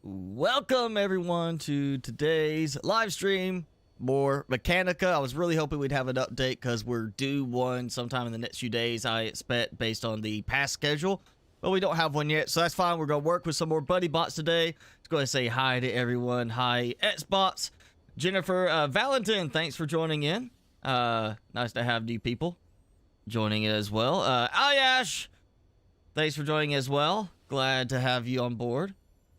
Welcome everyone to today's live stream. More Mechanica. I was really hoping we'd have an update because we're due one sometime in the next few days, I expect, based on the past schedule. But we don't have one yet, so that's fine. We're going to work with some more buddy bots today. Let's go ahead and say hi to everyone. Hi, Xbots. Jennifer Valentin, thanks for joining in. Nice to have new people joining it as well. Ayash, thanks for joining as well. Glad to have you on board.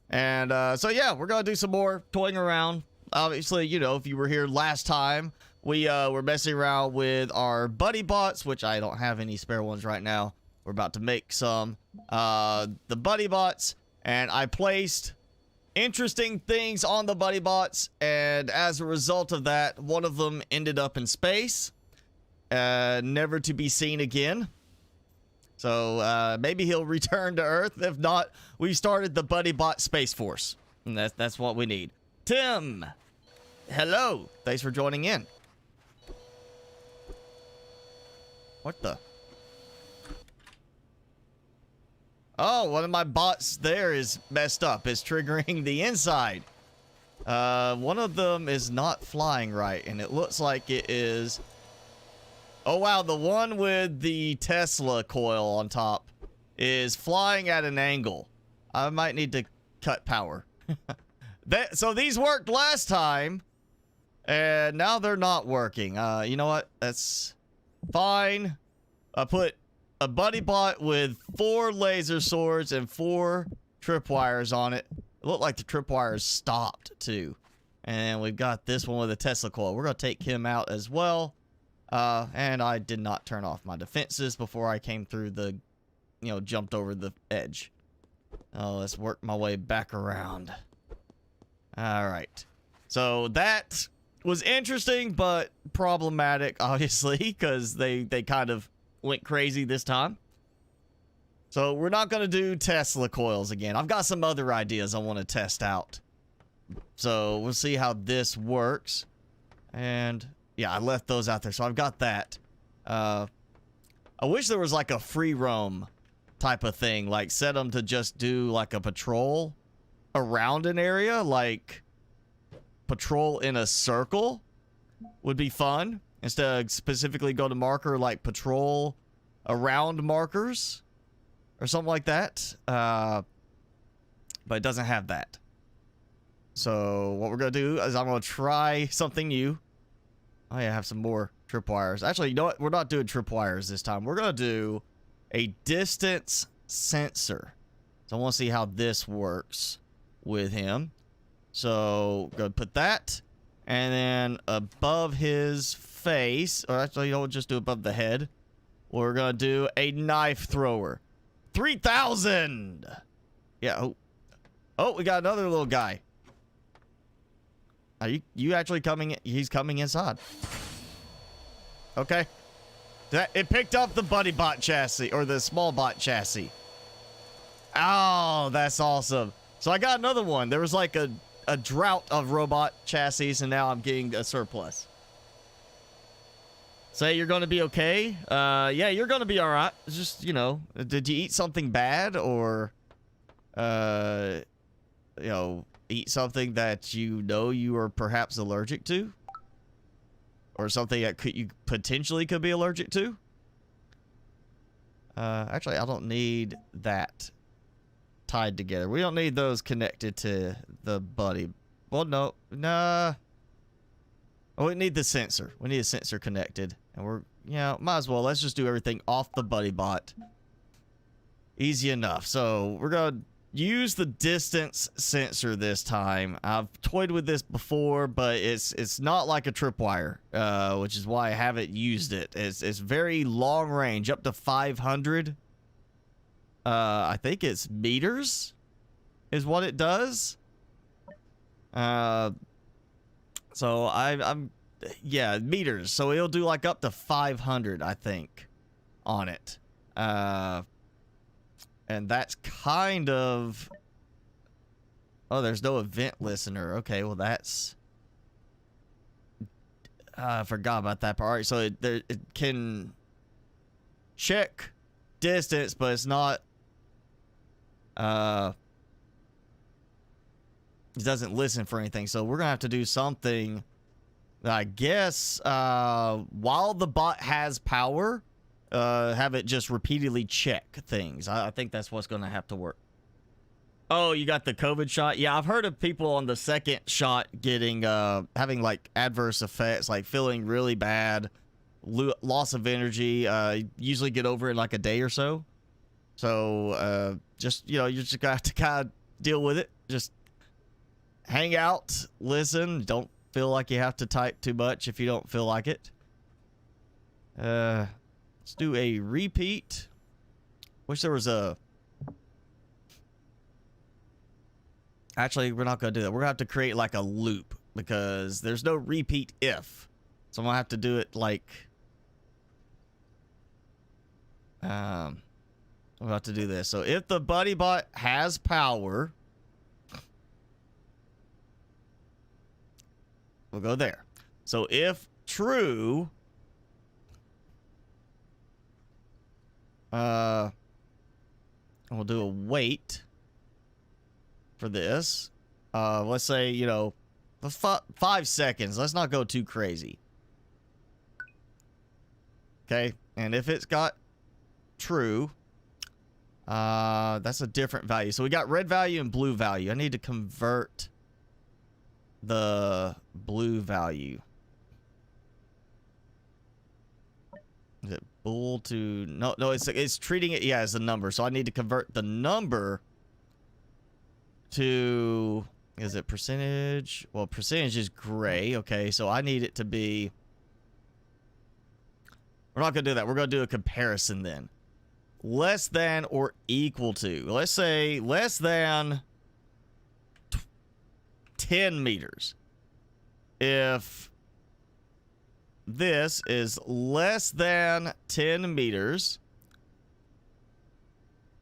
And so yeah, we're gonna do some more toying around. Obviously, you know, if you were here last time, we were messing around with our buddy bots, which I don't have any spare ones right now. We're about to make some the buddy bots, and I placed interesting things on the buddy bots, and as a result of that, one of them ended up in space, never to be seen again. So maybe he'll return to Earth. If not, we started the Buddy Bot Space Force, and that's what we need. Tim, hello. Thanks for joining in. What the? Oh, one of my bots there is messed up. It's triggering the inside. One of them is not flying right, and it looks like it is. Oh, wow, the one with the Tesla coil on top is flying at an angle. I might need to cut power. So these worked last time, and now they're not working. You know what? That's fine. I put a buddy bot with 4 laser swords and 4 tripwires on it. It looked like the tripwires stopped, too. And we've got this one with a Tesla coil. We're going to take him out as well. And I did not turn off my defenses before I came through the, you know, jumped over the edge. Oh, let's work my way back around. All right. So that was interesting, but problematic, obviously, because they kind of went crazy this time. So we're not going to do Tesla coils again. I've got some other ideas I want to test out. So we'll see how this works. And yeah, I left those out there, so I've got that. I wish there was like a free roam type of thing, like set them to just do like a patrol around an area, like patrol in a circle would be fun. Instead of specifically go to marker, like patrol around markers or something like that. But it doesn't have that. So what we're going to do is I'm going to try something new. Oh yeah, I have some more tripwires. Actually, you know what? We're not doing tripwires this time. We're going to do a distance sensor. So I want to see how this works with him. So go put that. And then above his face, or actually, you know, we'll just do above the head. We're going to do a knife thrower. 3,000! Yeah. Oh, we got another little guy. Are you actually coming in? He's coming inside. Okay. It picked up the buddy bot chassis, or the small bot chassis. Oh, that's awesome. So I got another one. There was like a drought of robot chassis, and now I'm getting a surplus. Say you're going to be okay? Yeah, you're going to be all right. It's just, you know, did you eat something bad, or, you know, eat something that you know you are perhaps allergic to? Or something that you potentially could be allergic to? Actually, I don't need that tied together. We don't need those connected to the buddy. Well, no. Nah. Oh, we need the sensor. We need a sensor connected. And we're, yeah, might as well. Let's just do everything off the buddy bot. Easy enough. So we're going to use the distance sensor this time. I've toyed with this before, but it's not like a tripwire, which is why I haven't used it. It's very long range, up to 500. I think it's meters is what it does. So I'm yeah, meters. So it'll do like up to 500, I think, on it. And that's kind of... Oh, there's no event listener. Okay, well, that's... I forgot about that part. All right, so it can check distance, but it's not It doesn't listen for anything. So we're gonna have to do something, I guess, while the bot has power, have it just repeatedly check things. I think that's what's gonna have to work. Oh, you got the COVID shot? Yeah, I've heard of people on the second shot getting, having like adverse effects, like feeling really bad, loss of energy, usually get over in like a day or so. So, just, you know, you just got to kind of deal with it. Just hang out, listen. Don't feel like you have to type too much if you don't feel like it. Let's do a repeat. Wish there was a... Actually, we're not going to do that. We're going to have to create like a loop because there's no repeat if. So I'm going to have to do it like... I'm about to do this. So if the buddy bot has power, we'll go there. So if true, we'll do a wait for this. Let's say, you know, 5 seconds. Let's not go too crazy. Okay, and if it's got true, that's a different value. So we got red value and blue value. I need to convert the blue value. Is it bool to... No, it's treating it, yeah, as a number. So I need to convert the number to... Is it percentage? Well, percentage is gray. Okay, so I need it to be... We're not going to do that. We're going to do a comparison then. Less than or equal to. Let's say less than 10 meters. If this is less than 10 meters,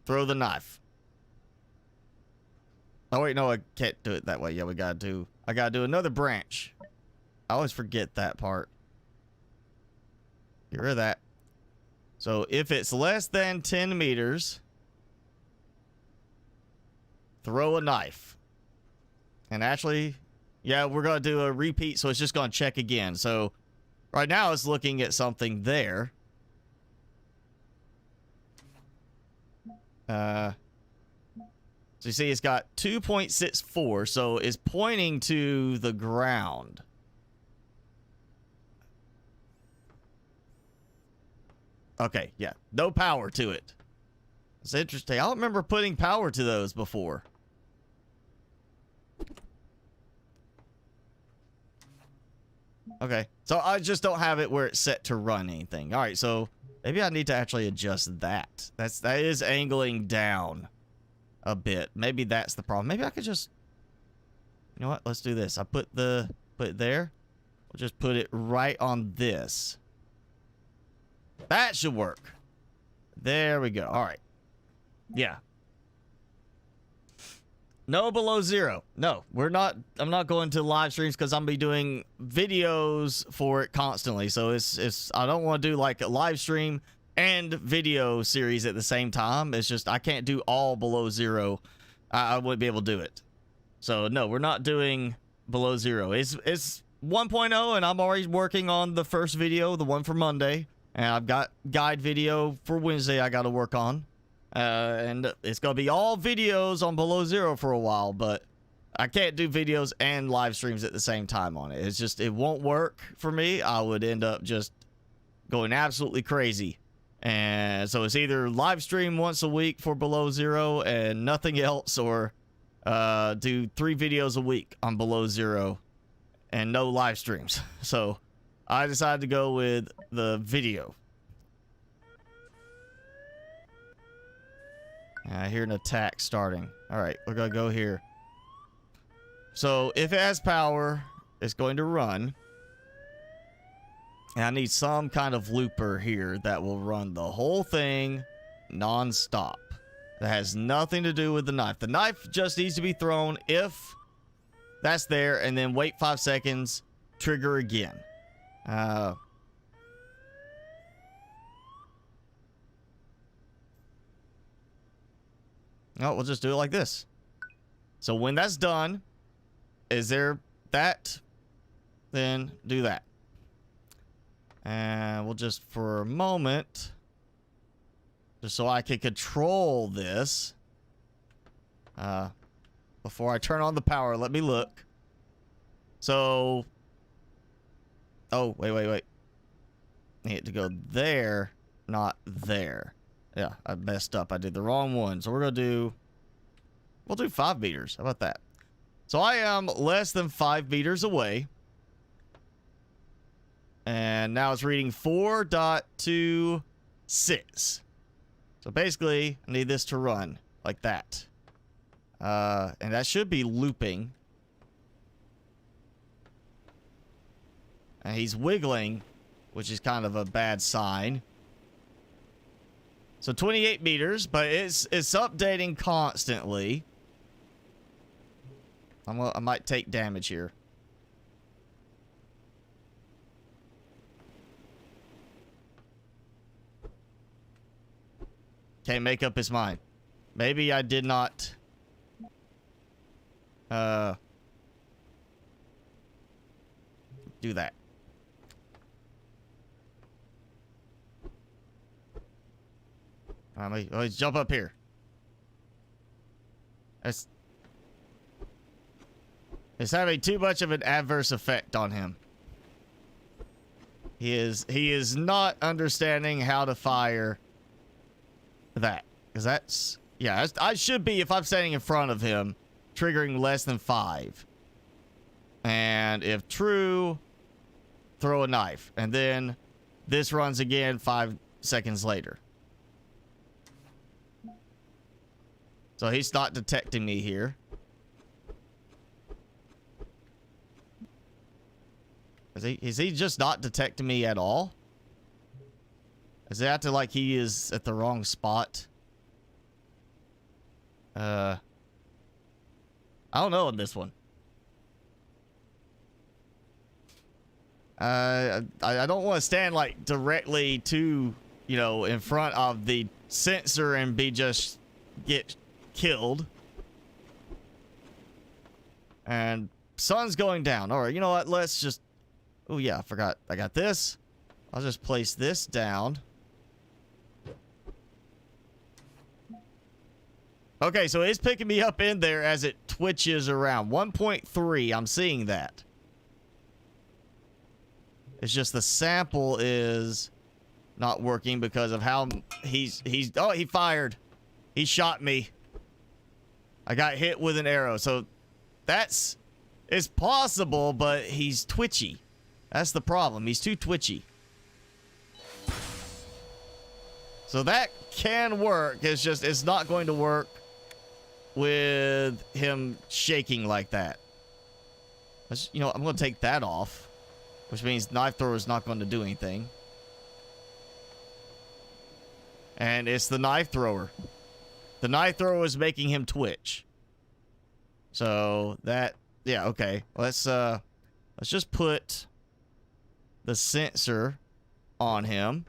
throw the knife. Oh, wait, no, I can't do it that way. Yeah, I got to do another branch. I always forget that part. Get rid of that. So if it's less than 10 meters, throw a knife. And actually, yeah, we're going to do a repeat, so it's just going to check again. So right now it's looking at something there. So you see it's got 2.64, so it's pointing to the ground. Okay, yeah. No power to it. It's interesting. I don't remember putting power to those before. Okay. So I just don't have it where it's set to run anything. All right, so maybe I need to actually adjust that. That is angling down a bit. Maybe that's the problem. Maybe I could just... You know what? Let's do this. I put it there. We'll just put it right on this. That should work. There we go. All right. Yeah. No below zero. No, we're not. I'm not going to live streams because I'm gonna be doing videos for it constantly. So it's I don't want to do like a live stream and video series at the same time. It's just I can't do all below zero. I wouldn't be able to do it. So no, we're not doing below zero. It's 1.0 and I'm already working on the first video, the one for Monday. And I've got guide video for Wednesday I got to work on. And it's going to be all videos on below zero for a while, but I can't do videos and live streams at the same time on it. It's just, it won't work for me. I would end up just going absolutely crazy. And so it's either live stream once a week for below zero and nothing else, or do 3 videos a week on below zero and no live streams. So I decided to go with the video. I hear an attack starting. All right, we're going to go here. So if it has power, it's going to run. And I need some kind of looper here that will run the whole thing non-stop. That has nothing to do with the knife. The knife just needs to be thrown if that's there, and then wait 5 seconds, trigger again. No, we'll just do it like this. So when that's done, is there that? Then do that. And we'll just, for a moment, just so I can control this. Before I turn on the power, let me look. So, oh, wait. I need to go there, not there. Yeah, I messed up. I did the wrong one. So we'll do 5 meters. How about that? So I am less than 5 meters away. And now it's reading 4.26. So basically, I need this to run like that. And that should be looping. And he's wiggling, which is kind of a bad sign. So 28 meters, but it's updating constantly. I might take damage here. Can't make up his mind. Maybe I did not do that. Let's jump up here. It's having too much of an adverse effect on him. He is not understanding how to fire that. Because that's, yeah, I should be, if I'm standing in front of him, triggering less than 5. And if true, throw a knife. And then this runs again 5 seconds later. So he's not detecting me here. Is he just not detecting me at all? Is it acting like he is at the wrong spot? I don't know on this one. I don't want to stand like directly to, you know, in front of the sensor and get killed. And sun's going down. All right, you know what? Let's just, oh yeah, I forgot. I got this. I'll just place this down. Okay, so it's picking me up in there as it twitches around. 1.3, I'm seeing that. It's just the sample is not working because of how oh, he fired. He shot me. I got hit with an arrow. So it's possible, but he's twitchy. That's the problem. He's too twitchy. So that can work. It's just, it's not going to work with him shaking like that. You know, I'm going to take that off, which means knife thrower is not going to do anything. And it's the knife thrower. The knife thrower is making him twitch. So that, yeah, okay. Let's just put the sensor on him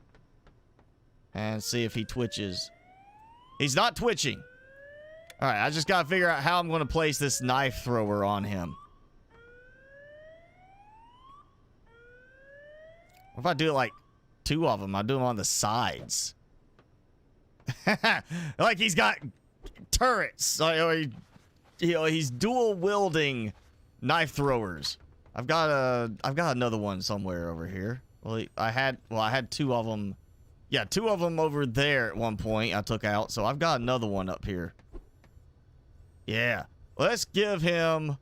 and see if he twitches. He's not twitching. All right, I just got to figure out how I'm going to place this knife thrower on him. What if I do like 2 of them? I do them on the sides. Like he's got turrets. Like, you know, he's dual wielding knife throwers. I've got another one somewhere over here. Well, I had 2 of them. Yeah, 2 of them over there at one point I took out. So I've got another one up here. Yeah. Let's give him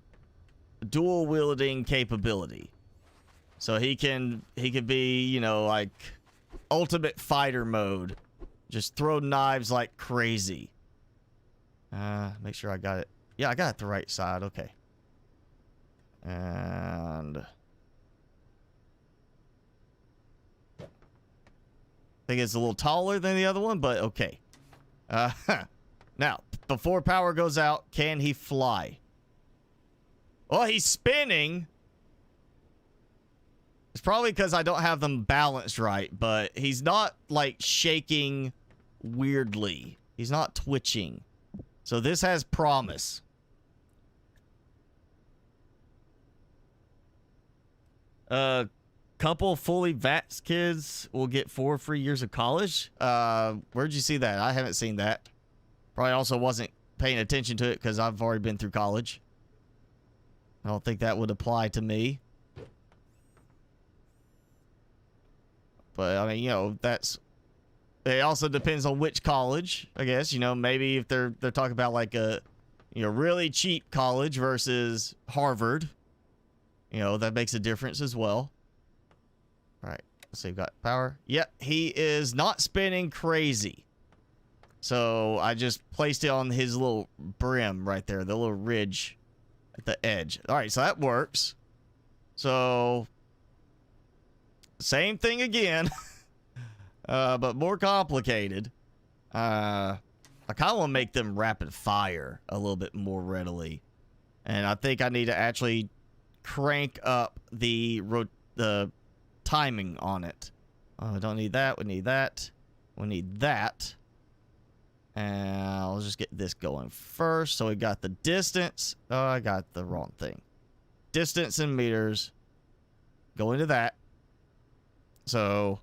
dual wielding capability. So he can be, you know, like ultimate fighter mode. Just throw knives like crazy. Make sure I got it. Yeah, I got it the right side. Okay. And I think it's a little taller than the other one, but okay. Now, before power goes out, can he fly? Well, he's spinning. It's probably because I don't have them balanced right, but he's not, like, shaking weirdly. He's not twitching. So this has promise. Couple fully vaxxed kids will get 4 free years of college. Where'd you see that? I haven't seen that. Probably also wasn't paying attention to it because I've already been through college. I don't think that would apply to me. But, I mean, you know, it also depends on which college, I guess. You know, maybe if they're talking about like a, you know, really cheap college versus Harvard, you know, that makes a difference as well. All right, let's see, we've got power. Yep, he is not spinning crazy. So I just placed it on his little brim right there, the little ridge at the edge. All right, so that works. So same thing again, but more complicated. I kind of want to make them rapid fire a little bit more readily. And I think I need to actually crank up the timing on it. Oh, I don't need that. We need that. We need that. And I'll just get this going first. So we got the distance. Oh, I got the wrong thing. Distance in meters. Go into that. So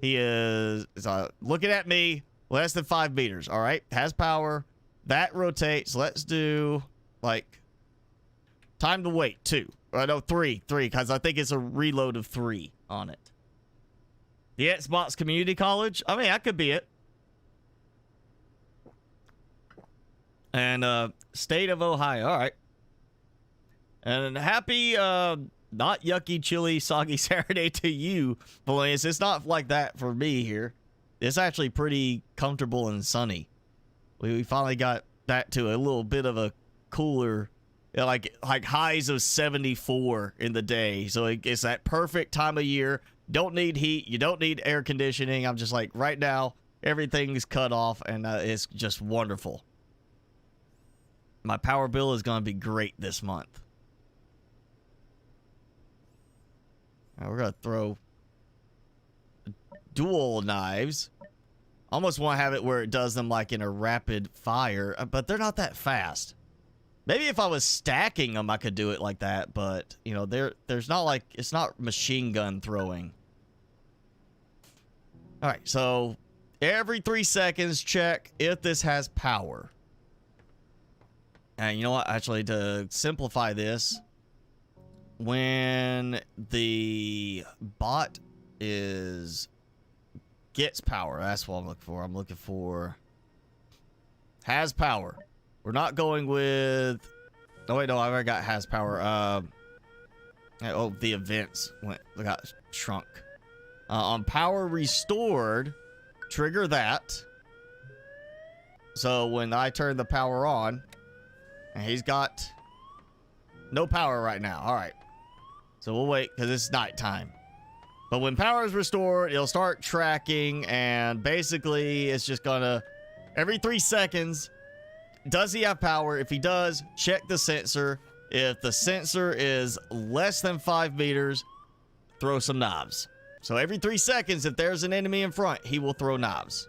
he is looking at me. Less than 5 meters. All right. Has power. That rotates. Let's do like time to wait 2. No, 3, because I think it's a reload of 3 on it. The Xbox Community College. I mean, that could be it. And state of Ohio. All right. And happy not yucky, chilly, soggy Saturday to you, boys. It's not like that for me here. It's actually pretty comfortable and sunny. We finally got back to a little bit of a cooler, like highs of 74 in the day. So it's that perfect time of year. Don't need heat. You don't need air conditioning. I'm just like, right now, everything's cut off, and it's just wonderful. My power bill is going to be great this month. Now we're going to throw dual knives. Almost want to have it where it does them like in a rapid fire, but they're not that fast. Maybe if I was stacking them, I could do it like that, but you know, there's not like, it's not machine gun throwing. All right, so every 3 seconds, check if this has power. And you know what? Actually, to simplify this, when the bot gets power, that's what I'm looking for. I'm looking for has power. We're not going with. Oh wait, no, I already got has power. Oh, the events got shrunk. On power restored, trigger that. So when I turn the power on, and he's got no power right now. All right. So we'll wait because it's nighttime. But when power is restored, it'll start tracking, and basically it's just gonna, every 3 seconds, does he have power? If he does, check the sensor. If the sensor is less than 5 meters, throw some knives. So every 3 seconds, if there's an enemy in front, he will throw knives.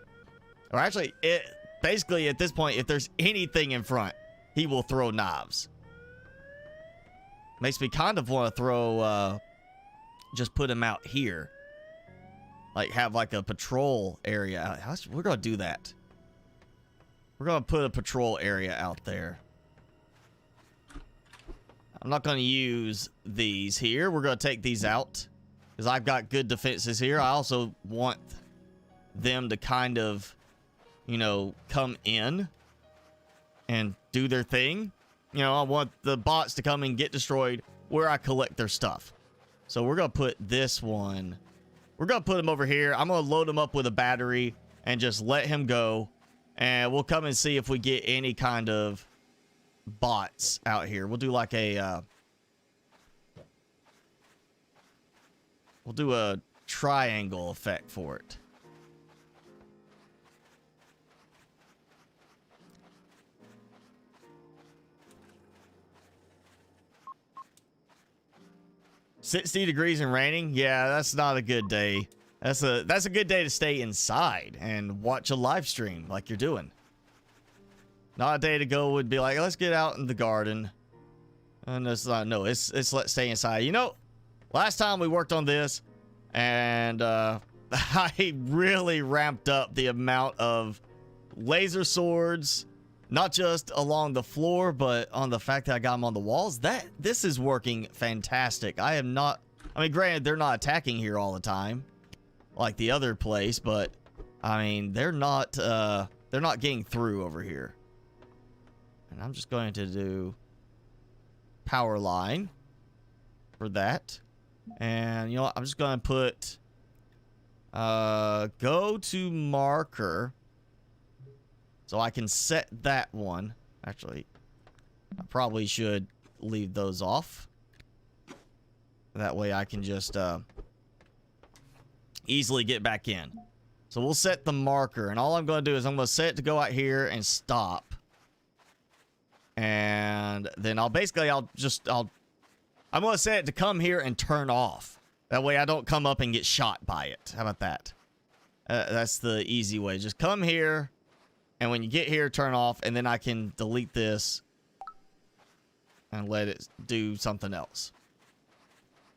Or actually, basically at this point, if there's anything in front, he will throw knives. Makes me kind of want to throw, just put him out here. Like, have like a patrol area. We're going to do that. We're going to put a patrol area out there. I'm not going to use these here. We're going to take these out because I've got good defenses here. I also want them to kind of, you know, come in and do their thing. You know, I want the bots to come and get destroyed where I collect their stuff. So we're going to put this one. We're going to put him over here. I'm going to load him up with a battery and just let him go. And we'll come and see if we get any kind of bots out here. We'll do like a... we'll do a triangle effect for it. $60 degrees and raining. Yeah, that's not a good day. That's a good day to stay inside and watch a live stream like you're doing. Not a day to go would be like, let's get out in the garden. And it's not, no, it's let's stay inside. You know, Last time we worked on this, and I really ramped up the amount of laser swords, not just along the floor, but on the fact that I got them on the walls. This is working fantastic. I am not, I mean, granted, they're not attacking here all the time, like the other place, but I mean, they're not getting through over here. And I'm just going to do power line for that. And, you know what? I'm just going to put go to marker so I can set that one. Actually, I probably should leave those off. That way I can just easily get back in. So we'll set the marker, and all I'm going to do is I'm going to set it to go out here and stop. And then I'm going to set it to come here and turn off. That way I don't come up and get shot by it. How about that? That's the easy way. Just come here, and when you get here, turn off, and then I can delete this and let it do something else.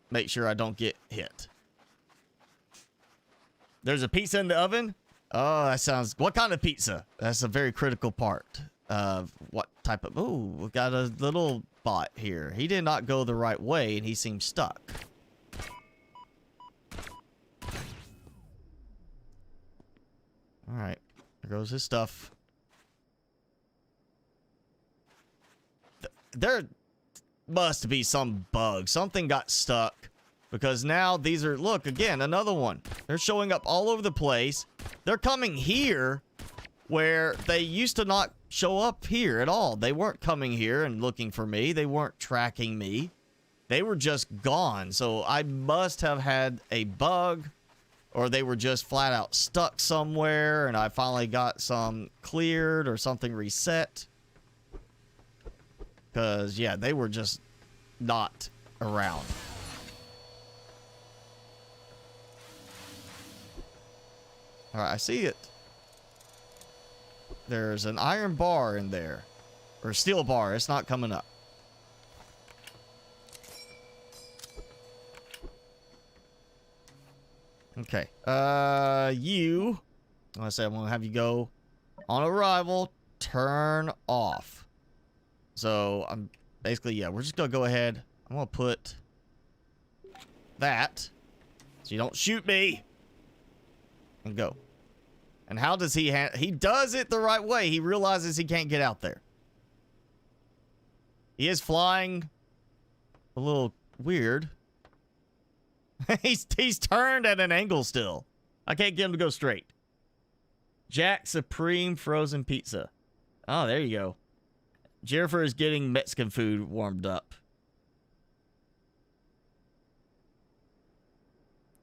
Make sure I don't get hit. There's a pizza in the oven? Oh, that sounds... What kind of pizza? That's a very critical part of what type of... Oh, we got a little bot here. He did not go the right way, and he seems stuck. Alright. There goes his stuff. There must be some bug. Something got stuck. Because now these are, look, again, another one. They're showing up all over the place. They're coming here where they used to not show up here at all. They weren't coming here and looking for me. They weren't tracking me. They were just gone. So I must have had a bug, or they were just flat out stuck somewhere and I finally got some cleared or something reset. Because, yeah, they were just not around. Alright, I see it. There's an iron bar in there. Or steel bar. It's not coming up. Okay. You. I'm going to say I'm going to have you go on arrival. Turn off. So, I'm basically, yeah, we're just going to go ahead. I'm going to put that. So you don't shoot me. And go. And how does he he does it the right way. He realizes he can't get out there. He is flying a little weird. he's turned at an angle still. I can't get him to go straight. Jack Supreme Frozen Pizza. Oh, there you go. Jennifer is getting Mexican food warmed up.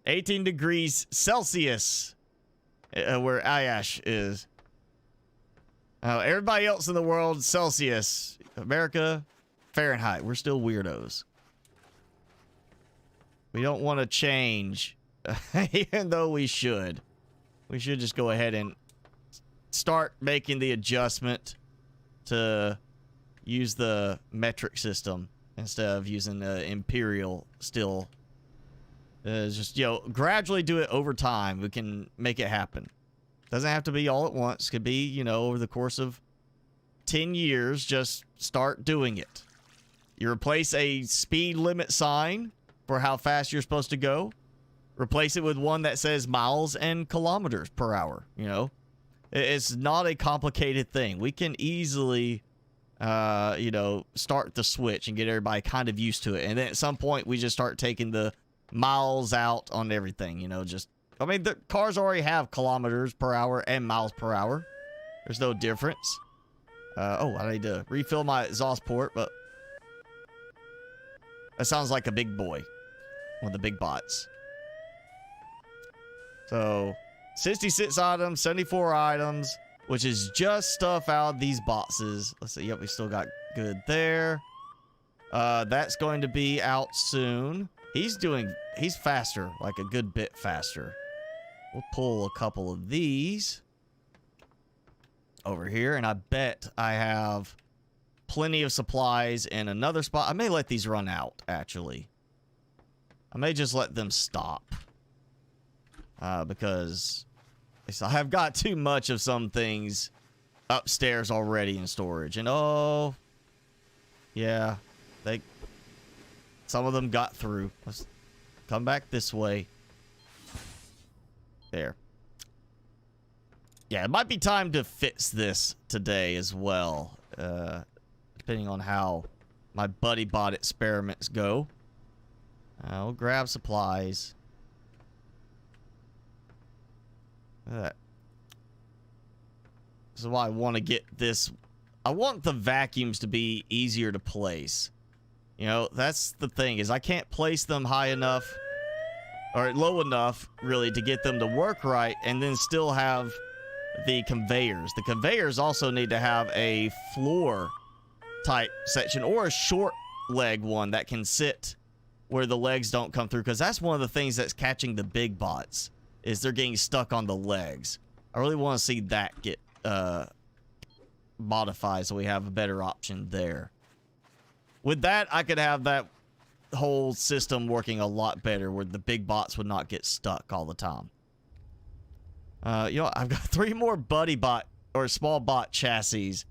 18 degrees Celsius. Where Ayash is. Everybody else in the world, Celsius. America, Fahrenheit. We're still weirdos. We don't want to change. Even though we should. We should just go ahead and start making the adjustment to use the metric system instead of using the imperial still. Just, you know, gradually do it over time. We can make it happen. Doesn't have to be all at once. Could be, you know, over the course of 10 years, just start doing it. You replace a speed limit sign for how fast you're supposed to go. Replace it with one that says miles and kilometers per hour, you know. It's not a complicated thing. We can easily, you know, start the switch and get everybody kind of used to it. And then at some point, we just start taking the miles out on everything, you know. Just, I mean, the cars already have kilometers per hour and miles per hour. There's no difference. Oh, I need to refill my exhaust port, but that sounds like a big boy. One of the big bots. So 66 items, 74 items, which is just stuff out of these boxes. Let's see. Yep, we still got good there. That's going to be out soon. He's faster, like a good bit faster. We'll pull a couple of these over here, and I bet I have plenty of supplies in another spot. I may let these run out, actually. I may just let them stop. Because I have got too much of some things upstairs already in storage. And oh, yeah, some of them got through. Let's come back this way. There. Yeah, it might be time to fix this today as well. Depending on how my buddy bot experiments go. We'll grab supplies. This is why I want to get this. I want the vacuums to be easier to place. You know, that's the thing, is I can't place them high enough or low enough really to get them to work right, and then still have the conveyors. The conveyors also need to have a floor type section or a short leg one that can sit where the legs don't come through, because that's one of the things that's catching the big bots, is they're getting stuck on the legs. I really want to see that get modified so we have a better option there. With that, I could have that whole system working a lot better where the big bots would not get stuck all the time. You know, I've got 3 more buddy bot or small bot chassis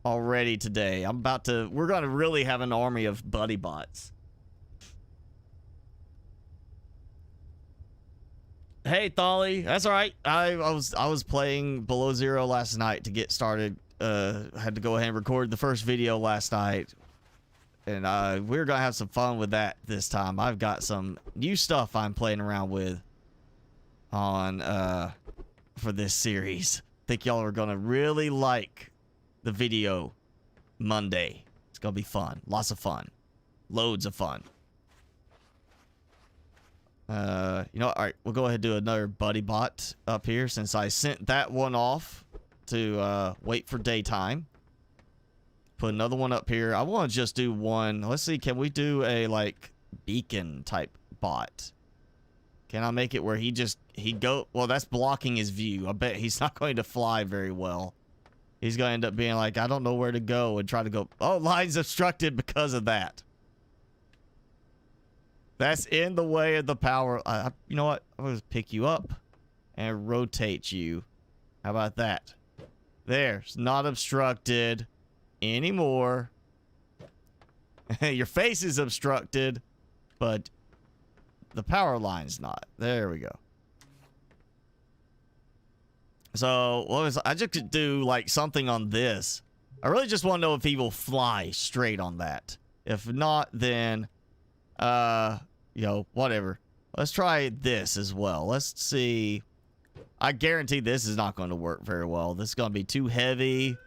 already today. We're going to really have an army of buddy bots. Hey, Tholly, that's all right. I was playing Below Zero last night to get started. Had to go ahead and record the first video last night, and we're gonna have some fun with that this time. I've got some new stuff I'm playing around with on for this series. I think y'all are gonna really like the video Monday. It's gonna be fun, lots of fun, loads of fun. You know, all right, we'll go ahead and do another buddy bot up here since I sent that one off to wait for daytime. Put another one up here. I want to just do one. Let's see, can we do a like beacon type bot? Can I make it where well, that's blocking his view. I bet he's not going to fly very well. He's going to end up being like, I don't know where to go, and try to go, oh, line's obstructed because of that. That's in the way of the power. You know what? I'm going to pick you up and rotate you. How about that? There. It's not obstructed anymore. Your face is obstructed, but the power line's not. There we go. So, I just could do like something on this. I really just want to know if he will fly straight on that. If not, then you know, whatever. Let's try this as well. Let's see. I guarantee this is not going to work very well. This is going to be too heavy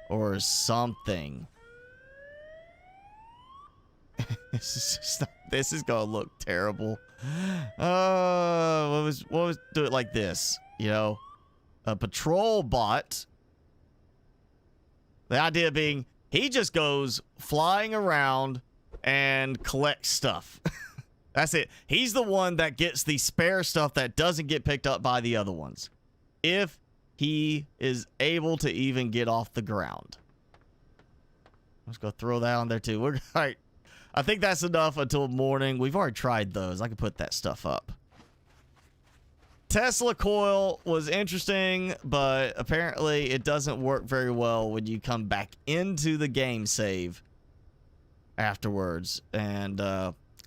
or something. This is going to look terrible. What was do it like this, you know? A patrol bot. The idea being he just goes flying around and collects stuff. That's it. He's the one that gets the spare stuff that doesn't get picked up by the other ones. If he is able to even get off the ground. Let's go throw that on there too. We're all right. I think that's enough until morning. We've already tried those. I can put that stuff up. Tesla coil was interesting, but apparently it doesn't work very well when you come back into the game save afterwards. And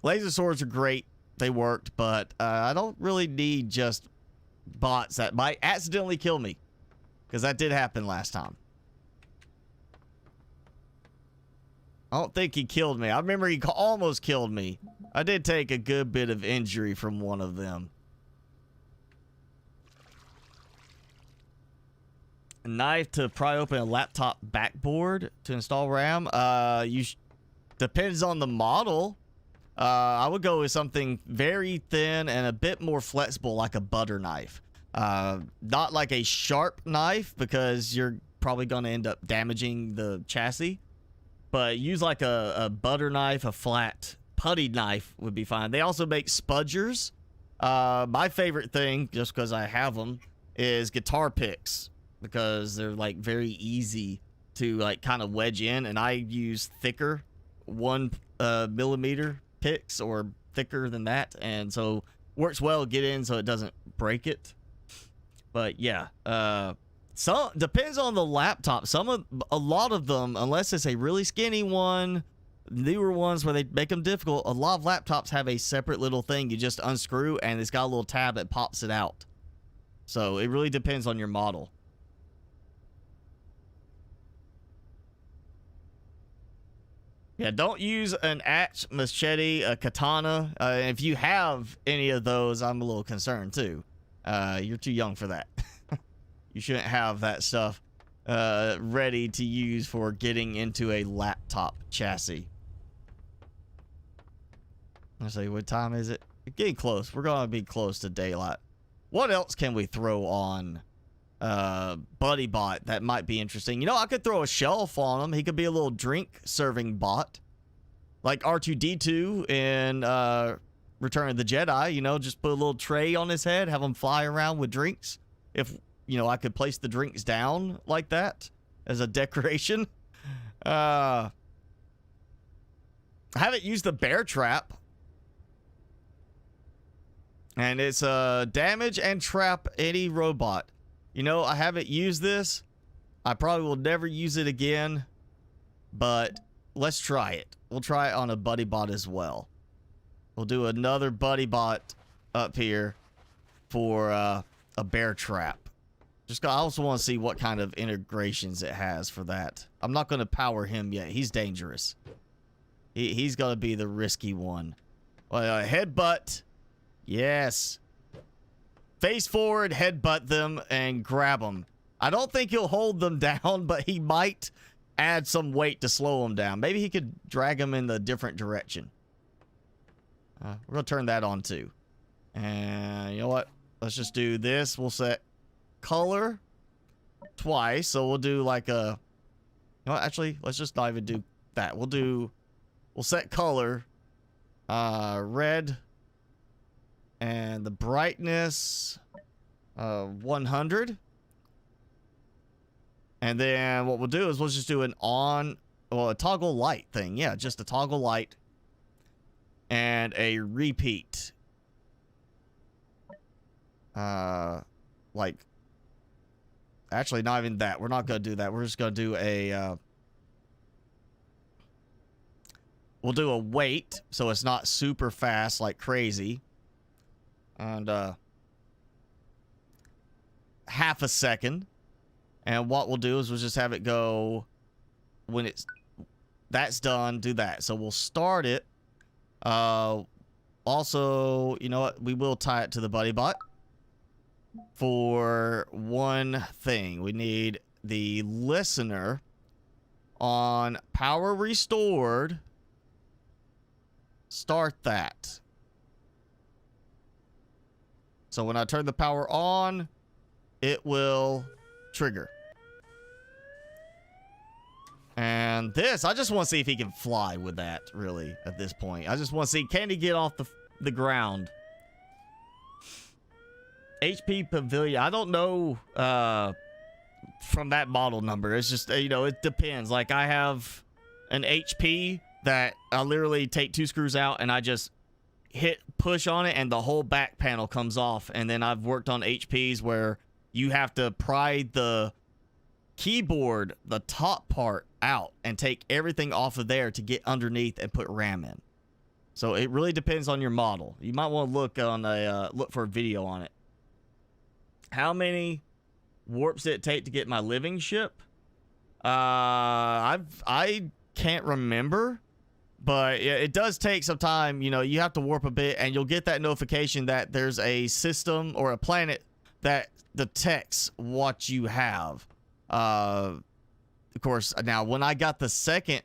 laser swords are great. They worked, but I don't really need just bots that might accidentally kill me, because that did happen last time. I don't think he killed me. I remember he almost killed me. I did take a good bit of injury from one of them. A knife to pry open a laptop backboard to install RAM. Depends on the model. I would go with something very thin and a bit more flexible, like a butter knife. Not like a sharp knife, because you're probably going to end up damaging the chassis. But use like a butter knife, a flat putty knife would be fine. They also make spudgers. My favorite thing, just because I have them, is guitar picks, because they're like very easy to like kind of wedge in. And I use thicker 1 millimeter picks or thicker than that, and so works well to get in so it doesn't break it. But yeah, some depends on the laptop. A lot of them, unless it's a really skinny one, newer ones where they make them difficult, a lot of laptops have a separate little thing you just unscrew, and it's got a little tab that pops it out. So it really depends on your model. Yeah, don't use an axe, machete, a katana. If you have any of those, I'm a little concerned too. You're too young for that. You shouldn't have that stuff ready to use for getting into a laptop chassis. Let's see, what time is it? We're getting close. We're going to be close to daylight. What else can we throw on Buddy Bot that might be interesting? You know, I could throw a shelf on him. He could be a little drink serving bot. Like R2-D2 in Return of the Jedi. You know, just put a little tray on his head, have him fly around with drinks. If, you know, I could place the drinks down like that as a decoration. I haven't used the bear trap. And it's damage and trap any robot. You know, I haven't used this. I probably will never use it again. But let's try it. We'll try it on a Buddy Bot as well. We'll do another Buddy Bot up here for a bear trap. I also want to see what kind of integrations it has for that. I'm not going to power him yet. He's dangerous. He's going to be the risky one. Headbutt. Yes. Face forward, headbutt them, and grab them. I don't think he'll hold them down, but he might add some weight to slow them down. Maybe he could drag them in the different direction. We're going to turn that on too. And you know what? Let's just do this. We'll set color twice. So we'll do like a... You know what? Actually, let's just not even do that. We'll set color red. And the brightness 100. And then what we'll do is we'll just do a toggle light thing. Yeah, just a toggle light. And a repeat. Like, actually not even that. We're not going to do that. We're just going to do we'll do a wait. So it's not super fast like crazy. And half a second. And what we'll do is we'll just have it go when that's done, do that. So we'll start it. Also, you know what? We will tie it to the Buddy Bot for one thing. We need the listener on power restored. Start that. So when I turn the power on, it will trigger. And this, I just want to see if he can fly with that, really, at this point. I just want to see, can he get off the ground? HP Pavilion, I don't know from that model number. It's just, you know, it depends. Like, I have an HP that I literally take 2 screws out and I just push on it and the whole back panel comes off. And then I've worked on HPs where you have to pry the keyboard, the top part, out and take everything off of there to get underneath and put RAM in. So it really depends on your model. You might want to look for a video on it. How many warps did it take to get my living ship? I can't remember. But it does take some time. You know, you have to warp a bit, and you'll get that notification that there's a system or a planet that detects what you have. Of course, now, when I got the second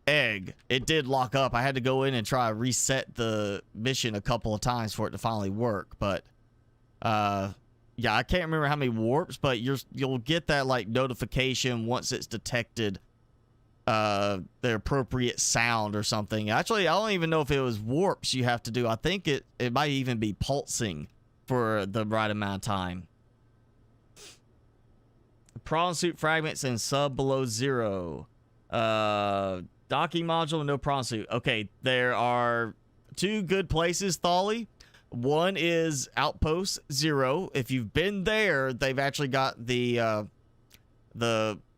egg, it did lock up. I had to go in and try to reset the mission a couple of times for it to finally work. But, yeah, I can't remember how many warps, but you'll get that, like, notification once it's detected the appropriate sound or something. Actually, I don't even know if it was warps you have to do. I think it might even be pulsing for the right amount of time. Prawn suit fragments and sub below 0. Docking module, no prawn suit. Okay, there are two good places, Thali. One is Outpost 0. If you've been there, they've actually got the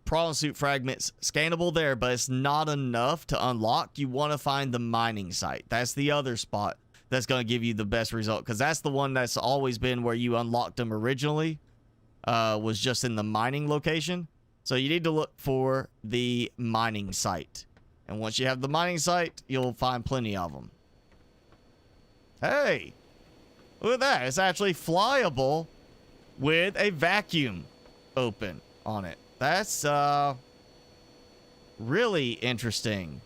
prawn suit fragments scannable there, but it's not enough to unlock. You want to find the mining site. That's the other spot that's going to give you the best result, because that's the one that's always been where you unlocked them originally, was just in the mining location. So you need to look for the mining site. And once you have the mining site, you'll find plenty of them. Hey, look at that. It's actually flyable with a vacuum open on it. That's really interesting.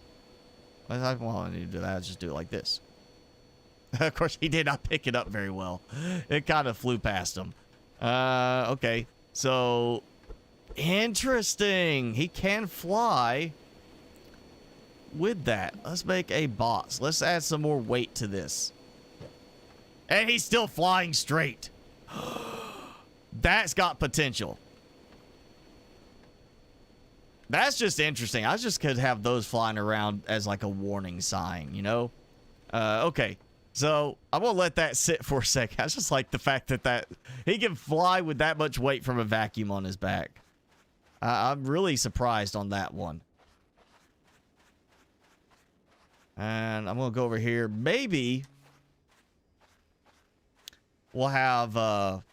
Well, I need to do that. I'll just do it like this. Of course, he did not pick it up very well. It kind of flew past him. Okay. So, interesting. He can fly with that. Let's make a box. Let's add some more weight to this. And he's still flying straight. That's got potential. That's just interesting. I just could have those flying around as like a warning sign, you know? Okay. So, I'm going to let that sit for a second. I just like the fact that he can fly with that much weight from a vacuum on his back. I'm really surprised on that one. And I'm going to go over here. Maybe we'll have,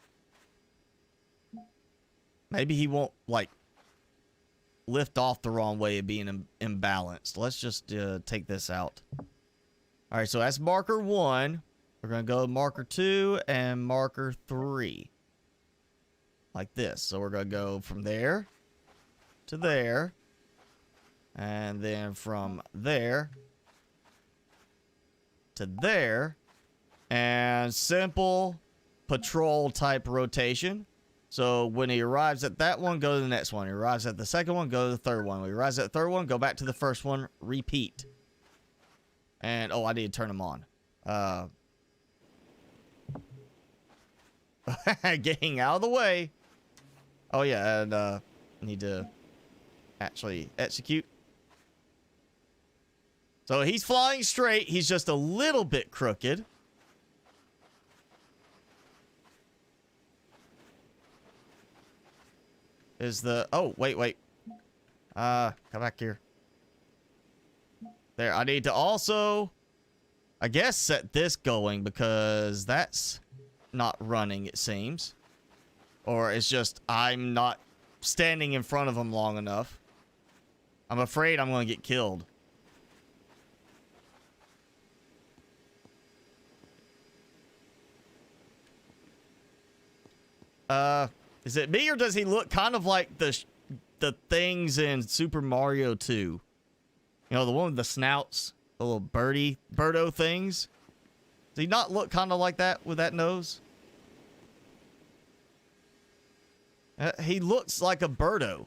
maybe he won't, like, lift off the wrong way of being imbalanced. Let's just take this out. All right, so that's marker 1. We're going to go marker 2 and marker 3. Like this. So we're going to go from there to there. And then from there to there. And simple patrol type rotation. So when he arrives at that one, go to the next one. He arrives at the second one, go to the third one. When he arrives at the third one, go back to the first one, repeat. And, oh, I need to turn them on. Getting out of the way. Oh, yeah, and need to actually execute. So he's flying straight. He's just a little bit crooked. Is the... Oh, wait. Come back here. There, I need to also, I guess, set this going because that's not running, it seems. Or it's just I'm not standing in front of him long enough. I'm afraid I'm going to get killed. Is it me or does he look kind of like the things in Super Mario 2? You know, the one with the snouts, the little birdo things. Does he not look kind of like that with that nose? He looks like a birdo.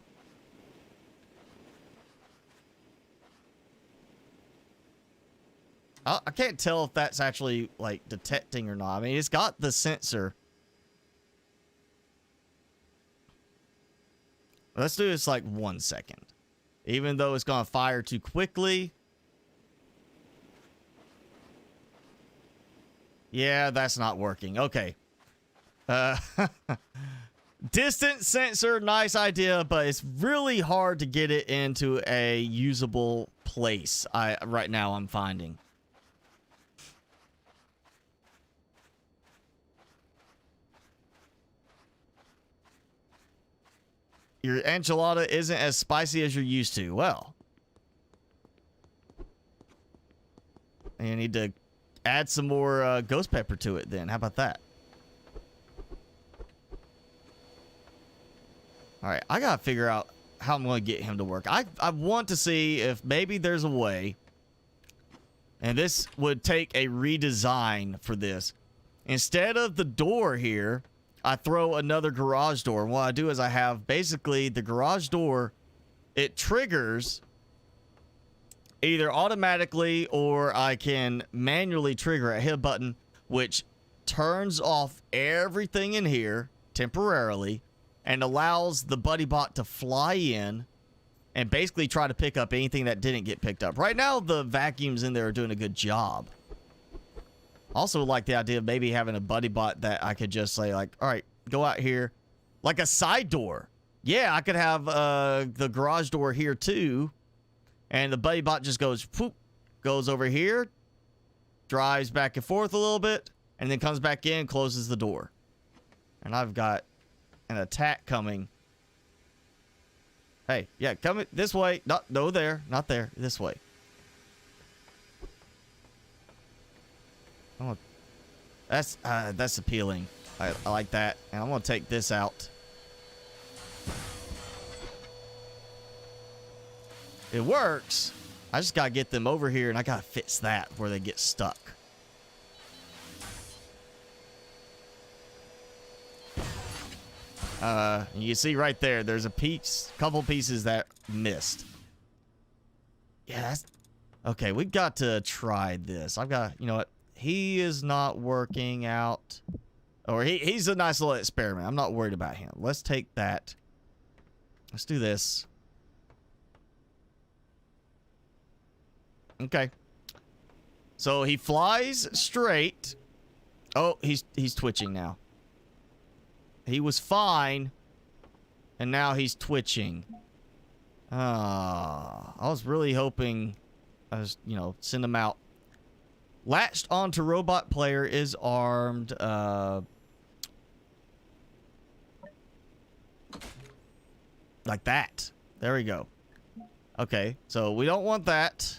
I can't tell if that's actually, like, detecting or not. I mean, it's got the sensor. Let's do this, like, 1 second. Even though it's going to fire too quickly. Yeah, that's not working. Okay. Distance sensor, nice idea, but it's really hard to get it into a usable place. Right now I'm finding. Your enchilada isn't as spicy as you're used to. Well, you need to add some more ghost pepper to it then. How about that? All right, I gotta figure out how I'm going to get him to work. I want to see if maybe there's a way, and this would take a redesign for this. Instead of the door here, I throw another garage door. And what I do is I have basically the garage door, it triggers either automatically or I can manually trigger a hit button, which turns off everything in here temporarily and allows the buddy bot to fly in and basically try to pick up anything that didn't get picked up. Right now, the vacuums in there are doing a good job. Also like the idea of maybe having a buddy bot that I could just say like, all right, go out here. Like a side door. Yeah, I could have the garage door here too. And the buddy bot just goes, poop, goes over here, drives back and forth a little bit, and then comes back in, closes the door. And I've got an attack coming. Hey, yeah, come this way. No, there. Not there. This way. That's appealing. I like that. And I'm going to take this out. It works. I just got to get them over here, and I got to fix that where they get stuck. You see right there, there's a couple pieces that missed. Yeah, that's... Okay, we got to try this. I've got... You know what? He is not working out. Or he's a nice little experiment. I'm not worried about him. Let's take that. Let's do this. Okay. So he flies straight. Oh, he's twitching now. He was fine. And now he's twitching. I was really hoping I was, send him out. Latched onto robot player is armed. Like that. There we go. Okay, so we don't want that.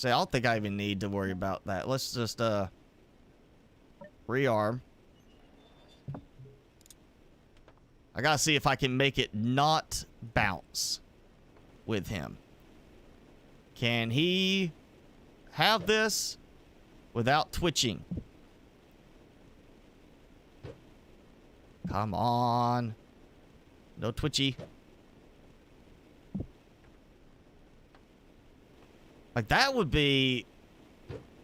I don't think I even need to worry about that. Let's just rearm. I gotta see if I can make it not bounce with him. Can he have this without twitching? Come on. No twitchy. Like, that would be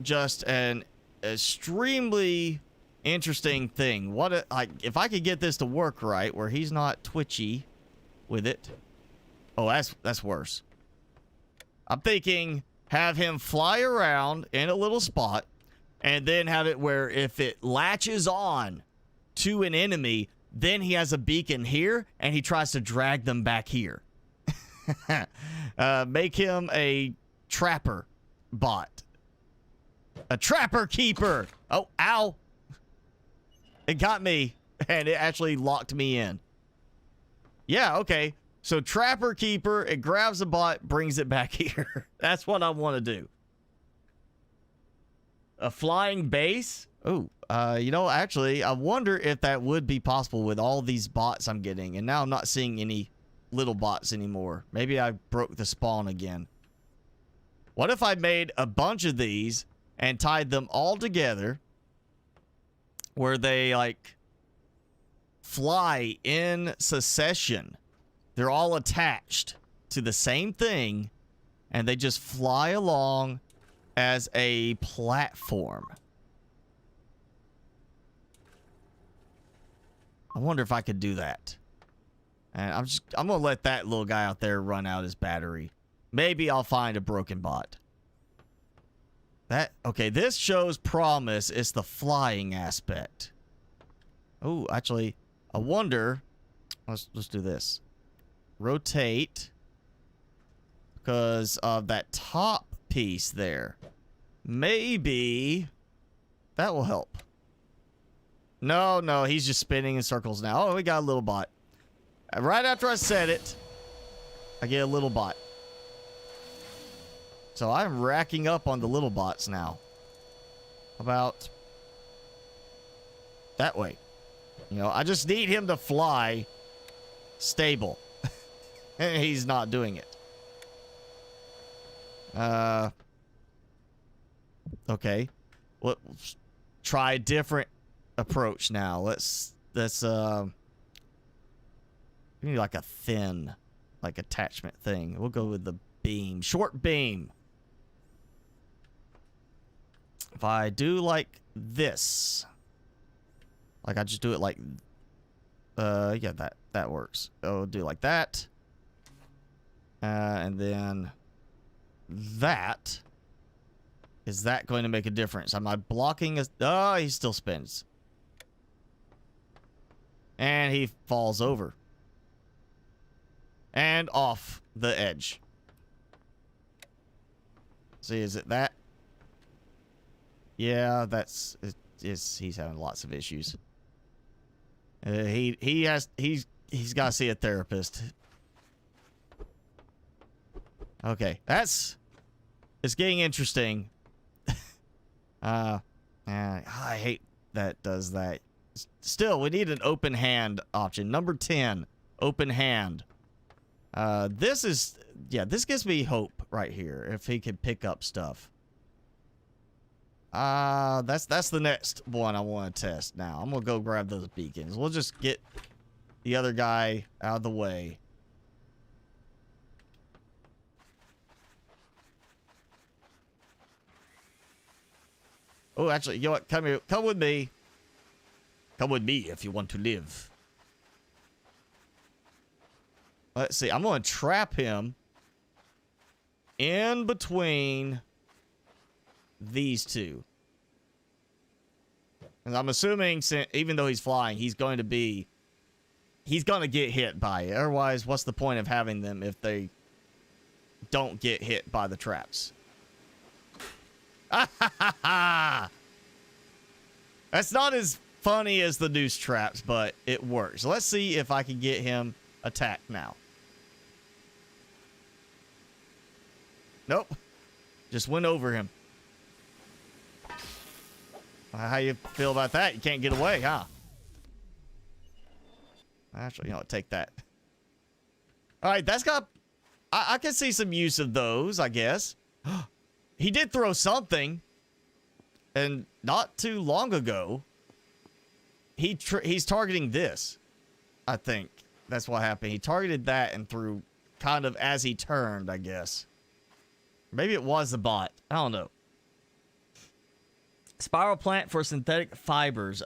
just an extremely interesting thing. Like, if I could get this to work right, where he's not twitchy with it. Oh, that's worse. I'm thinking have him fly around in a little spot, and then have it where if it latches on to an enemy, then he has a beacon here, and he tries to drag them back here. Make him a trapper bot. A trapper keeper. Oh, ow. It got me, and it actually locked me in. Yeah, okay. So trapper keeper, it grabs the bot, brings it back here. That's what I want to do. A flying base? Oh, actually, I wonder if that would be possible with all these bots I'm getting. And now I'm not seeing any little bots anymore. Maybe I broke the spawn again. What if I made a bunch of these and tied them all together where they, like, fly in succession? They're all attached to the same thing, and they just fly along as a platform. I wonder if I could do that. And I'm gonna let that little guy out there run out his battery. Maybe I'll find a broken bot. Okay, this shows promise. It's the flying aspect. Oh, actually, I wonder. Let's do this. Rotate. Because of that top piece there. Maybe that will help. No, he's just spinning in circles now. Oh, we got a little bot. Right after I said it, I get a little bot. So I'm racking up on the little bots now. About that way. I just need him to fly stable. And he's not doing it. Okay. Let's try a different approach now. Let's we need like a thin, like, attachment thing. We'll go with the beam. Short beam. If I do like this, like I just do it like Yeah, that works. Oh, do like that. And then that. Is that going to make a difference? Am I blocking a... Oh, he still spins. And he falls over. And off the edge. See, is it that? Yeah, that's... he's having lots of issues. He's got to see a therapist. Okay, it's getting interesting. I hate that does that. Still, we need an open hand option. Number 10, open hand. This gives me hope right here if he can pick up stuff. That's the next one I want to test now. I'm gonna go grab those beacons. We'll just get the other guy out of the way. Oh, actually, you know what? Come here. Come with me. Come with me if you want to live. Let's see. I'm going to trap him in between these two. And I'm assuming, even though he's flying, he's going to get hit by it. Otherwise, what's the point of having them if they don't get hit by the traps? That's not as funny as the noose traps, but it works. Let's see if I can get him attacked now. Nope. Just went over him. How you feel about that? You can't get away, huh? Actually, you know what? Take that. All right, that's got... I can see some use of those, I guess. He did throw something. And not too long ago, he's targeting this. I think that's what happened. He targeted that and threw kind of as he turned, I guess. Maybe it was the bot. I don't know. Spiral plant for synthetic fibers.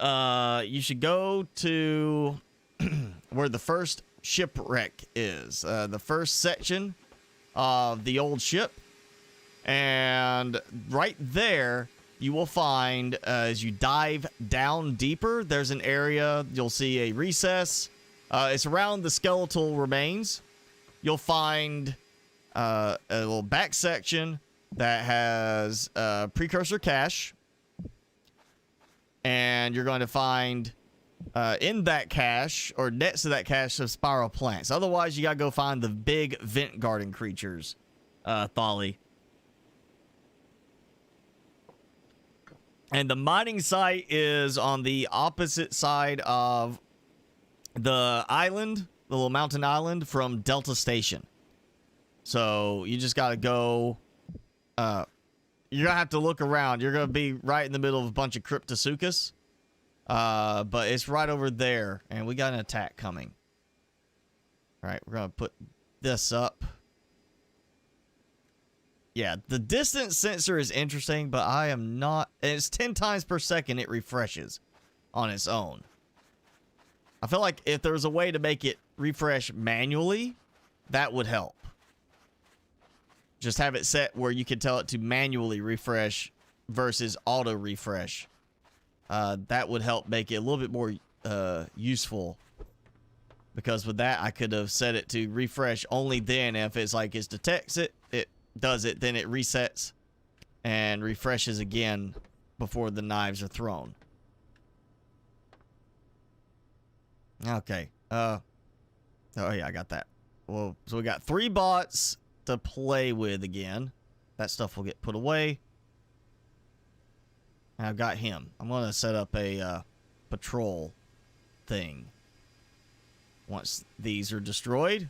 You should go to where the first shipwreck is. The first section of the old ship. And right there, you will find, as you dive down deeper, there's an area, you'll see a recess. It's around the skeletal remains. You'll find a little back section that has precursor cache. And you're going to find in that cache, or next to that cache, some spiral plants. Otherwise, you got to go find the big vent garden creatures, Thali. And the mining site is on the opposite side of the island, the little mountain island from Delta Station. So you just got to go. You're going to have to look around. You're going to be right in the middle of a bunch of Cryptosuchus. But it's right over there. And we got an attack coming. All right, we're going to put this up. Yeah, the distance sensor is interesting, but I am not... It's 10 times per second it refreshes on its own. I feel like if there was a way to make it refresh manually, that would help. Just have it set where you can tell it to manually refresh versus auto refresh. That would help make it a little bit more useful. Because with that, I could have set it to refresh only then. If it's like it detects it, it does it, then it resets and refreshes again before the knives are thrown. Okay. Oh yeah, I got that. Well, so we got 3 bots to play with again. That stuff will get put away. And I've got him. I'm going to set up a patrol thing once these are destroyed.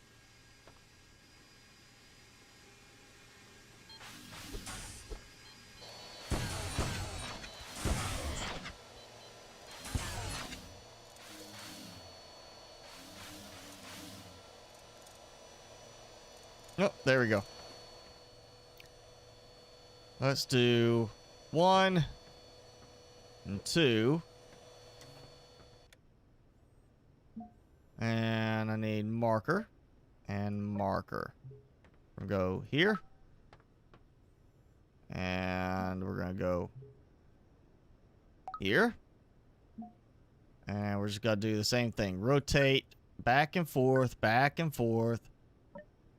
Oh, there we go. Let's do 1 and 2. And I need marker and marker. We're gonna go here. And we're gonna go here. And we're just gonna do the same thing. Rotate back and forth, back and forth.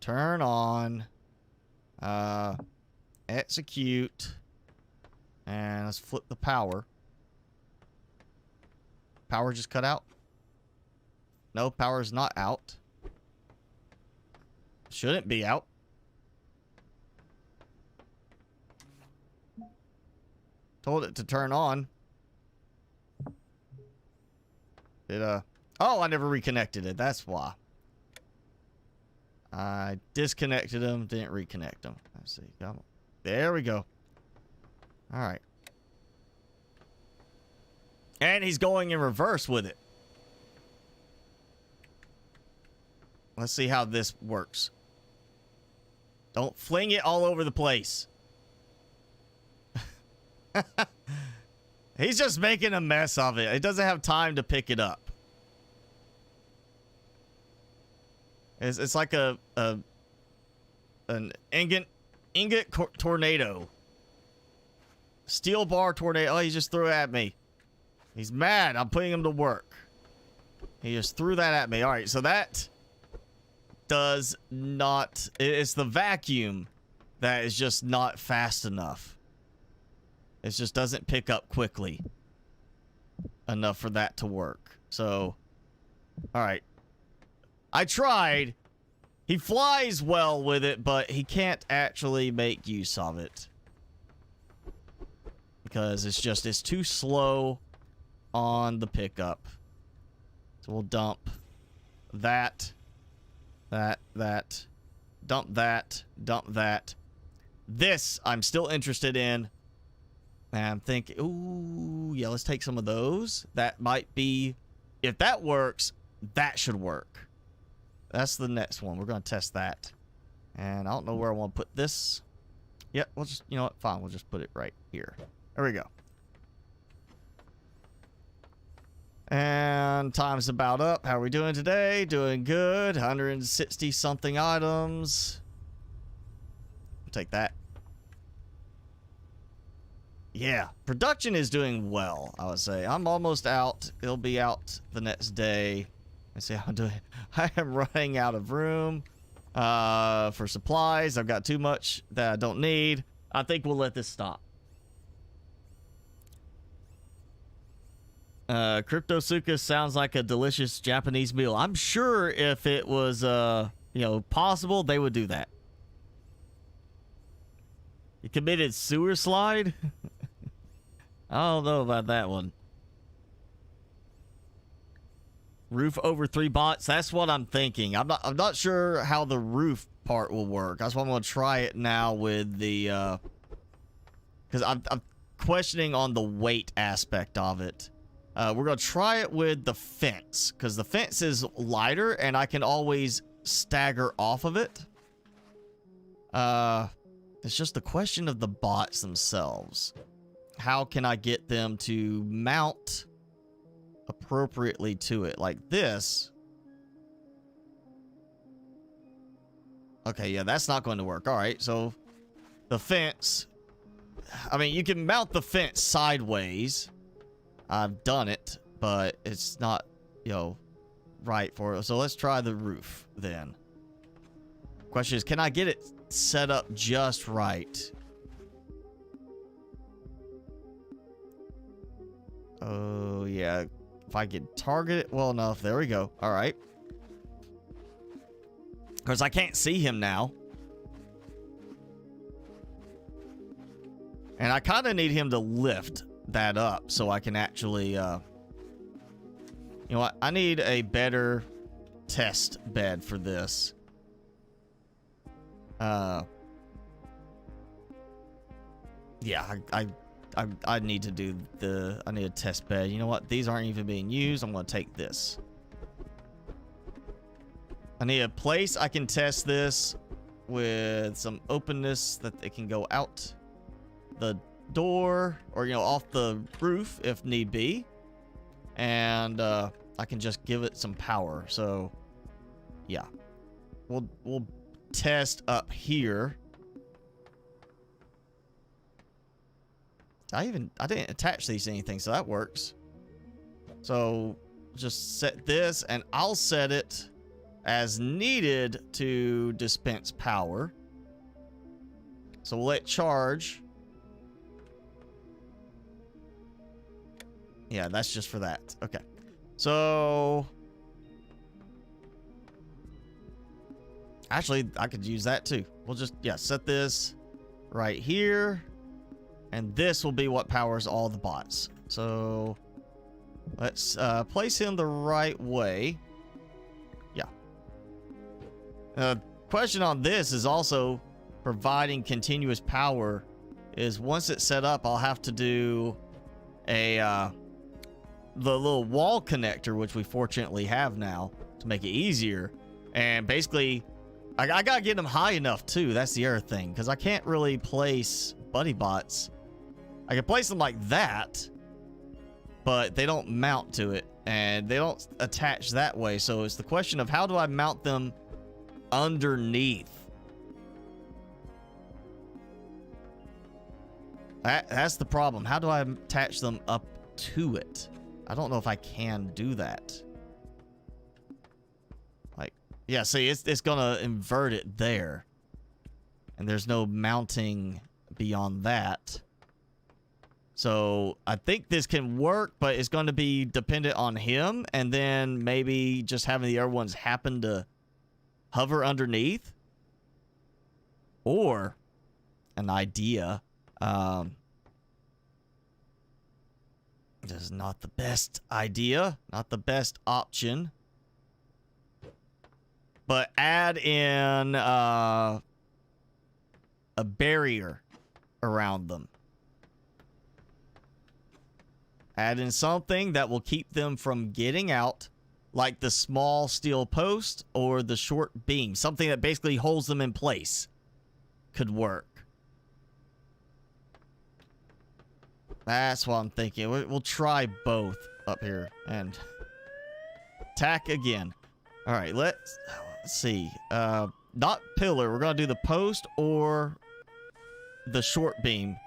Turn on. Execute. And let's flip the power. Power just cut out? No, power is not out. Shouldn't be out. Told it to turn on. Oh, I never reconnected it. That's why. I disconnected them, didn't reconnect them. Let's see. There we go. All right. And he's going in reverse with it. Let's see how this works. Don't fling it all over the place. He's just making a mess of it. It doesn't have time to pick it up. It's like an ingot tornado. Steel bar tornado. Oh, he just threw it at me. He's mad. I'm putting him to work. He just threw that at me. All right, so that does not... It's the vacuum that is just not fast enough. It just doesn't pick up quickly enough for that to work. So, all right. I tried. He flies well with it, but he can't actually make use of it. Because it's too slow on the pickup. So we'll dump that, dump that. This I'm still interested in. And I'm thinking, ooh, yeah, let's take some of those. That might be, if that works, that should work. That's the next one. We're going to test that. And I don't know where I want to put this. Yep, we'll just, you know what, fine. We'll just put it right here. There we go. And time's about up. How are we doing today? Doing good. 160 something items. I'll take that. Yeah, production is doing well, I would say. I'm almost out. It'll be out the next day. Let's see how I'm doing. I am running out of room for supplies. I've got too much that I don't need. I think we'll let this stop. Cryptosuka sounds like a delicious Japanese meal. I'm sure if it was, possible, they would do that. You committed sewer slide? I don't know about that one. Roof over 3 bots. That's what I'm thinking. I'm not sure how the roof part will work. That's why I'm gonna try it now with the because I'm questioning on the weight aspect of it. We're gonna try it with the fence because the fence is lighter and I can always stagger off of it. It's just the question of the bots themselves. How can I get them to mount appropriately to it? Like this. Okay, yeah, that's not going to work. All right, so the fence. I mean, you can mount the fence sideways. I've done it, but it's not, right for it. So let's try the roof then. Question is, can I get it set up just right? Oh, yeah. If I can target it well enough. There we go. All right. Because I can't see him now. And I kind of need him to lift that up so I can actually, you know what? I need a better test bed for this. Yeah, I need to do I need a test bed. You know what? These aren't even being used. I'm going to take this. I need a place I can test this with some openness that it can go out the door or, off the roof if need be. And I can just give it some power. So, yeah. We'll test up here. I didn't attach these to anything, so that works. So, just set this, and I'll set it as needed to dispense power. So we'll let charge. Yeah, that's just for that. Okay. So actually, I could use that too. We'll just, yeah, set this right here. And this will be what powers all the bots. So let's place him the right way. Yeah. Question on this is also providing continuous power. Is once it's set up, I'll have to do a the little wall connector, which we fortunately have now to make it easier. And basically, I gotta get them high enough too. That's the other thing, because I can't really place buddy bots. I can place them like that, but they don't mount to it, and they don't attach that way. So it's the question of how do I mount them underneath? That's the problem. How do I attach them up to it? I don't know if I can do that. Like, yeah, see, it's gonna invert it there. And there's no mounting beyond that. So I think this can work, but it's going to be dependent on him, and then maybe just having the other ones happen to hover underneath. Or an idea. This is not the best idea, not the best option. But add in a barrier around them. Add in something that will keep them from getting out, like the small steel post or the short beam. Something that basically holds them in place could work. That's what I'm thinking. We'll try both up here and attack again. All right, let's see. Not pillar. We're going to do the post or the short beam.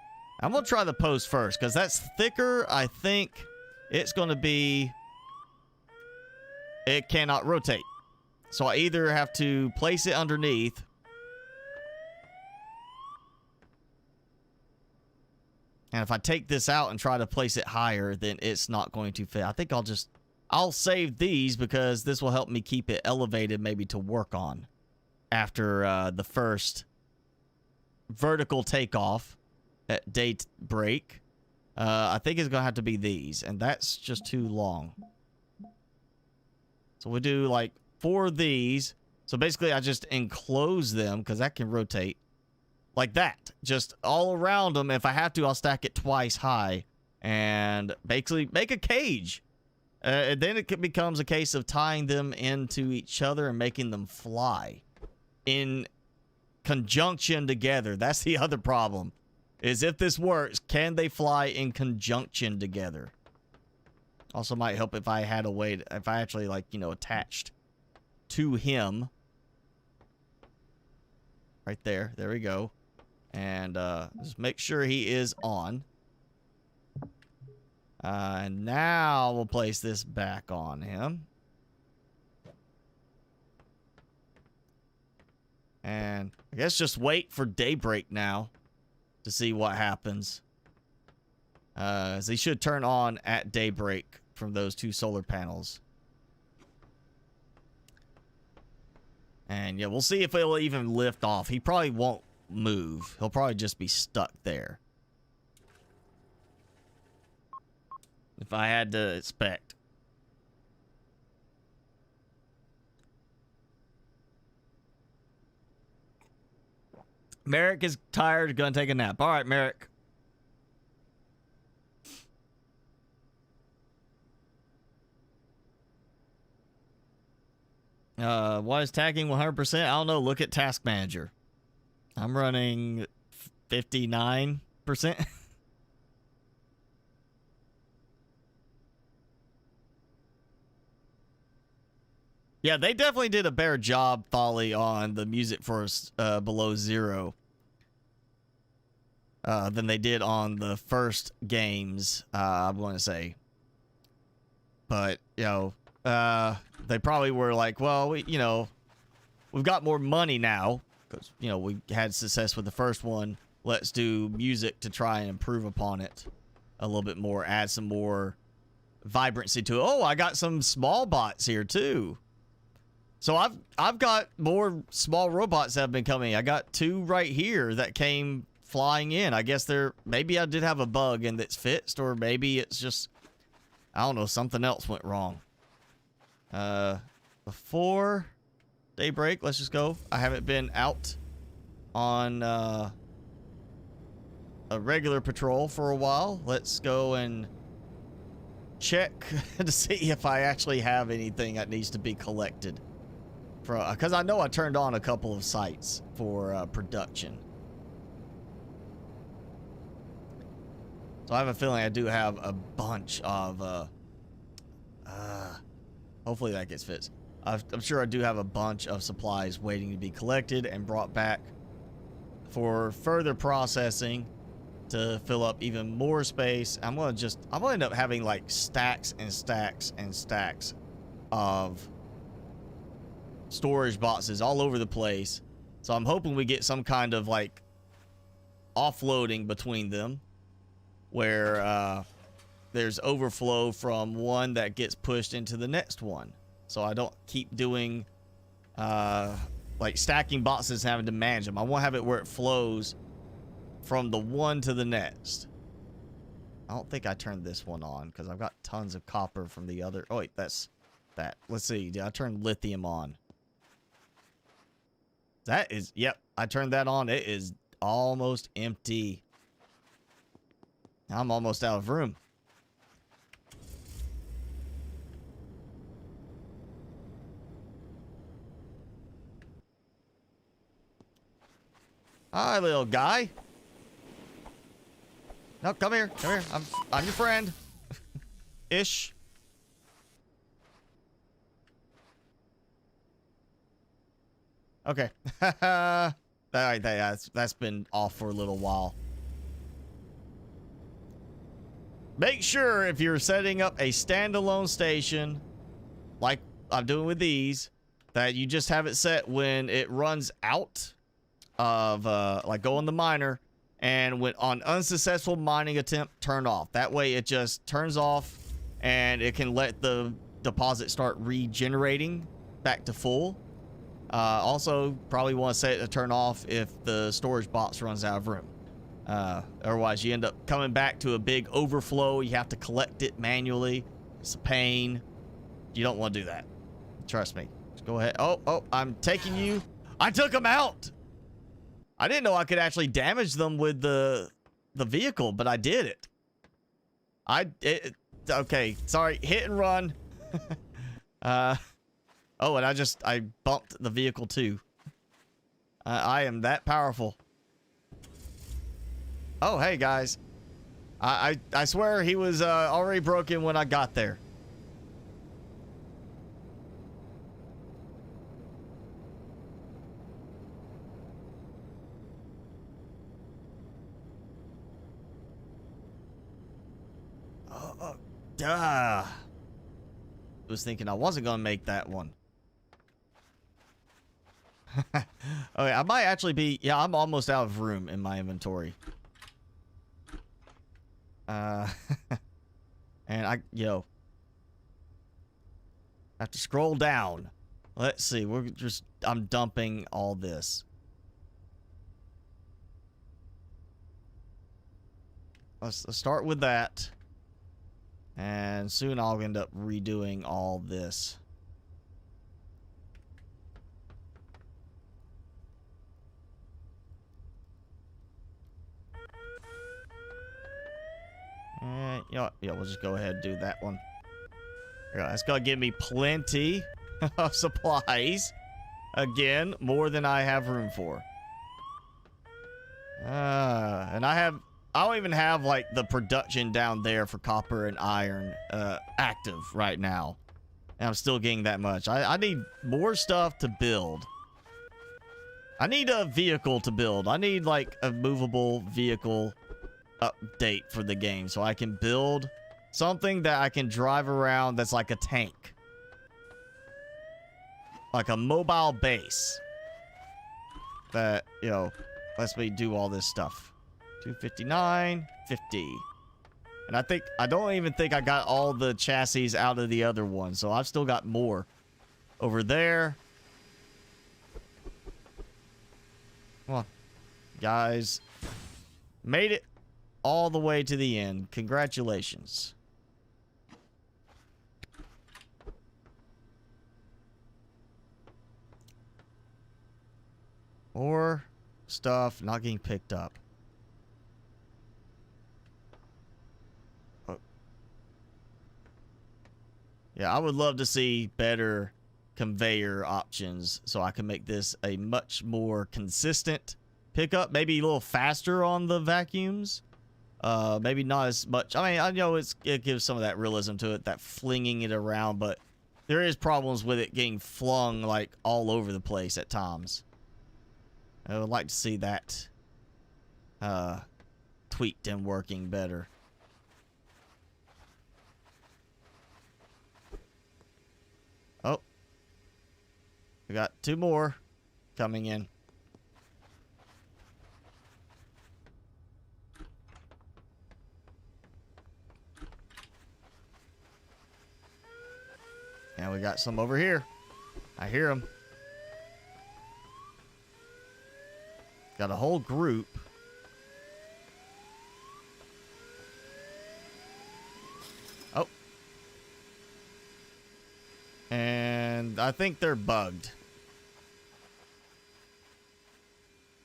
I'm going to try the post first because that's thicker. I think it's going to be... It cannot rotate. So I either have to place it underneath. And if I take this out and try to place it higher, then it's not going to fit. I think I'll save these because this will help me keep it elevated maybe to work on after the first vertical takeoff at daybreak. I think it's going to have to be these, and that's just too long. So we'll do like 4 of these. So basically I just enclose them because that can rotate. Like that. Just all around them. If I have to, I'll stack it twice high. And basically make a cage. Then it becomes a case of tying them into each other and making them fly. In conjunction together. That's the other problem. Is if this works, can they fly in conjunction together? Also might help if I had a way to, if I actually like, you know, attached to him. Right there. There we go. And just make sure he is on. And now we'll place this back on him. And I guess just wait for daybreak now to see what happens. As he should turn on at daybreak from those 2 solar panels. And yeah, we'll see if it'll even lift off. He probably won't move. He'll probably just be stuck there. If I had to expect. Merrick is tired, gonna take a nap. All right, Merrick. Why is tagging 100%? I don't know. Look at Task Manager. I'm running 59%. Yeah, they definitely did a better job, Thali, on the music for Below Zero than they did on the first games, I'm going to say. But, you know, they probably were like, well, we've got more money now because, you know, we had success with the first one. Let's do music to try and improve upon it a little bit more, add some more vibrancy to it. Oh, I got some small bots here too. So I've got more small robots that have been coming. I got 2 right here that came flying in. I guess maybe I did have a bug and it's fixed, or maybe it's just, I don't know, something else went wrong. Before daybreak, let's just go. I haven't been out on a regular patrol for a while. Let's go and check to see if I actually have anything that needs to be collected. Because I know I turned on a couple of sites for production. So I have a feeling I do have a bunch of hopefully that gets fixed. I'm sure I do have a bunch of supplies waiting to be collected and brought back for further processing to fill up even more space. I'm gonna end up having like stacks and stacks and stacks of storage boxes all over the place. So I'm hoping we get some kind of like offloading between them where there's overflow from one that gets pushed into the next one. So I don't keep doing like stacking boxes and having to manage them. I want to have it where it flows from the one to the next. I don't think I turned this one on because I've got tons of copper from the other. Oh wait, that's that. Let's see. Did I turn lithium on? That is, yep, I turned that on. It is almost empty. I'm almost out of room. Hi, little guy. No, come here. Come here. I'm your friend. Ish. Okay. That's been off for a little while. Make sure if you're setting up a standalone station, like I'm doing with these, that you just have it set when it runs out of, like go on the miner, and when on unsuccessful mining attempt, turn off. That way it just turns off and it can let the deposit start regenerating back to full. Also, probably want to set it to turn off if the storage box runs out of room. Otherwise, you end up coming back to a big overflow. You have to collect it manually. It's a pain. You don't want to do that. Trust me. Just go ahead. Oh, I'm taking you. I took them out. I didn't know I could actually damage them with the vehicle, but I did it. Okay, sorry. Hit and run. Oh, and I bumped the vehicle too. I am that powerful. Oh, hey guys. I swear he was already broken when I got there. Oh, duh. I was thinking I wasn't gonna make that one. Okay, I might actually be... Yeah, I'm almost out of room in my inventory. And I have to scroll down. Let's see. I'm dumping all this. Let's start with that. And soon I'll end up redoing all this. You know what? Yeah, we'll just go ahead and do that one. Yeah, that's gonna give me plenty of supplies. Again, more than I have room for. And I don't even have like the production down there for copper and iron active right now. And I'm still getting that much. I need more stuff to build. I need a vehicle to build. I need like a movable vehicle update for the game so I can build something that I can drive around that's like a tank. Like a mobile base. That, you know, lets me do all this stuff. 259, 50. And I don't even think I got all the chassis out of the other one, so I've still got more over there. Come on, guys. Made it all the way to the end. Congratulations. More stuff not getting picked up. Yeah, I would love to see better conveyor options so I can make this a much more consistent pickup. Maybe a little faster on the vacuums. Maybe not as much. I mean, I know it gives some of that realism to it, that flinging it around, but there is problems with it getting flung like all over the place at times. I would like to see that tweaked and working better. Oh. We got 2 more coming in. And we got some over here. I hear them. Got a whole group. Oh. And I think they're bugged.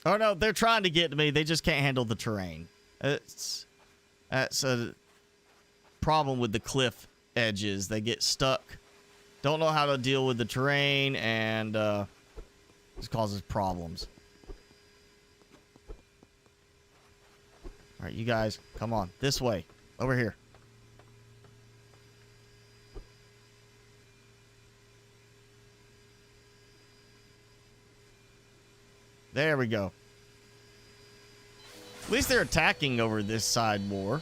Oh no, they're trying to get to me. They just can't handle the terrain. That's a problem with the cliff edges. They get stuck. Don't know how to deal with the terrain, and this causes problems. All right, you guys, come on. This way. Over here. There we go. At least they're attacking over this side more.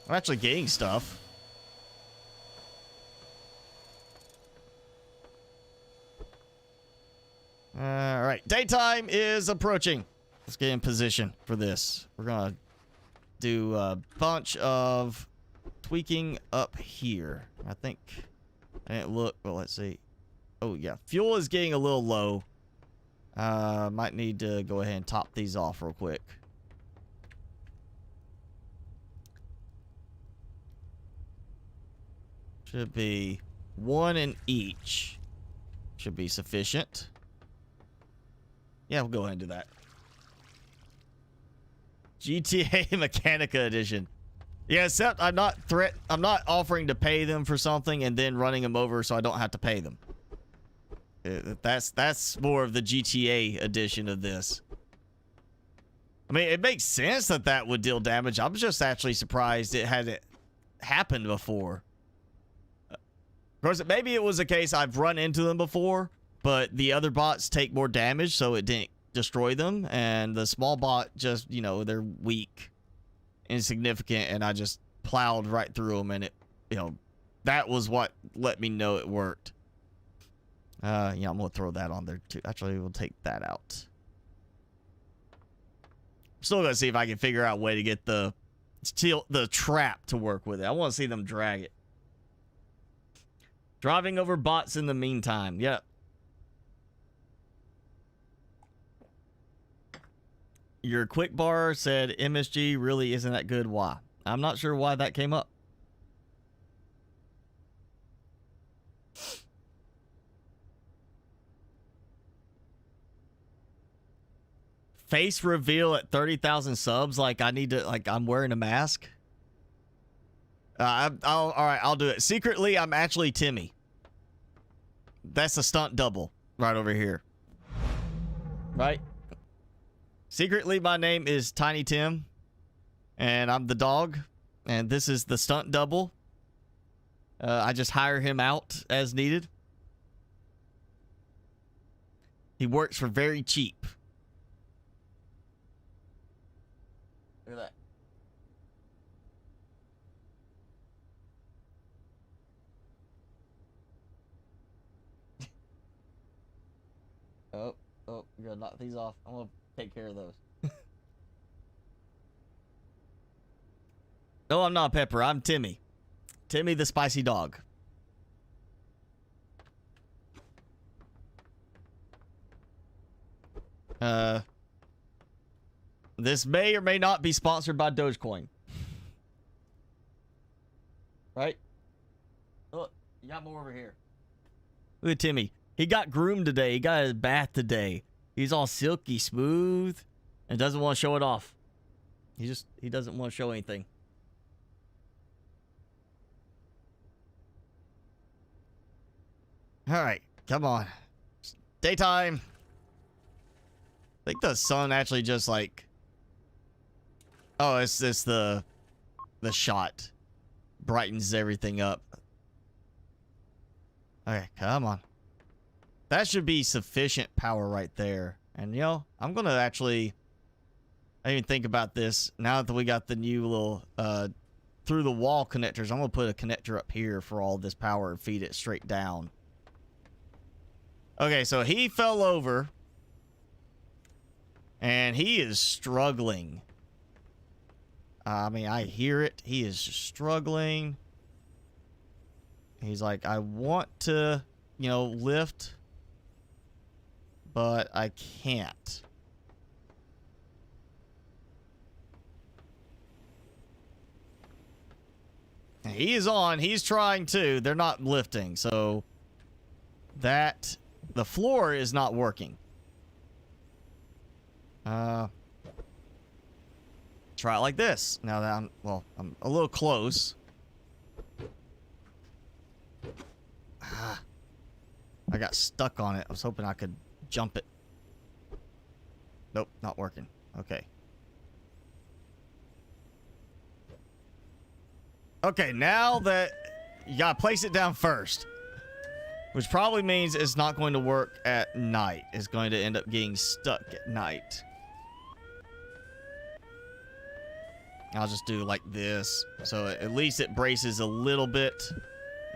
I'm actually getting stuff. All right, daytime is approaching. Let's get in position for this. We're gonna do a bunch of tweaking up here. I think I didn't look, but let's see. Oh yeah, fuel is getting a little low. Might need to go ahead and top these off real quick. Should be 1 in each. Should be sufficient. Yeah, we'll go ahead and do that. GTA Mechanica edition. Yeah, except I'm not offering to pay them for something and then running them over so I don't have to pay them. That's more of the GTA edition of this. I mean, it makes sense that would deal damage. I'm just actually surprised it hadn't happened before. Of course, maybe it was a case I've run into them before, but the other bots take more damage, so it didn't destroy them. And the small bot just, you know, they're weak, insignificant, and I just plowed right through them, and it, you know, that was what let me know it worked. Yeah, I'm gonna throw that on there too. Actually, we'll take that out. I'm still gonna see if I can figure out a way to get the trap to work with it. I want to see them drag it. Driving over bots in the meantime. Yep. Your quick bar said MSG really isn't that good. Why? I'm not sure why that came up. Face reveal at 30,000 subs. Like I need to, like I'm wearing a mask. All right, I'll do it. Secretly, I'm actually Timmy. That's a stunt double right over here. Right? Secretly, my name is Tiny Tim, and I'm the dog. And this is the stunt double. I just hire him out as needed. He works for very cheap. Look at that. Oh, you're gonna knock these off. I'm gonna take care of those. No, I'm not Pepper. I'm Timmy. Timmy the spicy dog. This may or may not be sponsored by Dogecoin. Right? Look, you got more over here. Look at Timmy. He got groomed today. He got his bath today. He's all silky smooth and doesn't want to show it off. He doesn't want to show anything. All right, come on. Daytime. I think the sun actually just like... Oh, it's the shot. Brightens everything up. Okay, come on. That should be sufficient power right there. And, you know, I'm going to actually... I didn't even think about this. Now that we got the new little through the wall connectors, I'm going to put a connector up here for all this power and feed it straight down. Okay, so he fell over. And he is struggling. I mean, I hear it. He is struggling. He's like, I want to, you know, lift, but I can't. And he is on. He's trying to. They're not lifting. So that the floor is not working. Try it like this. Now that I'm a little close. I got stuck on it. I was hoping I could jump it. Nope, not working. Okay. Okay, now that you gotta place it down first, which probably means it's not going to work at night. It's going to end up getting stuck at night. I'll just do like this. So at least it braces a little bit.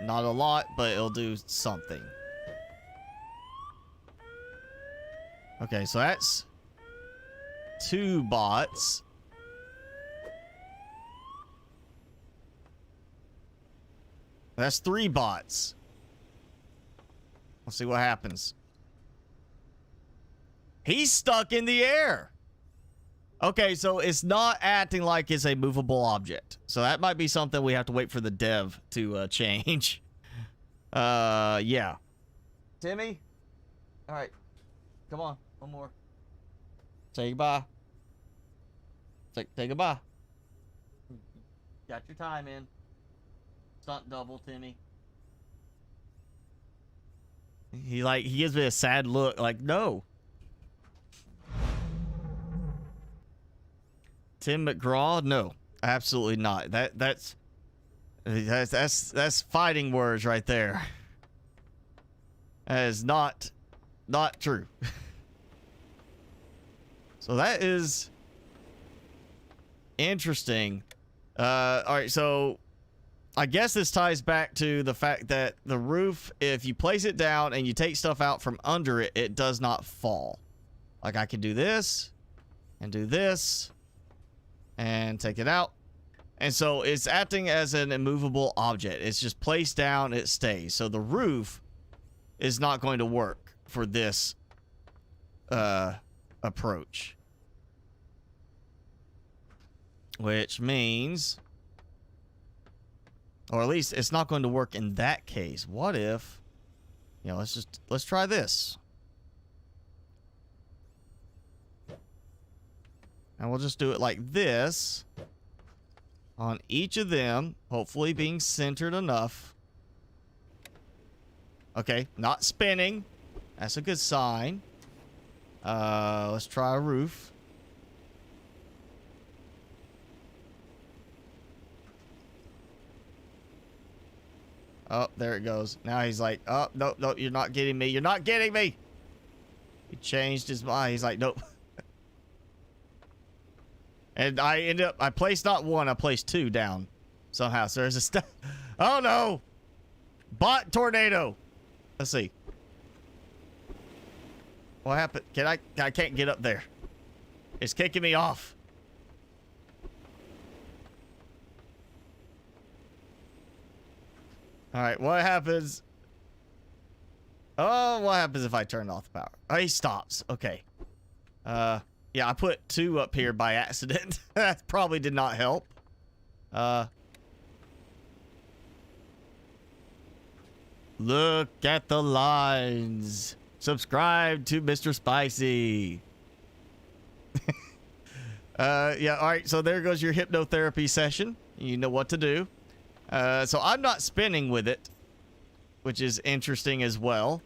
Not a lot, but it'll do something. Okay, so that's 2 bots. That's 3 bots. Let's see what happens. He's stuck in the air. Okay, so it's not acting like it's a movable object. So that might be something we have to wait for the dev to change. Yeah. Timmy? All right. Come on. One more. Say goodbye. Say goodbye. Got your time in. Stunt double, Timmy. He gives me a sad look, like, no. Tim McGraw? No, absolutely not. That's fighting words right there. That is not true. So that is interesting. All right, so I guess this ties back to the fact that the roof, if you place it down and you take stuff out from under it, it does not fall. Like I can do this and do this and take it out. And so it's acting as an immovable object. It's just placed down, it stays. So the roof is not going to work for this approach. Which means, or at least it's not going to work in that case. What if, you know, let's try this. And we'll just do it like this on each of them, hopefully being centered enough. Okay, not spinning. That's a good sign. Let's try a roof. Oh, there it goes. Now he's like, oh, no, no, you're not getting me. You're not getting me. He changed his mind. He's like, nope. And I placed not one, I placed two down somehow. So there's a oh no! Bot tornado. Let's see. What happened? I can't get up there. It's kicking me off. All right, what happens? Oh, what happens if I turn off the power? Oh, he stops. Okay. Yeah, I put two up here by accident. That probably did not help. Look at the lines. Subscribe to Mr. Spicy. Yeah, all right, so there goes your hypnotherapy session. You know what to do. So I'm not spinning with it, which is interesting as well.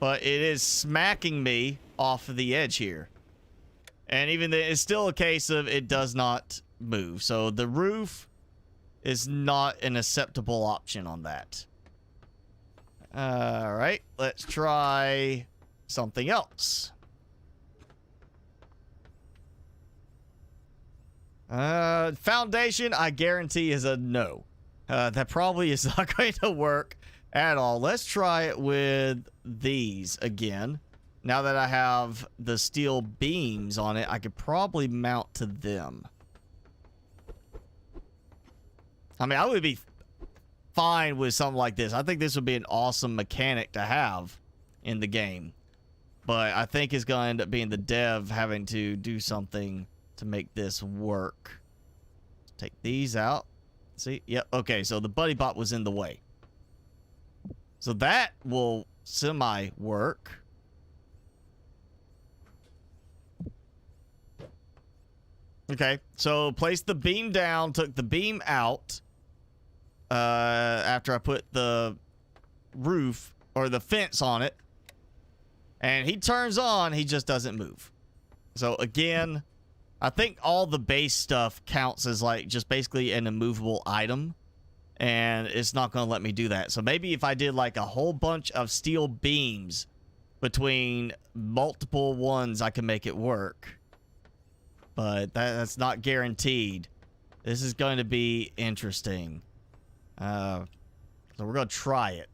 But it is smacking me off of the edge here. And even then, it's still a case of it does not move. So the roof is not an acceptable option on that. All right, let's try something else. Foundation, I guarantee, is a no. That probably is not going to work at all. Let's try it with these again. Now that I have the steel beams on it, I could probably mount to them. I mean, I would be fine with something like this. I think this would be an awesome mechanic to have in the game. But I think it's going to end up being the dev having to do something to make this work. Take these out. See? Yep. Okay, so the buddy bot was in the way. So that will semi-work. Okay, so placed the beam down, took the beam out after I put the roof or the fence on it. And he turns on, he just doesn't move. So again, I think all the base stuff counts as like just basically an immovable item. And it's not going to let me do that. So maybe if I did like a whole bunch of steel beams between multiple ones, I can make it work. But that's not guaranteed. This is going to be interesting. So we're going to try it.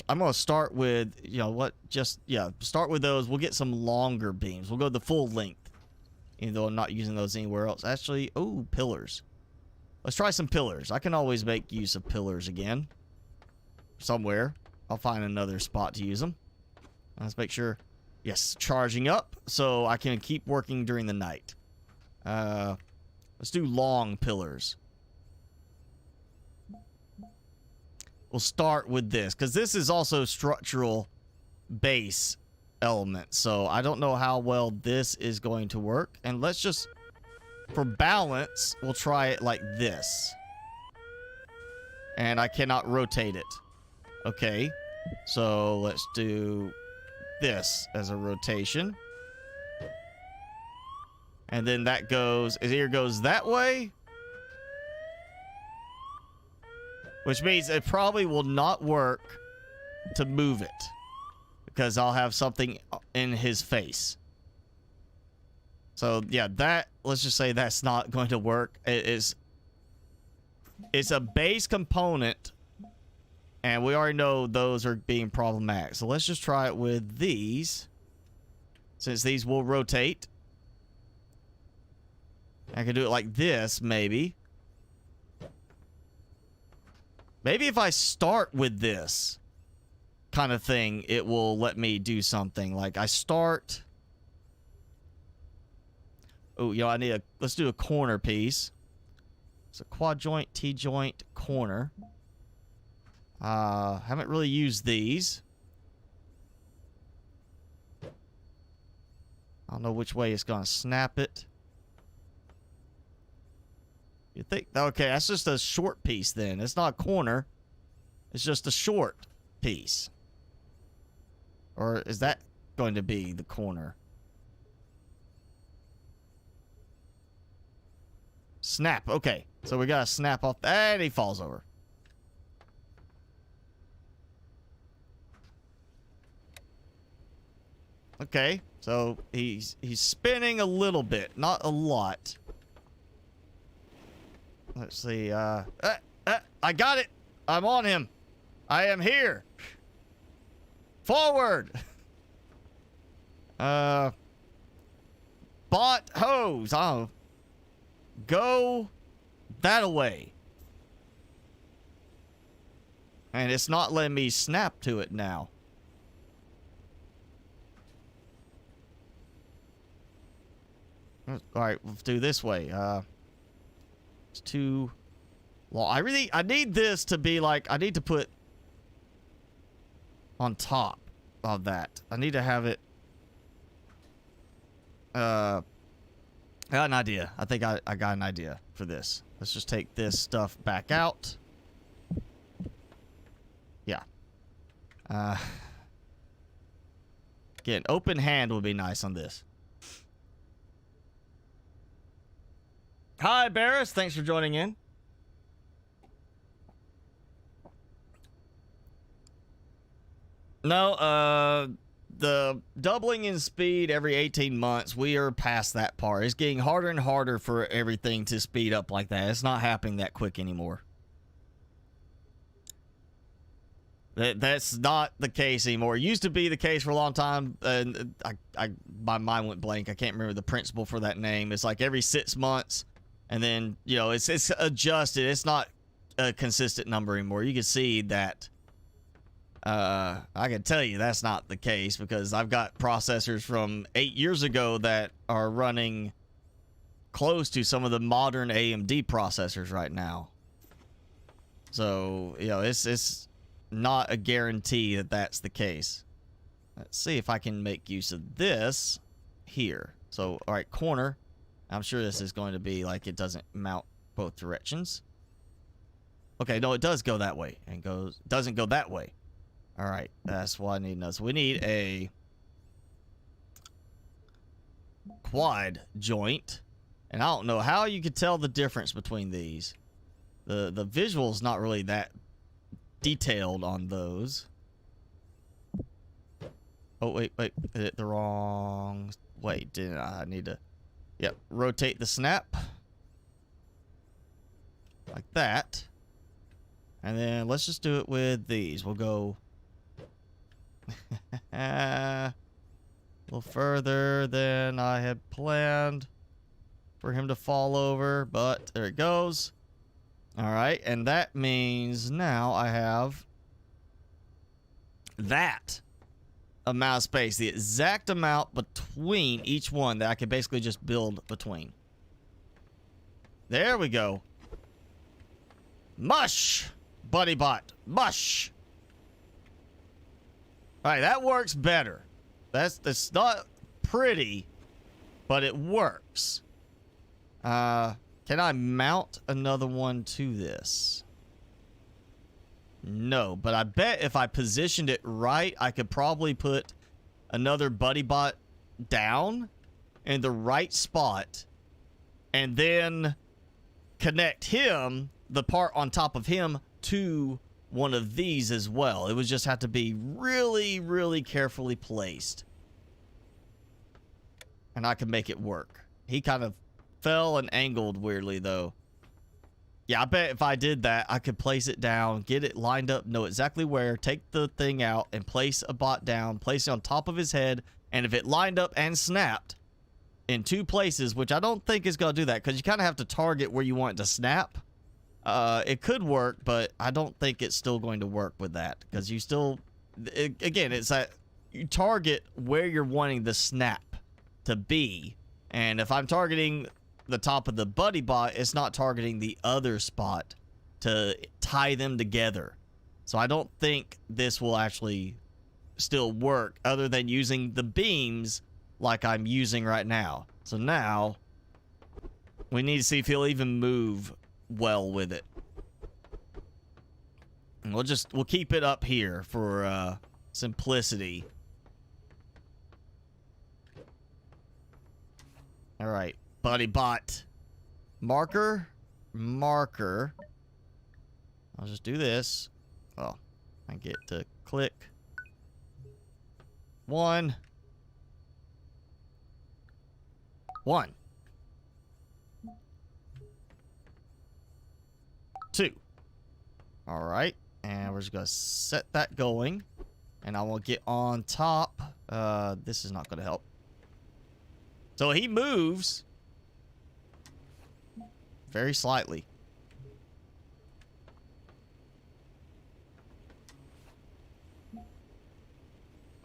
I'm going to start with, you know what, just, yeah, start with those. We'll get some longer beams. We'll go the full length. Even though I'm not using those anywhere else. Actually, oh, pillars. Let's try some pillars. I can always make use of pillars again. Somewhere. I'll find another spot to use them. Let's make sure. Yes, charging up so I can keep working during the night. Let's do long pillars. We'll start with this because this is also structural base element. So I don't know how well this is going to work. And let's just, for balance, we'll try it like this. And I cannot rotate it. Okay, so let's do this as a rotation. And then that goes, it either goes that way, which means it probably will not work to move it because I'll have something in his face. So yeah, that, let's just say that's not going to work. It's a base component. And we already know those are being problematic. So let's just try it with these. Since these will rotate. I can do it like this, maybe. Maybe if I start with this kind of thing, it will let me do something. Like I start. Oh, you know, I need a, let's do a corner piece. It's a quad joint, T-joint, corner. Haven't really used these. I don't know which way it's gonna snap it. You think, okay, that's just a short piece then. It's not a corner. It's just a short piece. Or is that going to be the corner? Snap. Okay. So we gotta snap off. And he falls over. Okay. So he's spinning a little bit. Not a lot. Let's see. I got it. I'm on him. I am here. Forward. Bot hose. Oh. Go that away. And it's not letting me snap to it now. Alright, let's do this way. It's too long. I need this to be like, I need to put on top of that. I need to have it. I got an idea. I think I got an idea for this. Let's just take this stuff back out. Yeah. Again, open hand would be nice on this. Hi, Barris. Thanks for joining in. No, the doubling in speed every 18 months, we are past that part. It's getting harder and harder for everything to speed up like that. It's not happening that quick anymore. That's not the case anymore. It used to be the case for a long time, and my mind went blank. I can't remember the principle for that name. It's like every 6 months, and then, you know, it's adjusted. It's not a consistent number anymore. You can see that. I can tell you that's not the case because I've got processors from 8 years ago that are running close to some of the modern AMD processors right now. So, you know, it's not a guarantee that that's the case. Let's see if I can make use of this here. So, all right, corner. I'm sure this is going to be like it doesn't mount both directions. Okay, no, it does go that way and doesn't go that way. All right, that's what I need to know. So we need a quad joint, and I don't know how you could tell the difference between these. The visual's not really that detailed on those. Oh wait, did it the wrong way? Didn't I need to? Yep, rotate the snap like that, and then let's just do it with these. We'll go a little further than I had planned for him to fall over, but there it goes. All right, and that means now I have that amount of space, the exact amount between each one that I can basically just build between. There we go. Mush, buddy bot, mush. All right, that works better. That's not pretty, but it works. Can I mount another one to this? No, but I bet if I positioned it right, I could probably put another buddy bot down in the right spot and then connect him, the part on top of him, to one of these as well. It would just have to be really, really carefully placed. And I can make it work. He kind of fell and angled weirdly, though. Yeah, I bet if I did that, I could place it down, get it lined up, know exactly where, take the thing out, and place a bot down, place it on top of his head, and if it lined up and snapped in two places, which I don't think is going to do that, because you kind of have to target where you want it to snap. It could work, but I don't think it's still going to work with that, because you still, again, it's that you target where you're wanting the snap to be, and if I'm targeting the top of the buddy bot, it's not targeting the other spot to tie them together. So I don't think this will actually still work other than using the beams like I'm using right now. So now we need to see if he'll even move well with it. And we'll keep it up here for simplicity. All right, buddy bot. Marker. Marker. I'll just do this. Oh, I get to click. 1. 1. 2. All right. And we're just going to set that going. And I will get on top. This is not going to help. So he moves very slightly.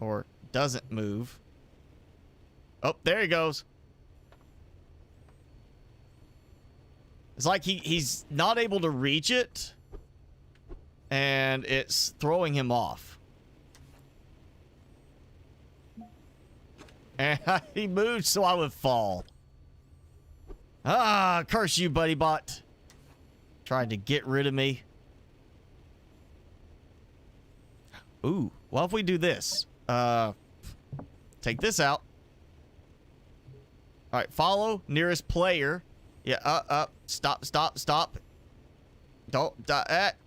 Or doesn't move. Oh, there he goes. It's like he's not able to reach it. And it's throwing him off. And he moved so I would fall. Ah, curse you, buddy bot. Tried to get rid of me. Ooh, what if we do this? Take this out. All right, follow nearest player. Yeah, stop. Don't,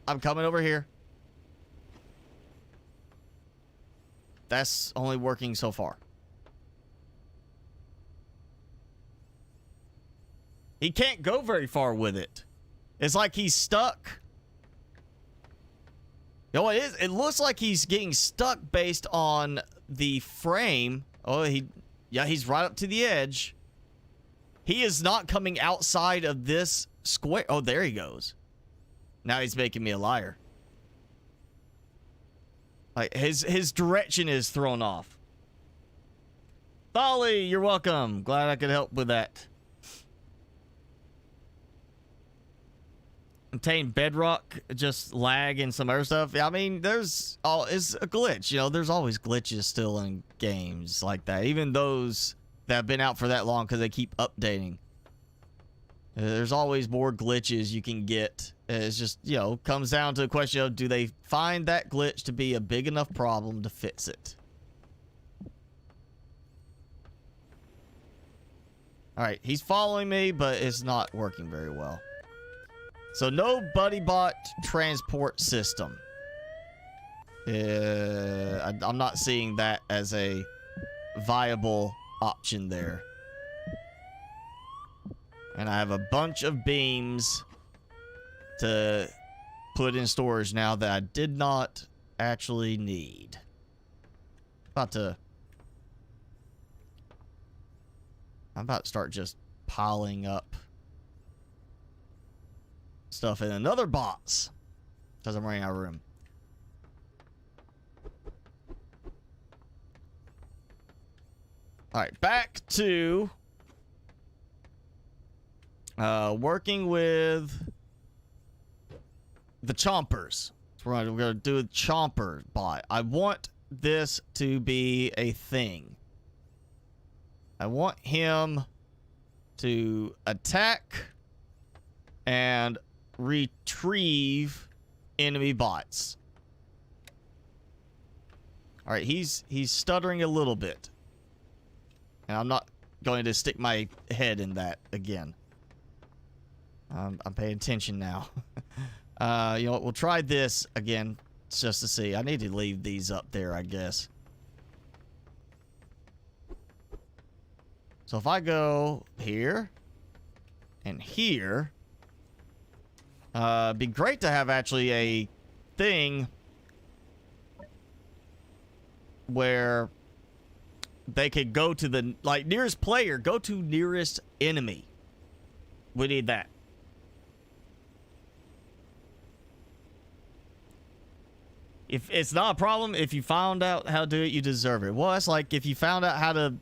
I'm coming over here. That's only working so far. He can't go very far with it. It's like he's stuck. You know what it is? It looks like he's getting stuck based on the frame. Oh, he's right up to the edge. He is not coming outside of this square. Oh, there he goes. Now he's making me a liar. Like his direction is thrown off. Dolly, you're welcome. Glad I could help with that. Contain bedrock, just lag and some other stuff. I mean, it's a glitch. You know, there's always glitches still in games like that. Even those that have been out for that long because they keep updating. There's always more glitches you can get. It's just, you know, comes down to the question of, do they find that glitch to be a big enough problem to fix it? All right, he's following me, but it's not working very well. So no buddy bot transport system. I'm not seeing that as a viable option there. And I have a bunch of beams to put in storage now that I did not actually need. I'm about to start just piling up stuff in another box because I'm running out of room. All right, back to working with the chompers. So we're gonna do a chomper bot. I want this to be a thing. I want him to attack and retrieve enemy bots. All right, he's stuttering a little bit. And I'm not going to stick my head in that again. I'm paying attention now. You know what? We'll try this again just to see. I need to leave these up there, I guess. So if I go here and here, it'd be great to have actually a thing where they could go to the, like, nearest player, go to nearest enemy. We need that. If it's not a problem, if you found out how to do it, you deserve it. Well, it's like if you found out how to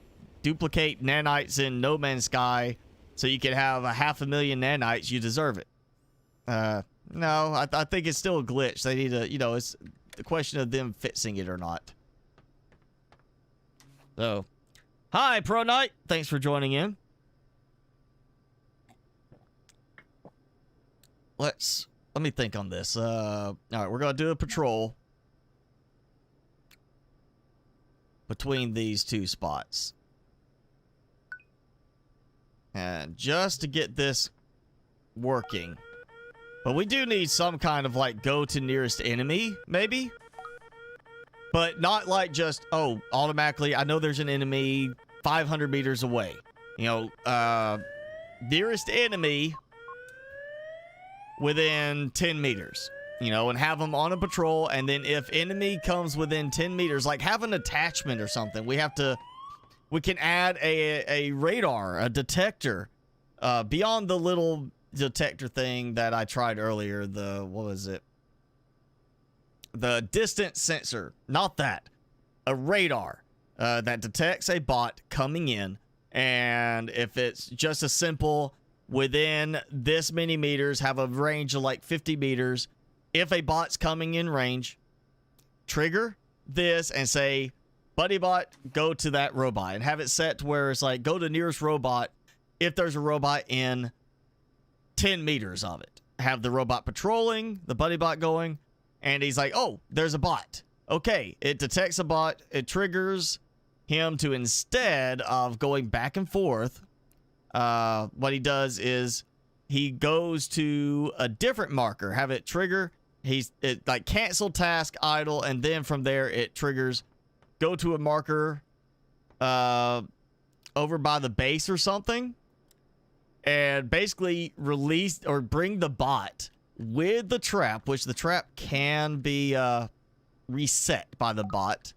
duplicate nanites in No Man's Sky so you could have 500,000 nanites, you deserve it. No, I think it's still a glitch. They need to, you know, it's the question of them fixing it or not. So, hi, Pro Knight. Thanks for joining in. Let me think on this. All right, we're going to do a patrol between these two spots. And just to get this working. But we do need some kind of like go to nearest enemy, maybe. But not like just, oh, automatically, I know there's an enemy 500 meters away. You know, nearest enemy within 10 meters. You know, and have them on a patrol. And then if enemy comes within 10 meters, like have an attachment or something. We can add a radar, a detector, beyond the little detector thing that I tried earlier. What was it? The distance sensor. Not that. A radar that detects a bot coming in. And if it's just a simple within this many meters, have a range of like 50 meters. If a bot's coming in range, trigger this and say, buddy bot, go to that robot. And have it set to where it's like, go to nearest robot if there's a robot in 10 meters of it. Have the robot patrolling, the buddy bot going, and he's like, oh, there's a bot. Okay, it detects a bot. It triggers him to, instead of going back and forth, what he does is he goes to a different marker. Have it trigger. It like cancel task, idle, and then from there it triggers go to a marker over by the base or something. And basically release or bring the bot with the trap, which the trap can be reset by the bot.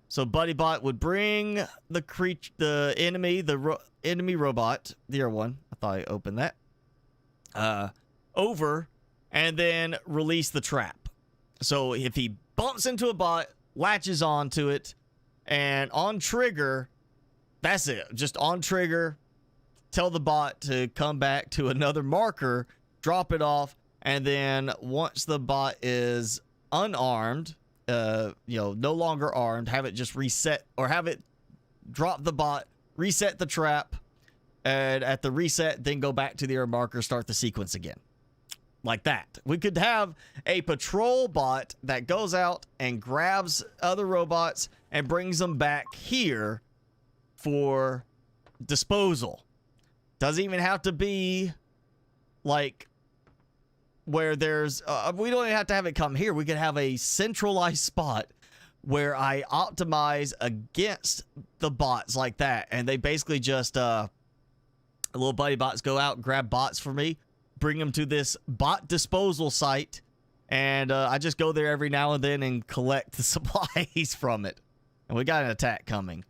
So buddy bot would bring the enemy robot, the other one. I thought I opened that. Over and then release the trap. So if he bumps into a bot, latches onto it, and on trigger, that's it. Just on trigger. Tell the bot to come back to another marker, drop it off, and then once the bot is unarmed, no longer armed, have it just reset, or have it drop the bot, reset the trap, and at the reset, then go back to the other marker, start the sequence again. Like that. We could have a patrol bot that goes out and grabs other robots and brings them back here for disposal. Doesn't even have to be like where there's we don't even have to have it come here. We could have a centralized spot where I optimize against the bots like that, and they basically just little buddy bots go out and grab bots for me, bring them to this bot disposal site, and I just go there every now and then and collect the supplies from it. And we got an attack coming.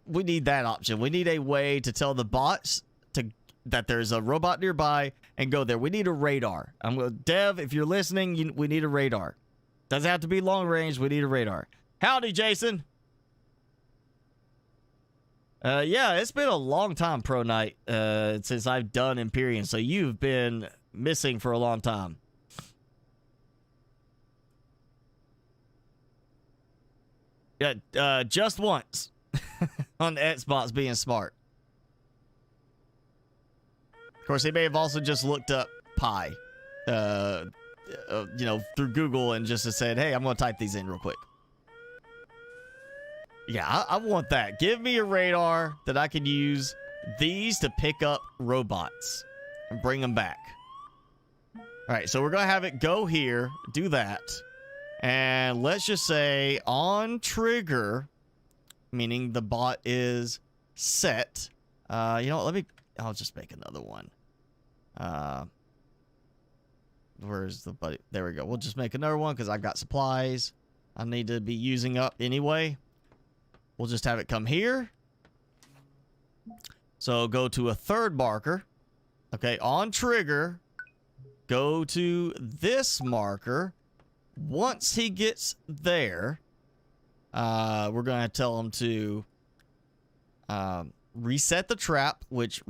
We need that option. We need a way to tell the bots that there's a robot nearby and go there. We need a radar. Dev, if you're listening, we need a radar. Doesn't have to be long range. We need a radar. Howdy, Jason. Yeah, it's been a long time, Pro Knight, since I've done Empyrean, so you've been missing for a long time. Yeah, just once. On the Xbox being smart. Of course, he may have also just looked up Pi, through Google and just said, hey, I'm going to type these in real quick. Yeah, I want that. Give me a radar that I can use these to pick up robots and bring them back. All right, so we're going to have it go here, do that. And let's just say on trigger, meaning the bot is set. I'll just make another one. Where's the buddy? There we go. We'll just make another one because I've got supplies I need to be using up anyway. We'll just have it come here. So go to a third marker. Okay, on trigger, go to this marker. Once he gets there, we're going to tell him to reset the trap, which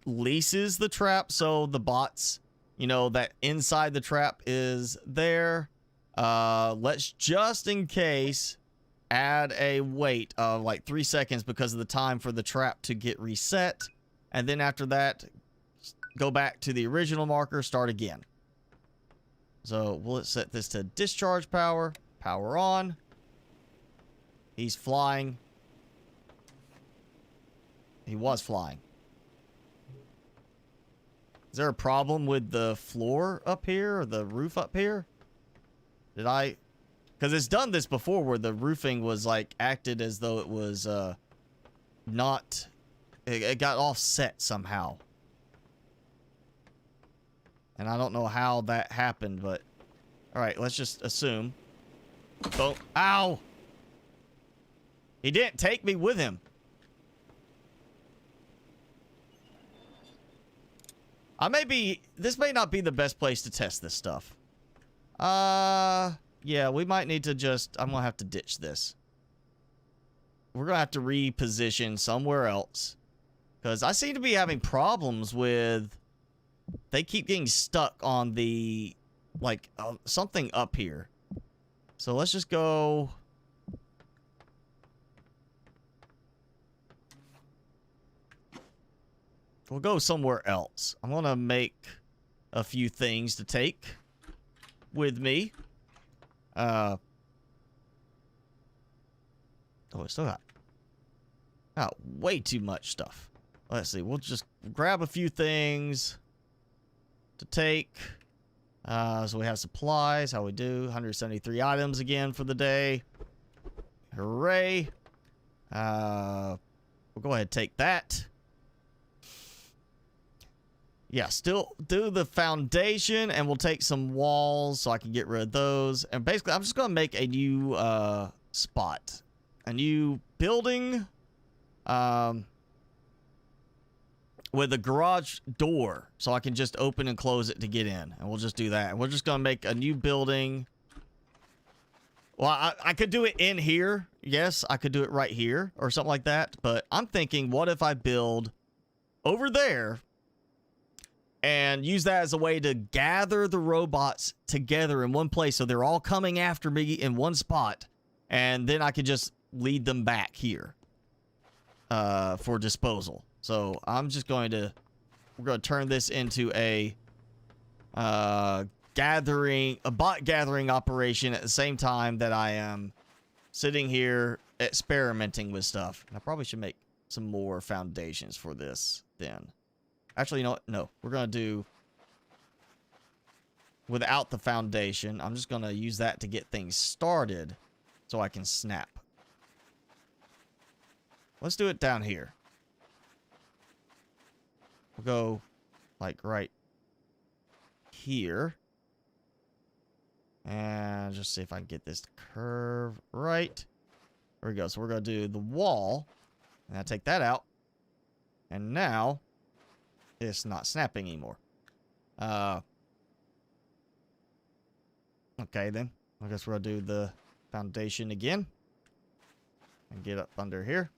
releases the trap so the bots, that inside the trap is there. Let's just in case add a wait of like 3 seconds because of the time for the trap to get reset. And then after that, go back to the original marker, start again. So we'll set this to discharge power, power on. He's flying. He was flying. Is there a problem with the floor up here or the roof up here? Did I... Because it's done this before where the roofing was like acted as though it was not... It got offset somehow. And I don't know how that happened, but... Alright, let's just assume. Boom. Ow! He didn't take me with him. This may not be the best place to test this stuff. Yeah, we might need to just... I'm gonna have to ditch this. We're gonna have to reposition somewhere else. Because I seem to be having problems with... They keep getting stuck on the... Like, something up here. So let's just go... We'll go somewhere else. I'm gonna make a few things to take with me. Oh, we still got way too much stuff. Let's see. We'll just grab a few things to take. So we have supplies. How we do? 173 items again for the day. Hooray. We'll go ahead and take that. Yeah, still do the foundation, and we'll take some walls so I can get rid of those. And basically, I'm just going to make a new spot. A new building with a garage door so I can just open and close it to get in. And we'll just do that. And we're just going to make a new building. Well, I could do it in here. Yes, I could do it right here or something like that. But I'm thinking, what if I build over there and use that as a way to gather the robots together in one place so they're all coming after me in one spot. And then I could just lead them back here for disposal. So I'm just going to... We're going to turn this into a bot gathering operation at the same time that I am sitting here experimenting with stuff. And I probably should make some more foundations for this then. Actually, you know what? No. We're going to do without the foundation. I'm just going to use that to get things started so I can snap. Let's do it down here. We'll go like right here. And just see if I can get this to curve right. There we go. So we're going to do the wall. And I take that out. And now it's not snapping anymore. Okay, then. I guess we're going to do the foundation again. And get up under here.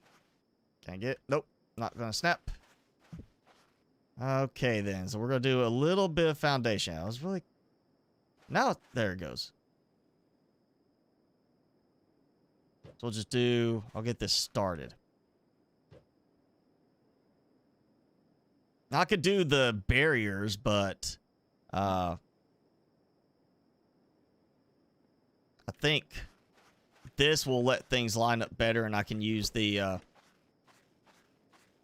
Can't get it. Nope. Not going to snap. Okay, then. So we're going to do a little bit of foundation. I was really... Now, there it goes. So we'll just do... I'll get this started. I could do the barriers, but I think this will let things line up better, and I can use the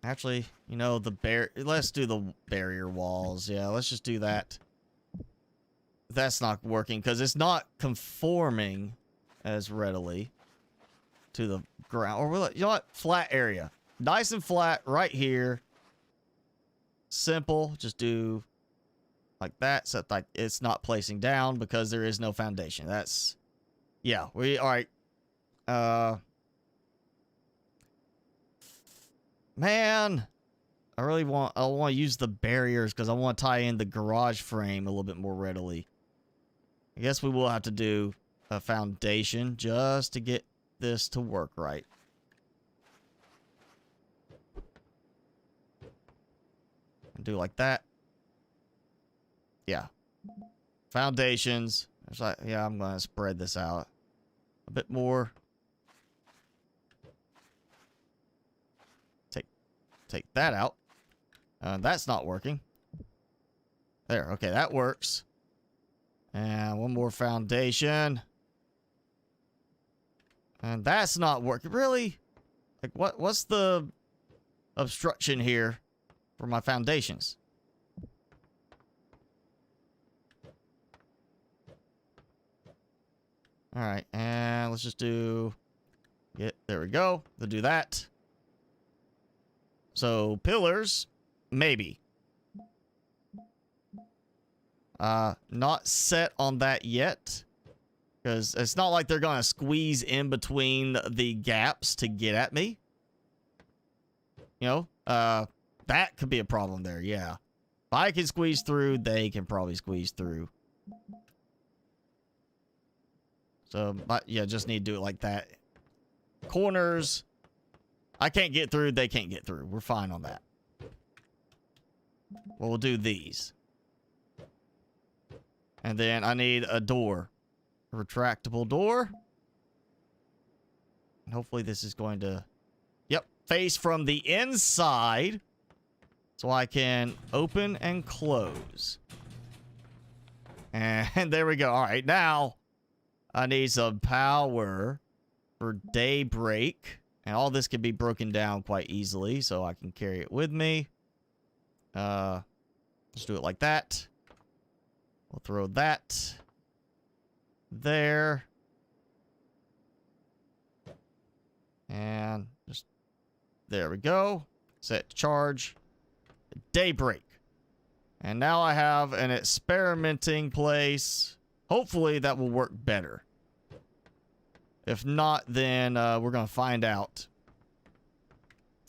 actually, you know, let's do the barrier walls. Yeah, let's just do that. That's not working because it's not conforming as readily to the ground. Or you know what? Flat area. Nice and flat right here. Simple, just do like that, except like it's not placing down because there is no foundation. That's, yeah, all right. Man, I want to use the barriers because I want to tie in the garage frame a little bit more readily. I guess we will have to do a foundation just to get this to work right. Do like that. Yeah. Foundations. It's like, yeah, I'm going to spread this out a bit more. Take that out. That's not working. There. Okay, that works. And one more foundation. And that's not working. Really? Like, what's the obstruction here for my foundations? All right, and let's just do... there we go. We'll do that. So, pillars, maybe. Not set on that yet. Because it's not like they're going to squeeze in between the gaps to get at me. You know, that could be a problem there, yeah. If I can squeeze through, they can probably squeeze through. So, but yeah, just need to do it like that. Corners, I can't get through, they can't get through. We're fine on that. Well, we'll do these. And then I need a door. A retractable door. And hopefully this is going to... Yep, face from the inside. So I can open and close. And there we go. All right, now I need some power for daybreak. And all this can be broken down quite easily, so I can carry it with me. Let's do it like that. We'll throw that there. And just... there we go. Set charge. Daybreak. And now I have an experimenting place. Hopefully that will work better. If not, then we're going to find out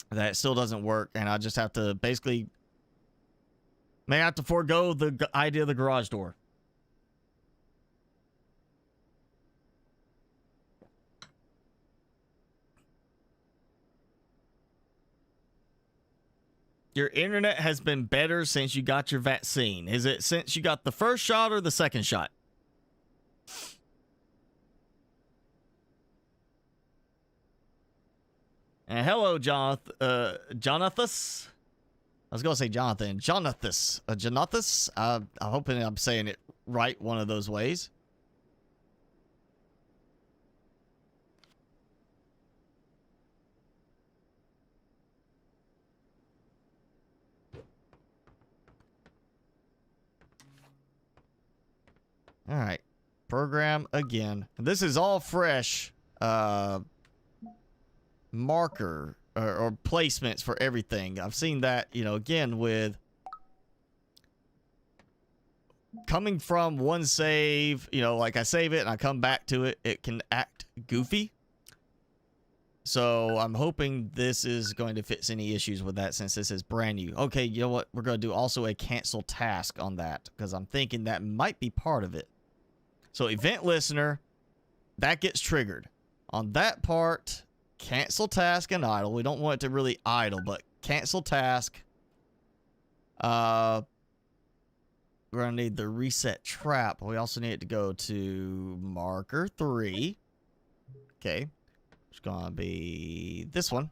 that it still doesn't work. And I just have to basically... may have to forego the idea of the garage door. Your internet has been better since you got your vaccine. Is it since you got the first shot or the second shot? And hello, Jonathan. Jonathas? I was going to say Jonathan. Jonathas. Jonathas? I'm hoping I'm saying it right one of those ways. All right. Program again. This is all fresh marker or placements for everything. I've seen that, you know, again with coming from one save, you know, like I save it and I come back to it, it can act goofy. So I'm hoping this is going to fix any issues with that since this is brand new. Okay, you know what? We're going to do also a cancel task on that because I'm thinking that might be part of it. So event listener, that gets triggered. On that part, cancel task and idle. We don't want it to really idle, but cancel task. We're going to need the reset trap. We also need it to go to marker 3. Okay. It's going to be this one.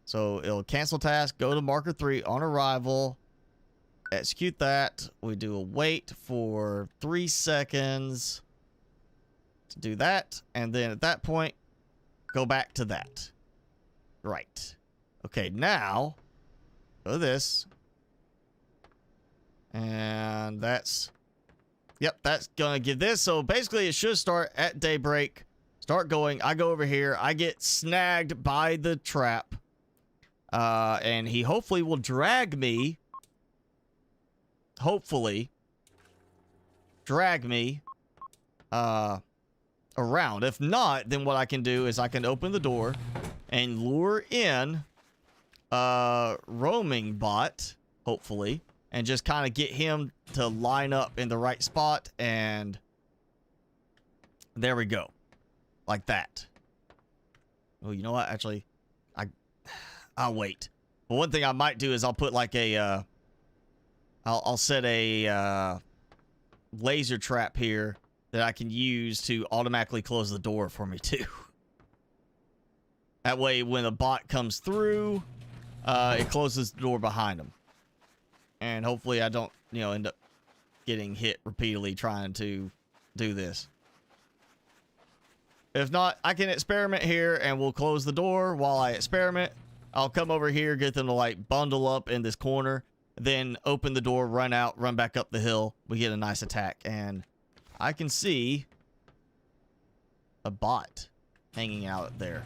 So it'll cancel task, go to marker 3 on arrival. Execute that. We do a wait for 3 seconds to do that. And then at that point, go back to that. Right. Okay, now, go to this. And that's... yep, that's going to give this. So basically, it should start at daybreak. Start going. I go over here. I get snagged by the trap. And he hopefully will drag me. Hopefully. Drag me. Around. If not, then what I can do is I can open the door and lure in roaming bot, hopefully, and just kind of get him to line up in the right spot, and there we go. Like that. Oh, you know what? Actually, I'll wait. But one thing I might do is I'll put like a I'll set a laser trap here that I can use to automatically close the door for me too. That way when a bot comes through, it closes the door behind him. And hopefully I don't, you know, end up getting hit repeatedly trying to do this. If not, I can experiment here and we'll close the door while I experiment. I'll come over here, get them to like bundle up in this corner, then open the door, run out, run back up the hill. We get a nice attack and I can see a bot hanging out there.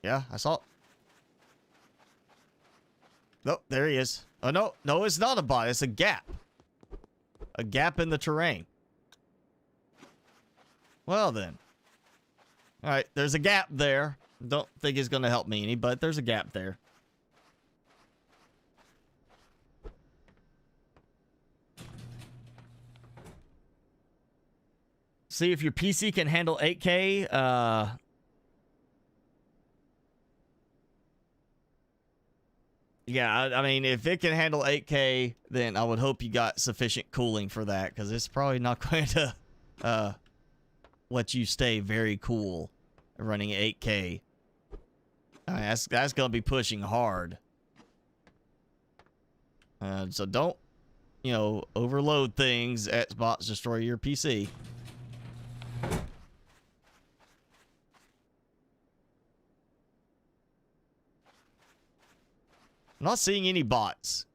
Yeah, I saw. Oh, there he is. Oh, no. No, it's not a bot. It's a gap. A gap in the terrain. Well, then. All right, there's a gap there. Don't think it's going to help me any, but there's a gap there. See if your PC can handle 8K. Yeah, I mean, if it can handle 8K, then I would hope you got sufficient cooling for that, because it's probably not going to let you stay very cool running 8K. I mean, that's going to be pushing hard. So don't, you know, overload things. Xbox destroy your PC. I'm not seeing any bots.